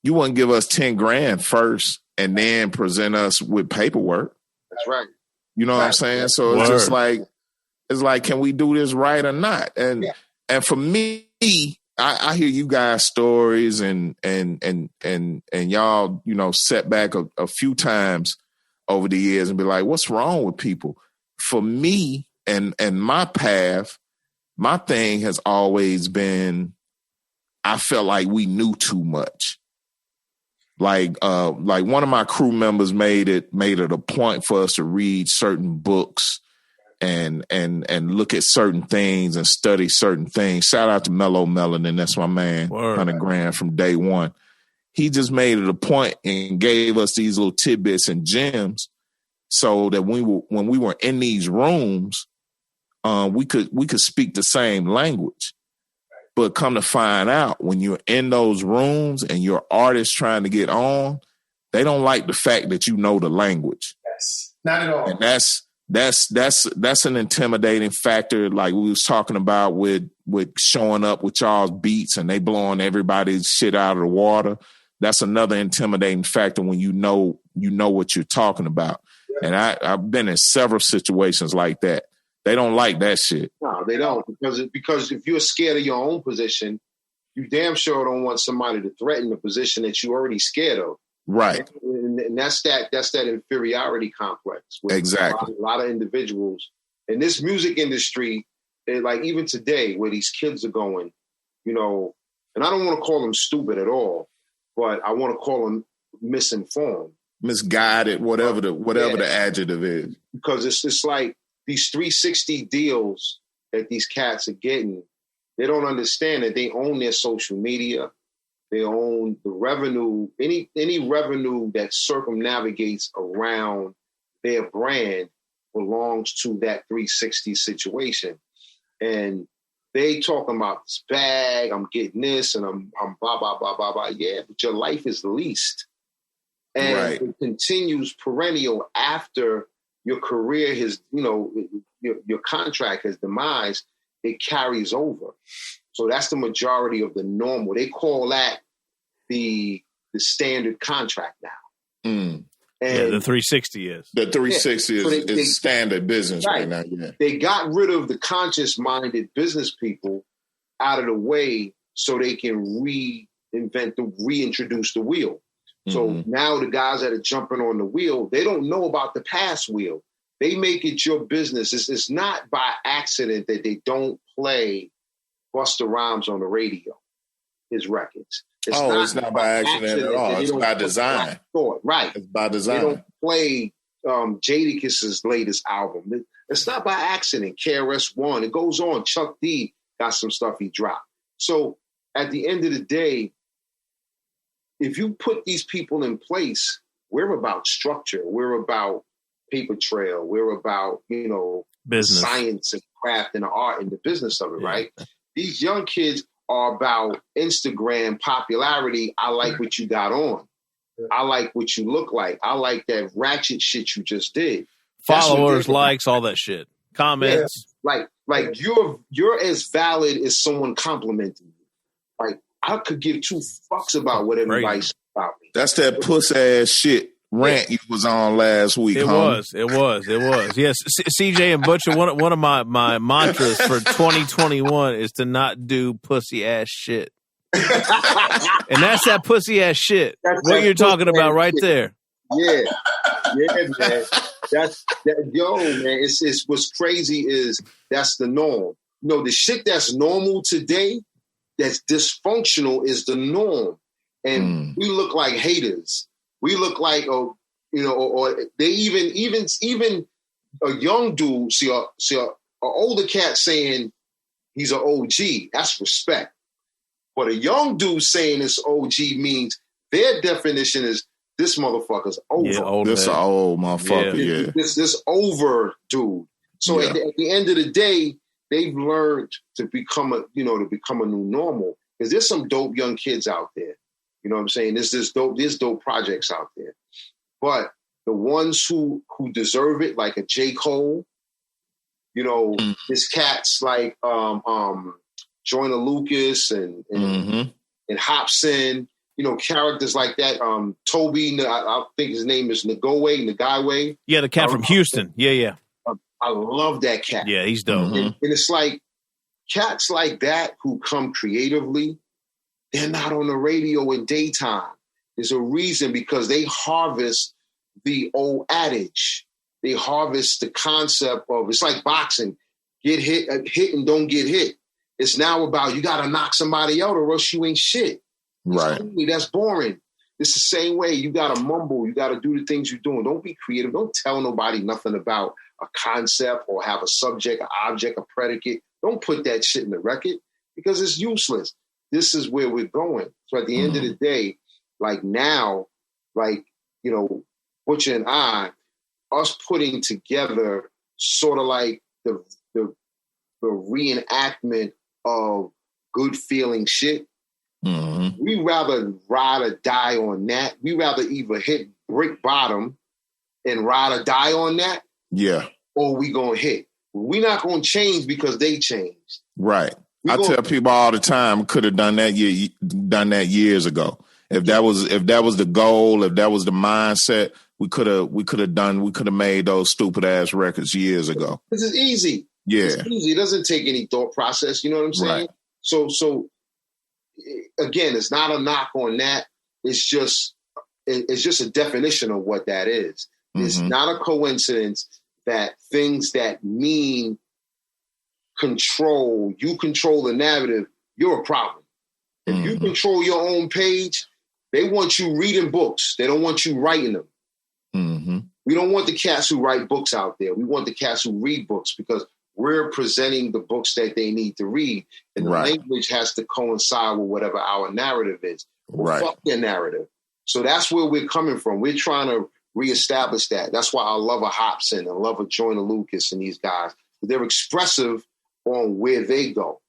You wouldn't give us 10 grand first and then present us with paperwork. That's right. You know what I'm saying? So it's just like, can we do this right or not? And for me, I hear you guys' stories and y'all, you know, set back a few times over the years and be like, what's wrong with people? For me and my path, my thing has always been, I felt like we knew too much. Like one of my crew members made it a point for us to read certain books and look at certain things and study certain things. Shout out to Mellow Melanin. That's my man, 100 grand from day one. He just made it a point and gave us these little tidbits and gems so that when we were in these rooms, we could speak the same language. But come to find out, when you're in those rooms and your artists trying to get on, they don't like the fact that you know the language. Yes, not at all. And that's an intimidating factor. Like we was talking about with showing up with y'all's beats and they blowing everybody's shit out of the water. That's another intimidating factor when you know what you're talking about. Yeah. And I've been in several situations like that. They don't like that shit. No, they don't. Because if you're scared of your own position, you damn sure don't want somebody to threaten the position that you're already scared of. Right. And that's that inferiority complex. Exactly. A lot of individuals in this music industry, like even today where these kids are going, you know, and I don't want to call them stupid at all, but I want to call them misinformed. Misguided, whatever the adjective is. Because it's like, these 360 deals that these cats are getting, they don't understand that they own their social media. They own the revenue, any revenue that circumnavigates around their brand belongs to that 360 situation. And they talking about this bag, I'm getting this, and I'm blah, blah, blah, blah, blah. Yeah, but your life is leased. And It continues perennial after your career has, you know, your contract has demise, it carries over. So that's the majority of the normal. They call that the standard contract now. Mm. And the 360 is. The 360 is standard business right now. Yeah. They got rid of the conscious-minded business people out of the way so they can reintroduce the wheel. So now the guys that are jumping on the wheel, they don't know about the past wheel. They make it your business. It's not by accident that they don't play Busta Rhymes on the radio, his records. It's not by accident at all. It's by design. Right. It's by design. They don't play Jadakiss' latest album. It's not by accident. KRS-One. It goes on. Chuck D got some stuff he dropped. So at the end of the day, if you put these people in place, we're about structure. We're about paper trail. We're about, you know, business, science and craft and the art and the business of it, right? These young kids are about Instagram popularity. I like what you got on. I like what you look like. I like that ratchet shit you just did. Followers, likes, all that shit. Comments. Yeah. Like you're as valid as someone complimenting you. Like, I could give two fucks about what everybody says about me. That's that puss ass shit rant you was on last week. It was. Yes, CJ and Butcher. One of my mantras for 2021 is to not do pussy ass shit. And that's that pussy ass shit. What you're talking about right there. Yeah, man. That's that. Yo, man. It's what's crazy is that's the norm. You know, the shit that's normal today, that's dysfunctional, is the norm. And we look like haters. We look like, or they even a young dude see a older cat saying he's an OG. That's respect. But a young dude saying this OG means their definition is this motherfucker's over. Yeah, this an old motherfucker. Yeah. This over dude. So at the end of the day, they've learned to become a new normal. Because there's some dope young kids out there. You know what I'm saying? There's dope projects out there. But the ones who deserve it, like a J. Cole, there's cats like Joyner Lucas and Hopsin, characters like that. Toby, I think his name is Nagaiwe. Yeah, the cat from Houston. Yeah. I love that cat. Yeah, he's dope. And it's like cats like that who come creatively, they're not on the radio in daytime. There's a reason, because they harvest the old adage. They harvest the concept of, it's like boxing. Get hit and don't get hit. It's now about you got to knock somebody out or else you ain't shit. Right. That's boring. It's the same way. You got to mumble. You got to do the things you're doing. Don't be creative. Don't tell nobody nothing about a concept or have a subject, an object, a predicate. Don't put that shit in the record because it's useless. This is where we're going. So at the end of the day, like now, Butcher and I, us putting together sort of like the reenactment of good feeling shit. We rather ride or die on that. We rather either hit brick bottom and ride or die on that. Yeah. Or we gonna hit. We're not gonna change because they changed. Right. I tell people all the time, could have done that years ago. If that was the goal, if that was the mindset, we could have made those stupid ass records years ago. This is easy. Yeah. It's easy. It doesn't take any thought process. You know what I'm saying? Right. So again, it's not a knock on that. It's just a definition of what that is. It's not a coincidence that things that mean you control the narrative, you're a problem. If you control your own page, they want you reading books. They don't want you writing them. We don't want the cats who write books out there. We want the cats who read books because we're presenting the books that they need to read. And the language has to coincide with whatever our narrative is. Well, fuck their narrative. So that's where we're coming from. We're trying to reestablish that. That's why I love a Hopsin and love a Joyner Lucas and these guys. They're expressive on where they go.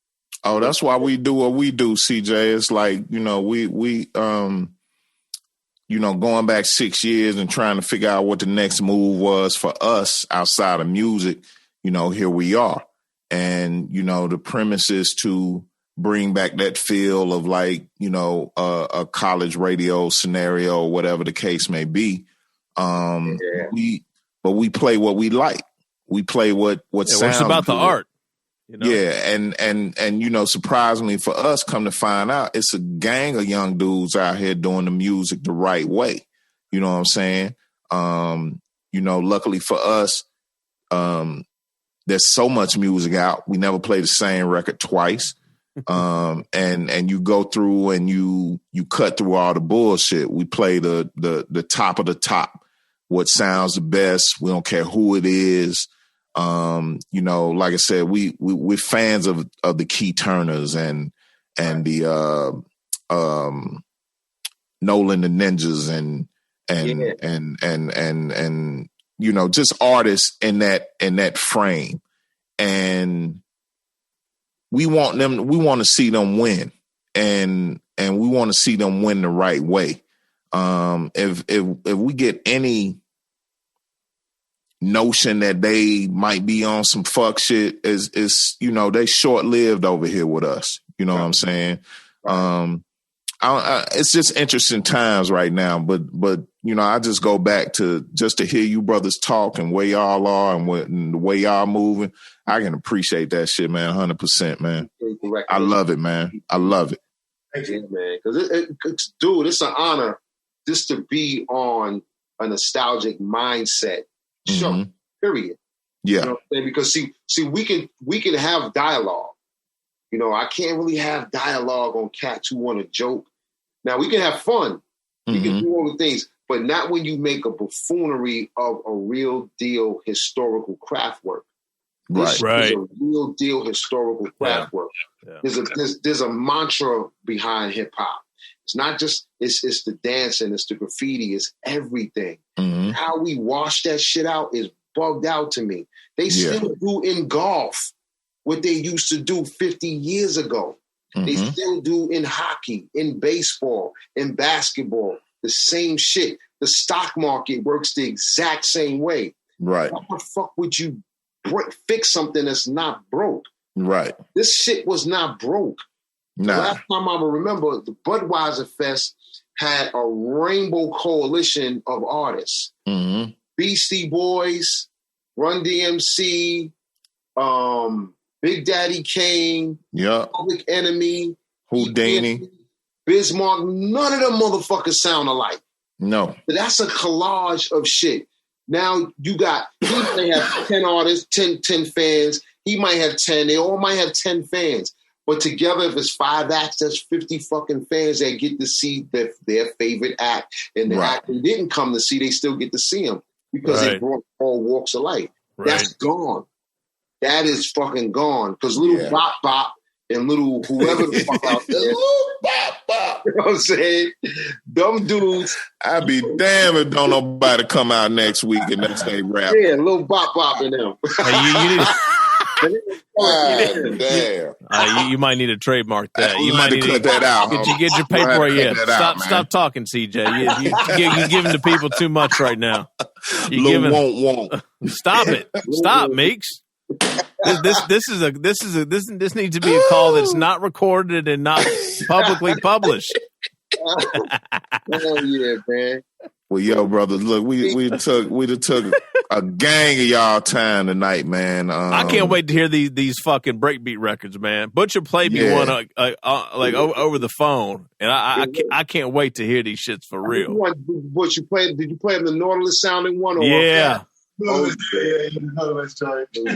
Oh, that's why we do what we do, CJ. It's like, we going back 6 years and trying to figure out what the next move was for us outside of music, here we are. And, the premise is to bring back that feel of like, a college radio scenario, whatever the case may be. But we play what we like. We play what sounds it's about good. the art. Yeah, and surprisingly for us, come to find out, it's a gang of young dudes out here doing the music the right way. You know what I'm saying? Luckily for us, there's so much music out. We never play the same record twice. And you go through and you cut through all the bullshit. We play the top of the top, what sounds the best. We don't care who it is. Like I said, we're fans of the KE Turners and the Nolan the Ninjas and just artists in that frame. And we want to see them win and we want to see them win the right way. If we get any notion that they might be on some fuck shit, is they short lived over here with us. You know what I'm saying? It's just interesting times right now, but I just go back to just to hear you brothers talk and where y'all are and the way y'all moving. I can appreciate that shit, man. 100%, man. I love it, man. I love it. Thank you, man. Because dude, it's an honor just to be on a nostalgic mindset show. Period. Yeah. You know what I'm saying? Because see, we can have dialogue. I can't really have dialogue on cats who want to joke. Now, we can have fun. We can do all the things, but not when you make a buffoonery of a real deal historical craft work. This is a real deal historical craft work. Yeah. There's a mantra behind hip hop. It's not just it's the dancing, it's the graffiti, it's everything. How we wash that shit out is bugged out to me. They still do in golf what they used to do 50 years ago. They still do in hockey, in baseball, in basketball, the same shit. The stock market works the exact same way. Right. How the fuck would you fix something that's not broke? Right. This shit was not broke. Nah. Last time I remember, the Budweiser Fest had a rainbow coalition of artists. Beastie Boys, Run DMC, Big Daddy Kane, Public Enemy, Houdini, Bismarck. None of them motherfuckers sound alike. No. But that's a collage of shit. Now you got, he may have 10 artists, 10 fans. He might have 10. They all might have 10 fans. But together, if it's 5 acts, that's 50 fucking fans that get to see their favorite act. And the act they didn't come to see, they still get to see them because they brought all walks of life. That's gone. That is fucking gone. Because little Bop Bop and little whoever the fuck out there. Little Bop Bop. You know what I'm saying? Them dudes. I'd be damn if don't nobody come out next week and that's they rap. Yeah, little Bop Bop in them. You might need to trademark that. You might need to cut that out. Did you get your paper yet? Stop talking, CJ. You're giving the people too much right now. Won't. Stop it. Stop, Meeks. This needs to be a call that's not recorded and not publicly published. Oh yeah, man. Well, yo, brothers, look, we took a gang of y'all time tonight, man. I can't wait to hear these fucking breakbeat records, man. Butcher played me one over the phone, and I can't wait to hear these shits for real. Did you play the Nautilus sounding one? Or yeah.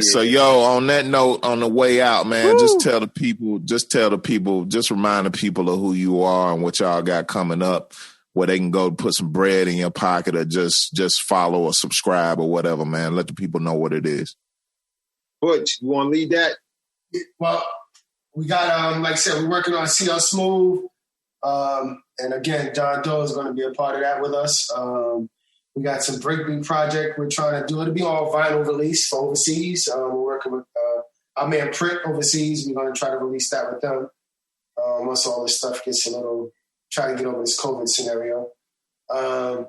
So, yo, on that note, on the way out, man, just remind the people of who you are and what y'all got coming up, where they can go put some bread in your pocket or just follow or subscribe or whatever, man. Let the people know what it is. Butch, you want to lead that? Well, we got, like I said, we're working on CL Smooth. And again, John Doe is going to be a part of that with us. We got some breakbeat project we're trying to do. It'll be all vinyl release for overseas. We're working with our man Pritt overseas. We're going to try to release that with them. Once all this stuff gets try to get over this COVID scenario. And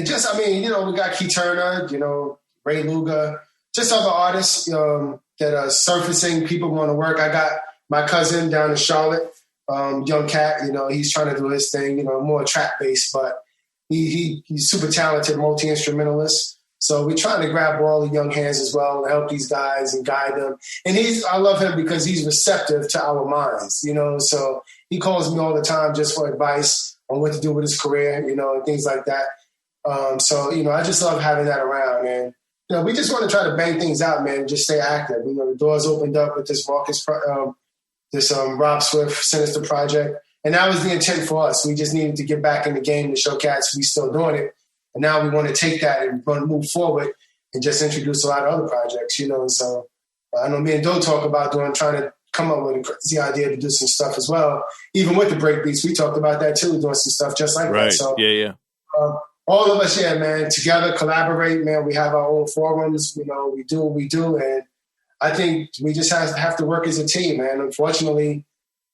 just, we got KE TURNER, Ray Luger, just other artists that are surfacing. People want to work. I got my cousin down in Charlotte, young cat, he's trying to do his thing, more trap-based, but he's super talented, multi-instrumentalist. So we're trying to grab all the young hands as well and help these guys and guide them. And I love him because he's receptive to our minds, so he calls me all the time just for advice on what to do with his career, and things like that. I just love having that around. And, we just want to try to bang things out, man, and just stay active. The doors opened up with this Rob SWIFT Sinista project. And that was the intent for us. We just needed to get back in the game to show cats we still doing it. And now we want to take that and move forward and just introduce a lot of other projects, So I know me and Doe talk about trying to come up with a crazy idea to do some stuff as well. Even with the breakbeats, we talked about that too, doing some stuff just like that. So all of us, man, together, collaborate, man. We have our own forums, we do what we do. And I think we just have to work as a team, man. Unfortunately,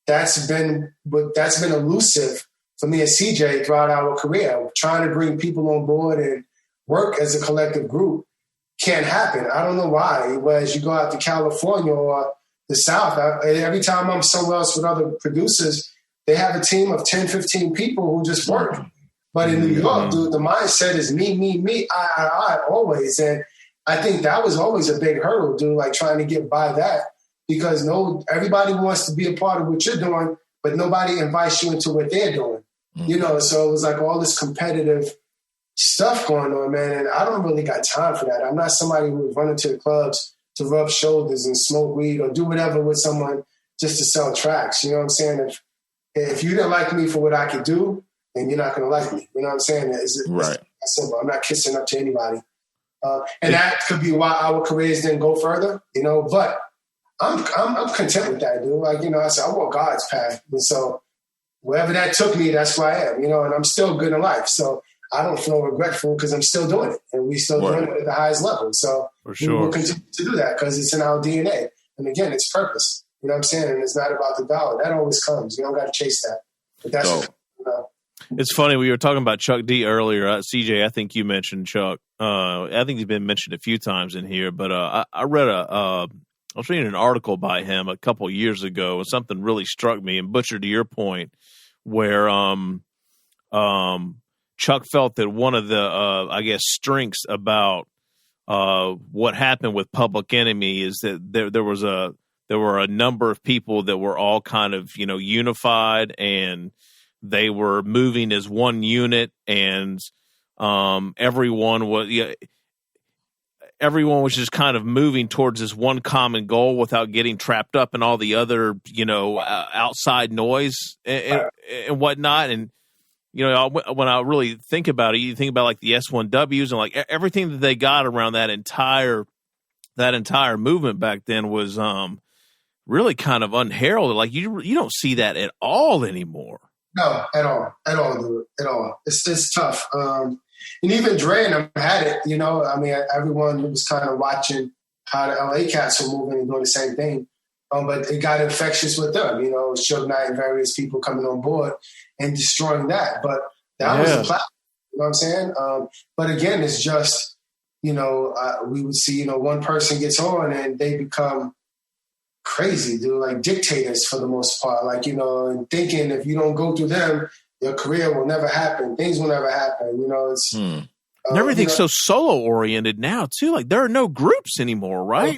that's been elusive for me and CJ throughout our career. Trying to bring people on board and work as a collective group can't happen. I don't know why. Whereas you go out to California or the South, every time I'm somewhere else with other producers, they have a team of 10, 15 people who just work. But in New York, dude, the mindset is me, I always. And I think that was always a big hurdle, dude, like trying to get by that, because everybody wants to be a part of what you're doing, but nobody invites you into what they're doing. You know, so it was like all this competitive stuff going on, man. And I don't really got time for that. I'm not somebody who would run into the clubs to rub shoulders and smoke weed or do whatever with someone just to sell tracks. You know what I'm saying? If you didn't like me for what I could do, then you're not going to like me. You know what I'm saying? It's simple. I'm not kissing up to anybody. And that could be why our careers didn't go further, you know, but I'm content with that, dude. Like, you know, I said, I want God's path. And so wherever that took me, that's where I am, you know, and I'm still good in life. So I don't feel regretful because I'm still doing it, and we still doing it at the highest level. So we will continue to do that because it's in our DNA. And again, it's purpose. You know what I'm saying? And it's not about the dollar. That always comes. You don't got to chase that. But that's you know. It's funny. We were talking about Chuck D earlier. CJ, I think you mentioned Chuck. I think he's been mentioned a few times in here. But I read I was reading an article by him a couple of years ago, and something really struck me. And Butcher, to your point, where Chuck felt that one of the, I guess, strengths about what happened with Public Enemy is that there were a number of people that were all kind of, you know, unified, and they were moving as one unit, and everyone was just kind of moving towards this one common goal without getting trapped up in all the other, you know, outside noise and whatnot. And you know, when I really think about it, you think about like the S1Ws and like everything that they got around that entire movement back then was really kind of unheralded. Like you don't see that at all anymore. No, at all, dude, at all. It's tough. And even Dre and them had it. You know, I mean, everyone was kind of watching how the LA cats were moving and doing the same thing. But it got infectious with them. You know, Suge Knight and various people coming on board and destroying that. But that was the platform. You know what I'm saying? But again, it's just, you know, we would see, you know, one person gets on and they become crazy, dude, like dictators for the most part. Like, you know, and thinking if you don't go through them, your career will never happen. Things will never happen. You know, it's... And everything's so solo-oriented now, too. Like, there are no groups anymore, right?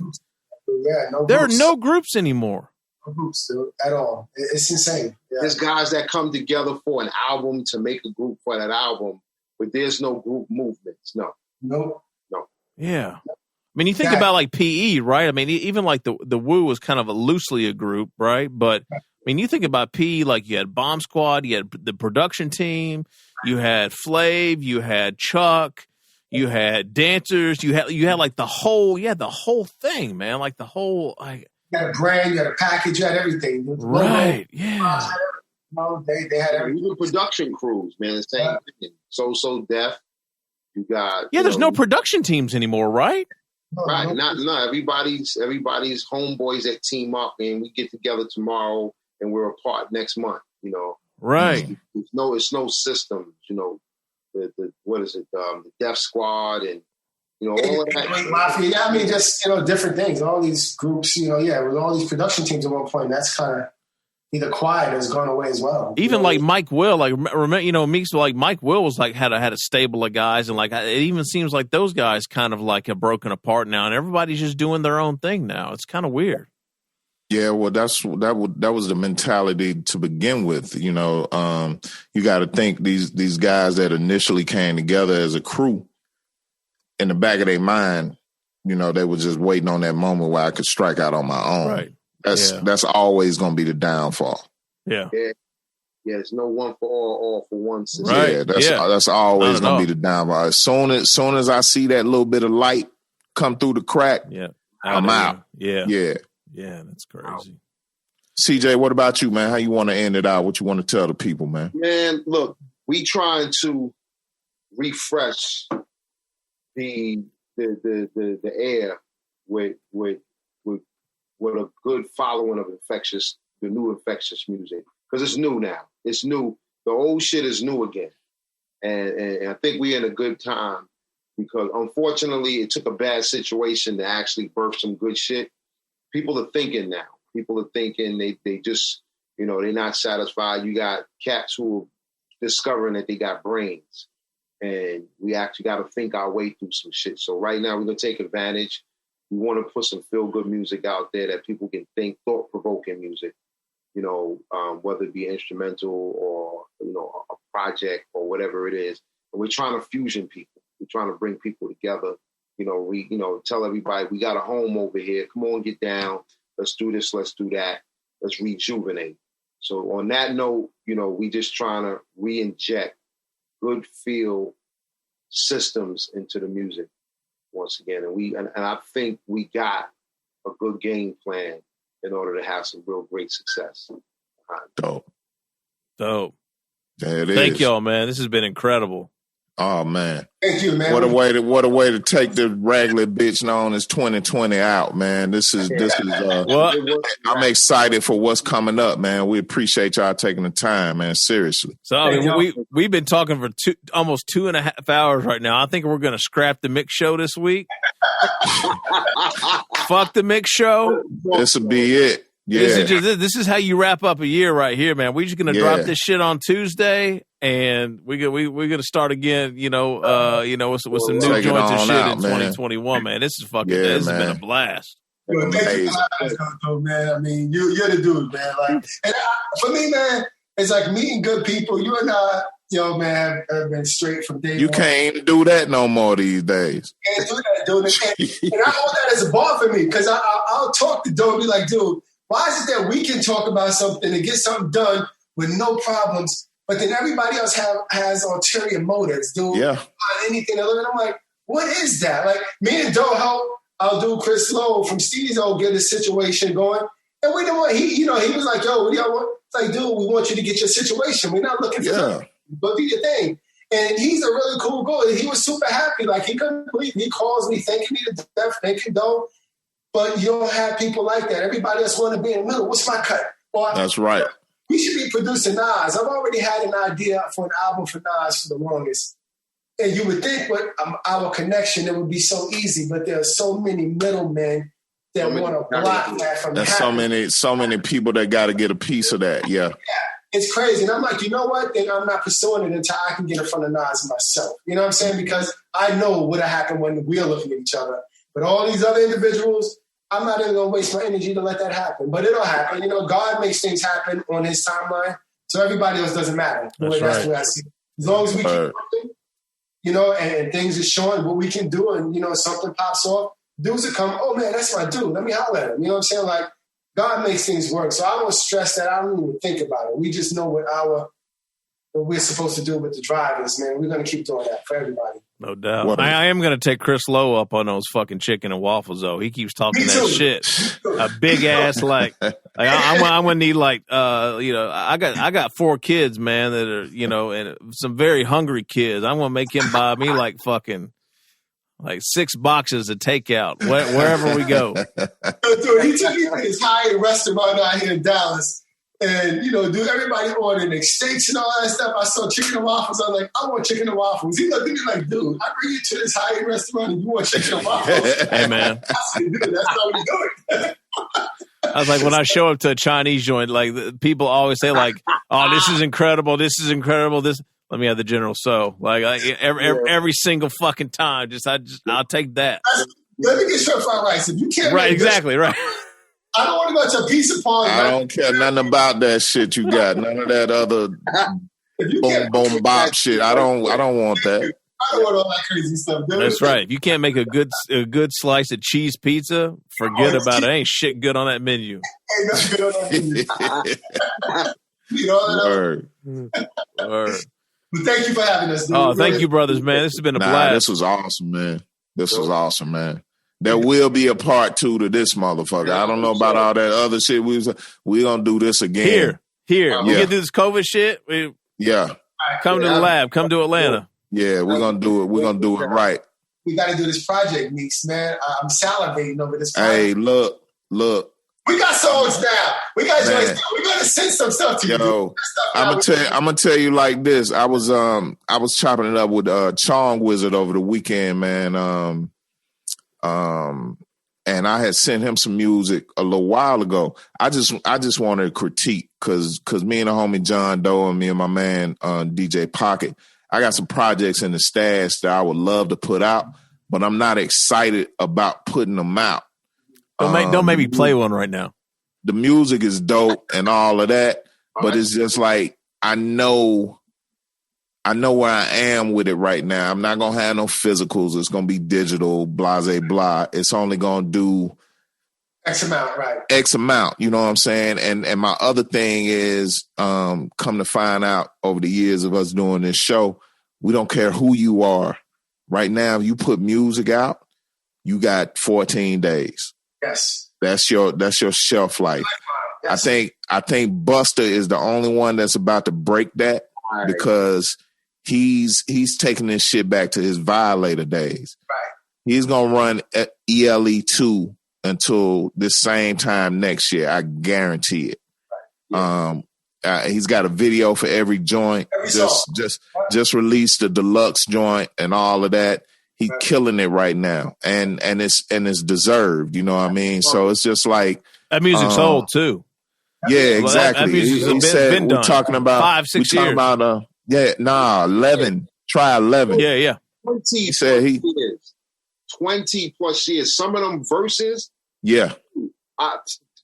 Yeah, no there groups. Are no groups anymore. No groups, dude, at all. It's insane. Yeah. There's guys that come together for an album to make a group for that album, but there's no group movements. No. Yeah. I mean, you think about like PE, right? I mean, even like the Woo was kind of loosely a group, right? But I mean, you think about PE, like you had Bomb Squad, you had the production team, you had Flav, you had Chuck, you had dancers, you had like the whole thing, man. Like the whole, like, you had a brand, you had a package, you had everything. Right? Yeah. No, they had everything. Even production crews, man. The same thing. So Def. You got there's no production teams anymore, right? Right. No. Everybody's homeboys that team up, and we get together tomorrow, and we're apart next month. You know. Right. It's no system. You know. The what is it? The Def Squad and you know all of that. Mafia. Yeah, I mean just different things. All these groups, with all these production teams at one point. That's kind of either quiet or has gone away as well. Even like Mike Will, like remember, Meeks, like Mike Will was like had a stable of guys, and like it even seems like those guys kind of like have broken apart now, and everybody's just doing their own thing now. It's kind of weird. Yeah, well, that was the mentality to begin with. You know, you got to think these guys that initially came together as a crew, in the back of their mind, you know, they were just waiting on that moment where I could strike out on my own. Right. That's always going to be the downfall. Yeah. It's no one for all for one system. Right. That's always going to be the downfall. As soon as I see that little bit of light come through the crack, I'm out. Yeah, that's crazy. CJ, what about you, man? How you want to end it out? What you want to tell the people, man? Man, look, we trying to refresh the air with a good following of the new infectious music, because it's new now. It's new. the old shit is new again. And I think we're in a good time because unfortunately it took a bad situation to actually birth some good shit. People are thinking now. People are thinking they just, you know, they're not satisfied. You got cats who are discovering that they got brains. And we actually got to think our way through some shit. So right now we're going to take advantage. We want to put some feel-good music out there that people can think, thought-provoking music, you know, whether it be instrumental or, you know, a project or whatever it is. And we're trying to fusion people. We're trying to bring people together. You know, we, you know, tell everybody we got a home over here. Come on, get down. Let's do this. Let's do that. Let's rejuvenate. So on that note, you know, we just trying to re-inject good feel systems into the music once again. And I think we got a good game plan in order to have some real great success. Dope. There it is. Thank y'all, man. This has been incredible. Oh man. Thank you, man. What a way to take the regular bitch known as 2020 out, man. This is I'm excited for what's coming up, man. We appreciate y'all taking the time, man. Seriously. So I mean, we've been talking for almost 2.5 hours right now. I think we're gonna scrap the mix show this week. Fuck the mix show. This will be it. Yeah. This is how you wrap up a year right here, man. We're just gonna drop this shit on Tuesday, and we're gonna start again. You know, with some new joints and shit in 2021, man. This is fucking. This has been a blast. Yo, thank you for man. I mean, you're the dude, man. Like, and for me, man, it's like meeting good people. You and I, yo, man, have been straight from day one. You can't even do that no more these days. Can't do that, dude. And I hold that as a bar for me because I'll talk to Doe and be like, dude. Why is it that we can talk about something and get something done with no problems, but then everybody else has ulterior motives, dude? Yeah. Anything other. And I'm like, what is that? Like, me and Doe help. I'll do Chris Lowe from Steezo get a situation going. And we don't want, he was like, yo, what do y'all want? It's like, dude, we want you to get your situation. We're not looking for nothing, but do your thing. And he's a really cool guy. He was super happy. Like, he couldn't believe it. He calls me, thanking me to death, thanking Doe. But you don't have people like that. Everybody else want to be in the middle. What's my cut? Or, that's right. We should be producing Nas. I've already had an idea for an album for Nas for the longest. And you would think with our connection, it would be so easy. But there are so many middlemen that want to block that from happening. There's so many people that got to get a piece of that. Yeah. It's crazy. And I'm like, you know what? Then I'm not pursuing it until I can get in front of Nas myself. You know what I'm saying? Because I know what would have happened when we're looking at each other. But all these other individuals, I'm not even going to waste my energy to let that happen. But it'll happen. You know, God makes things happen on his timeline. So everybody else doesn't matter. That's the way I see it. As long as we keep working, you know, and things are showing what we can do and, you know, something pops off, dudes will come, oh, man, that's my dude. Let me holler at him. You know what I'm saying? Like, God makes things work. So I don't stress that. I don't even think about it. We just know what we're supposed to do with the drivers, man. We're going to keep doing that for everybody. No doubt. I am going to take Chris Lowe up on those fucking chicken and waffles, though. He keeps talking that shit. A big ass, I'm going to need, I got 4 kids, man, that are, you know, and some very hungry kids. I'm going to make him buy me, fucking 6 boxes of takeout wherever we go. Dude, he took me to this high-end restaurant out here in Dallas. And, you know, dude, everybody ordering steaks and all that stuff. I saw chicken and waffles. I was like, I want chicken and waffles. He looked at me like, dude, I bring you to this high-end restaurant and you want chicken and waffles. Hey, man. I said, dude, that's how we do it. I was like, when I show up to a Chinese joint, people always say, oh, this is incredible. This is incredible. Let me have the General So. Every single fucking time. I'll take that. Let me get your fried rice. If you can't. Right, exactly, right. I don't want to go to a piece of pong. I don't care nothing about that shit you got. None of that other boom bop shit. I don't want that. I don't want all that crazy stuff. Dude. That's right. If you can't make a good slice of cheese pizza, forget about it. Ain't shit good on that menu. Ain't nothing good on that menu. You know Word. But thank you for having us, dude. Oh, thank you, brothers, man. This has been a blast. This was awesome, man. This was awesome, man. There will be a part 2 to this motherfucker. I don't know about all that other shit. We gonna do this again. Here. We can do this COVID shit. Come to the lab. Come to Atlanta. Yeah, we're gonna do it. We're gonna do it right. We got to do this project, Meeks, man. I'm salivating over this project. Hey, look. We got songs now. We got joints now. We're gonna send some stuff to you. Yo, I'm gonna tell you like this. I was chopping it up with Chong Wizard over the weekend, man. And I had sent him some music a little while ago. I just wanted to critique because me and the homie John Doe and me and my man DJ Pocket, I got some projects in the stash that I would love to put out, but I'm not excited about putting them out. Don't make me play one right now. The music is dope and all of that, but it's just like I know where I am with it right now. I'm not gonna have no physicals. It's gonna be digital, blase blah. It's only gonna do X amount, right? X amount. You know what I'm saying? And my other thing is, come to find out over the years of us doing this show, we don't care who you are. Right now, if you put music out, you got 14 days. Yes. That's your shelf life. Yes. I think Busta is the only one that's about to break that because he's taking this shit back to his Violator days. Right. He's gonna run ELE 2 until the same time next year. I guarantee it. Right. Yeah. He's got a video for every joint. Just released the deluxe joint and all of that. He's killing it right now, and it's deserved. You know what I mean? So it's just like that music's old too. Yeah, exactly. He said we're talking about 5-6 years. 11. Try 11. Yeah. 20 he said years. 20 plus years. Some of them verses. Yeah.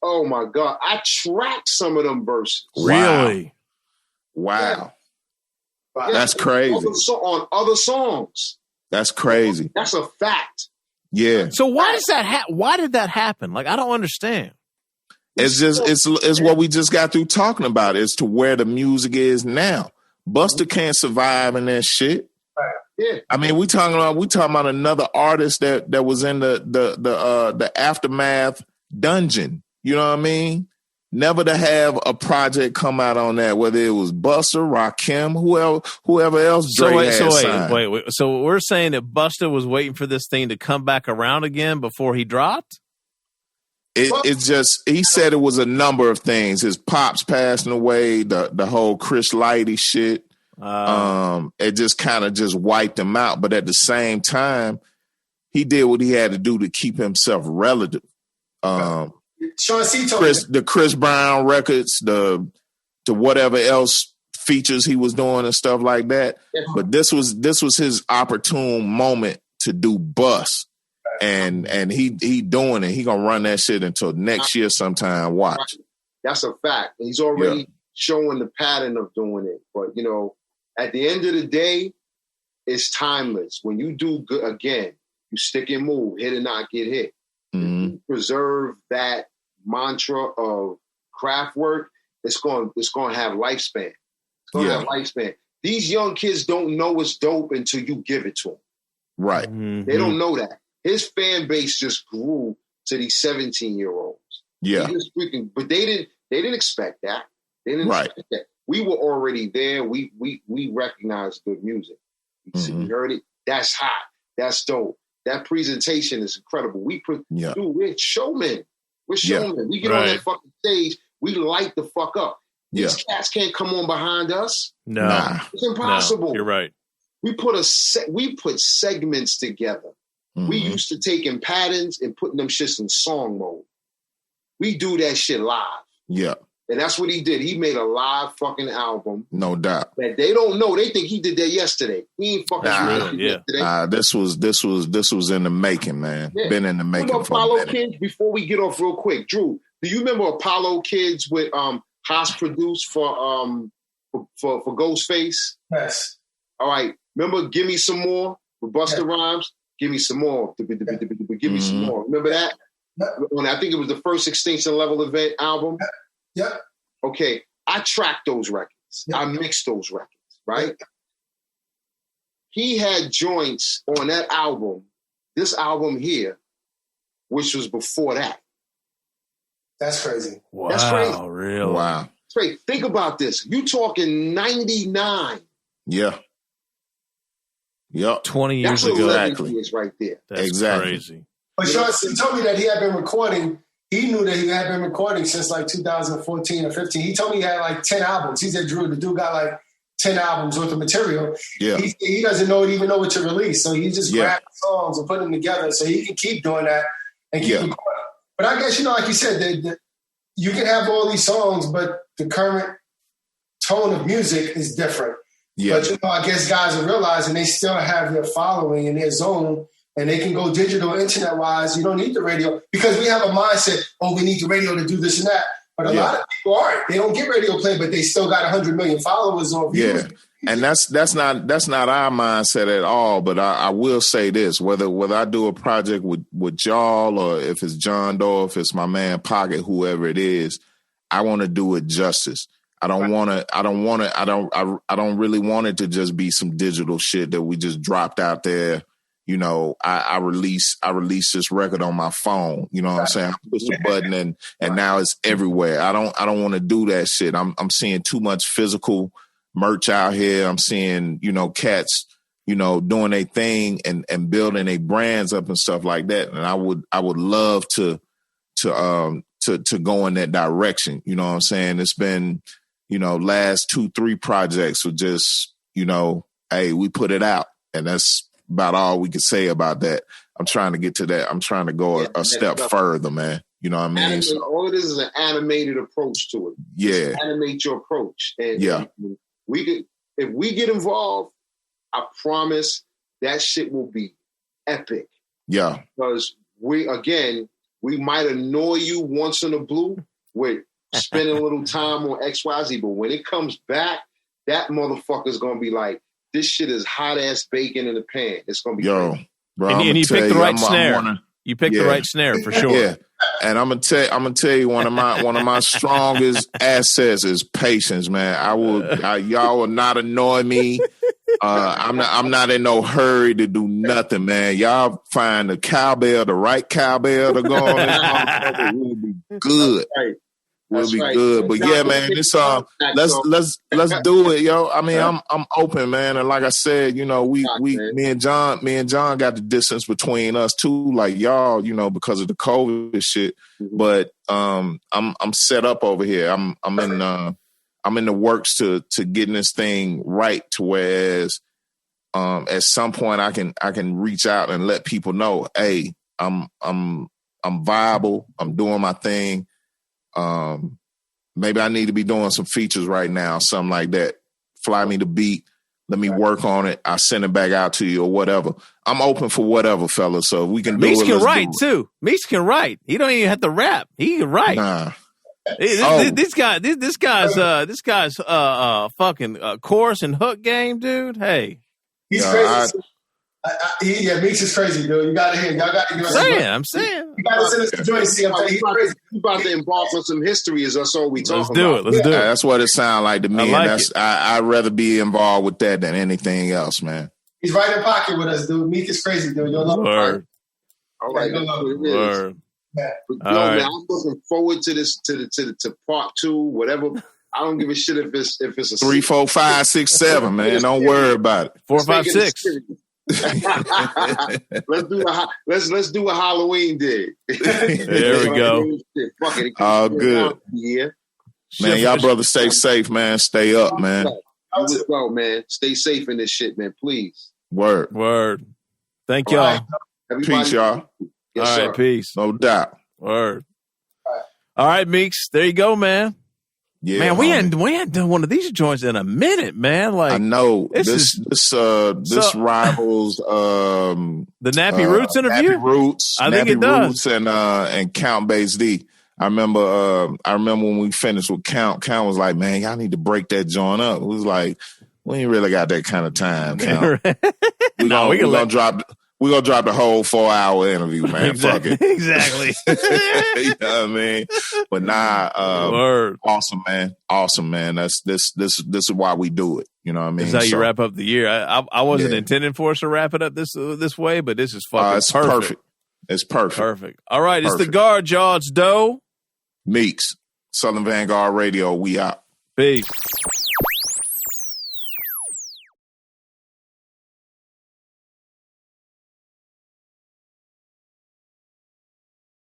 Oh my God! I tracked some of them verses. Really? Wow. Yeah. That's crazy. On other songs. That's crazy. That's a fact. Yeah. So why did that happen? Like, I don't understand. It's just it's what we just got through talking about. It's to where the music is now. Busta can't survive in that shit. Yeah. I mean, we talking about another artist that was in the Aftermath dungeon. You know what I mean? Never to have a project come out on that, whether it was Busta, Rakim, whoever else Dre had signed. Wait. So we're saying that Busta was waiting for this thing to come back around again before he dropped? It's just, he said it was a number of things. His pops passing away, the whole Chris Lighty shit. It just kind of just wiped him out. But at the same time, he did what he had to do to keep himself relative. Sean C. told the Chris Brown records, the whatever else features he was doing and stuff like that. Yeah. But this was his opportune moment to do Bust. And he doing it. He gonna run that shit until next year sometime. Watch. That's a fact. He's already showing the pattern of doing it. But you know, at the end of the day, it's timeless. When you do good again, you stick and move, hit and not get hit. Mm-hmm. Preserve that mantra of craft work. It's going to have lifespan. It's going to have lifespan. These young kids don't know it's dope until you give it to them. Right. Mm-hmm. They don't know that. His fan base just grew to these 17-year-olds. Yeah. But they didn't expect that. They didn't expect that. We were already there. We recognized good music. We heard it. That's hot. That's dope. That presentation is incredible. We're showmen. We're showmen. Yeah. We get on that fucking stage. We light the fuck up. These cats can't come on behind us. No, it's impossible. No, you're right. We put segments together. Mm-hmm. We used to taking patterns and putting them shits in song mode. We do that shit live. Yeah. And that's what he did. He made a live fucking album. No doubt. That they don't know. They think he did that yesterday. He ain't fucking yesterday. This was in the making, man. Yeah. Been in the making. Remember Apollo Kids? Before we get off real quick, Drew, do you remember Apollo Kids with Haas produced for Ghostface? Yes. All right. Remember Give Me Some More with Busta Rhymes? Give me some more. Give me some more. Remember that? When I think it was the first Extinction Level Event album. Yeah. Okay. I tracked those records. Yeah. I mixed those records, right? Yeah. He had joints on that album, this album here, which was before that. That's crazy. Wow. That's crazy. Really? Wow. That's crazy. Think about this. You talking 99. Yeah. Yep. 20 years ago. That's 11 years right there. That's exactly. Crazy. But Sean, he told me that he had been recording he knew that he had been recording since like 2014 or 15. He told me he had like 10 albums. He said, Drew, the dude got like 10 albums worth of material. Yeah. He doesn't even know what to release. So he just grabbed songs and put them together so he can keep doing that and keep recording. But I guess, like you said, you can have all these songs, but the current tone of music is different. Yeah. But, I guess guys are realizing they still have their following in their zone, and they can go digital, internet-wise. You don't need the radio because we have a mindset, we need the radio to do this and that. But a lot of people aren't. They don't get radio play, but they still got 100 million followers on views. Yeah, and that's not our mindset at all. But I will say this: whether I do a project with y'all, or if it's John Doe, if it's my man Pocket, whoever it is, I want to do it justice. I don't really want it to just be some digital shit that we just dropped out there. I release this record on my phone. You know what I'm saying? I push the button and now it's everywhere. I don't want to do that shit. I'm seeing too much physical merch out here. I'm seeing, cats, doing their thing and building their brands up and stuff like that. And I would love to go in that direction. You know what I'm saying? It's been, last 2-3 projects were just, hey, we put it out, and that's about all we can say about that. I'm trying to get to that. I'm trying to go a step further, man. You know what I mean? All it is an animated approach to it. Yeah. Just animate your approach. And if we get involved, I promise that shit will be epic. Yeah. Because we might annoy you once in a blue with spending a little time on XYZ, but when it comes back, that motherfucker's going to be like, this shit is hot ass bacon in the pan. It's gonna be crazy. Bro. And you picked the right snare. You picked the right snare for sure. Yeah. And I'm gonna tell you one of my strongest assets is patience, man. Y'all will not annoy me. I'm not in no hurry to do nothing, man. Y'all find the right cowbell to go on this motherfucker will be good. Right. Will be good, but yeah, man. It's let's do it, yo. I mean, I'm open, man, and like I said, me and John got the distance between us too, like y'all, because of the COVID shit. Mm-hmm. But I'm set up over here. I'm in the works to getting this thing right, to whereas at some point I can reach out and let people know, hey, I'm viable. I'm doing my thing. Maybe I need to be doing some features right now, something like that. Fly me the beat. Let me work on it. I'll send it back out to you or whatever. I'm open for whatever, fellas. So if we can do Meeks it. Meeks can write too. Meeks can write. He don't even have to rap. He can write. Nah. This guy's fucking chorus and hook game, dude. Hey, he's crazy. Meeks is crazy, dude. You gotta hear. Y'all gotta give us. I'm saying. You gotta send us to join. See, he's crazy. You about to embark on some history? Is that's all we talking about? Let's do it. That's what it sounds like to me. I'd rather be involved with that than anything else, man. He's right in pocket with us, dude. Meek is crazy, dude. You'll love him. All right, man, I'm looking forward to this to part 2, whatever. I don't give a shit if it's a 3, 4, 5, 6, 7, man. Don't worry about it. 4, 5, 6. Let's do a Halloween day. There we go. Fuck it. All good. Yeah. Man, y'all brothers stay safe, man. Stay up, man. Let's go, man. Stay safe in this shit, man. Please. Word. Thank y'all. Peace, y'all. Yes, all right, sir. peace. No doubt. Word. All right, Meeks. There you go, man. Yeah, man, we hadn't done one of these joints in a minute, man. Like I know this rivals the Nappy Roots interview. Nappy Roots, I think it does. And Count Bass D. I remember when we finished with Count. Count was like, "Man, y'all need to break that joint up." It was like, we ain't really got that kind of time, Count. We're gonna drop the whole 4-hour interview, man. Exactly. Fuck it. Exactly. You know what I mean? But awesome, man. This is why we do it. You know what I mean? This is how you wrap up the year. I wasn't intending for us to wrap it up this way, but this is fucking perfect. It's perfect. All right, it's the guard, y'all. It's Doe. Meeks. Southern Vanguard Radio. We out. Peace.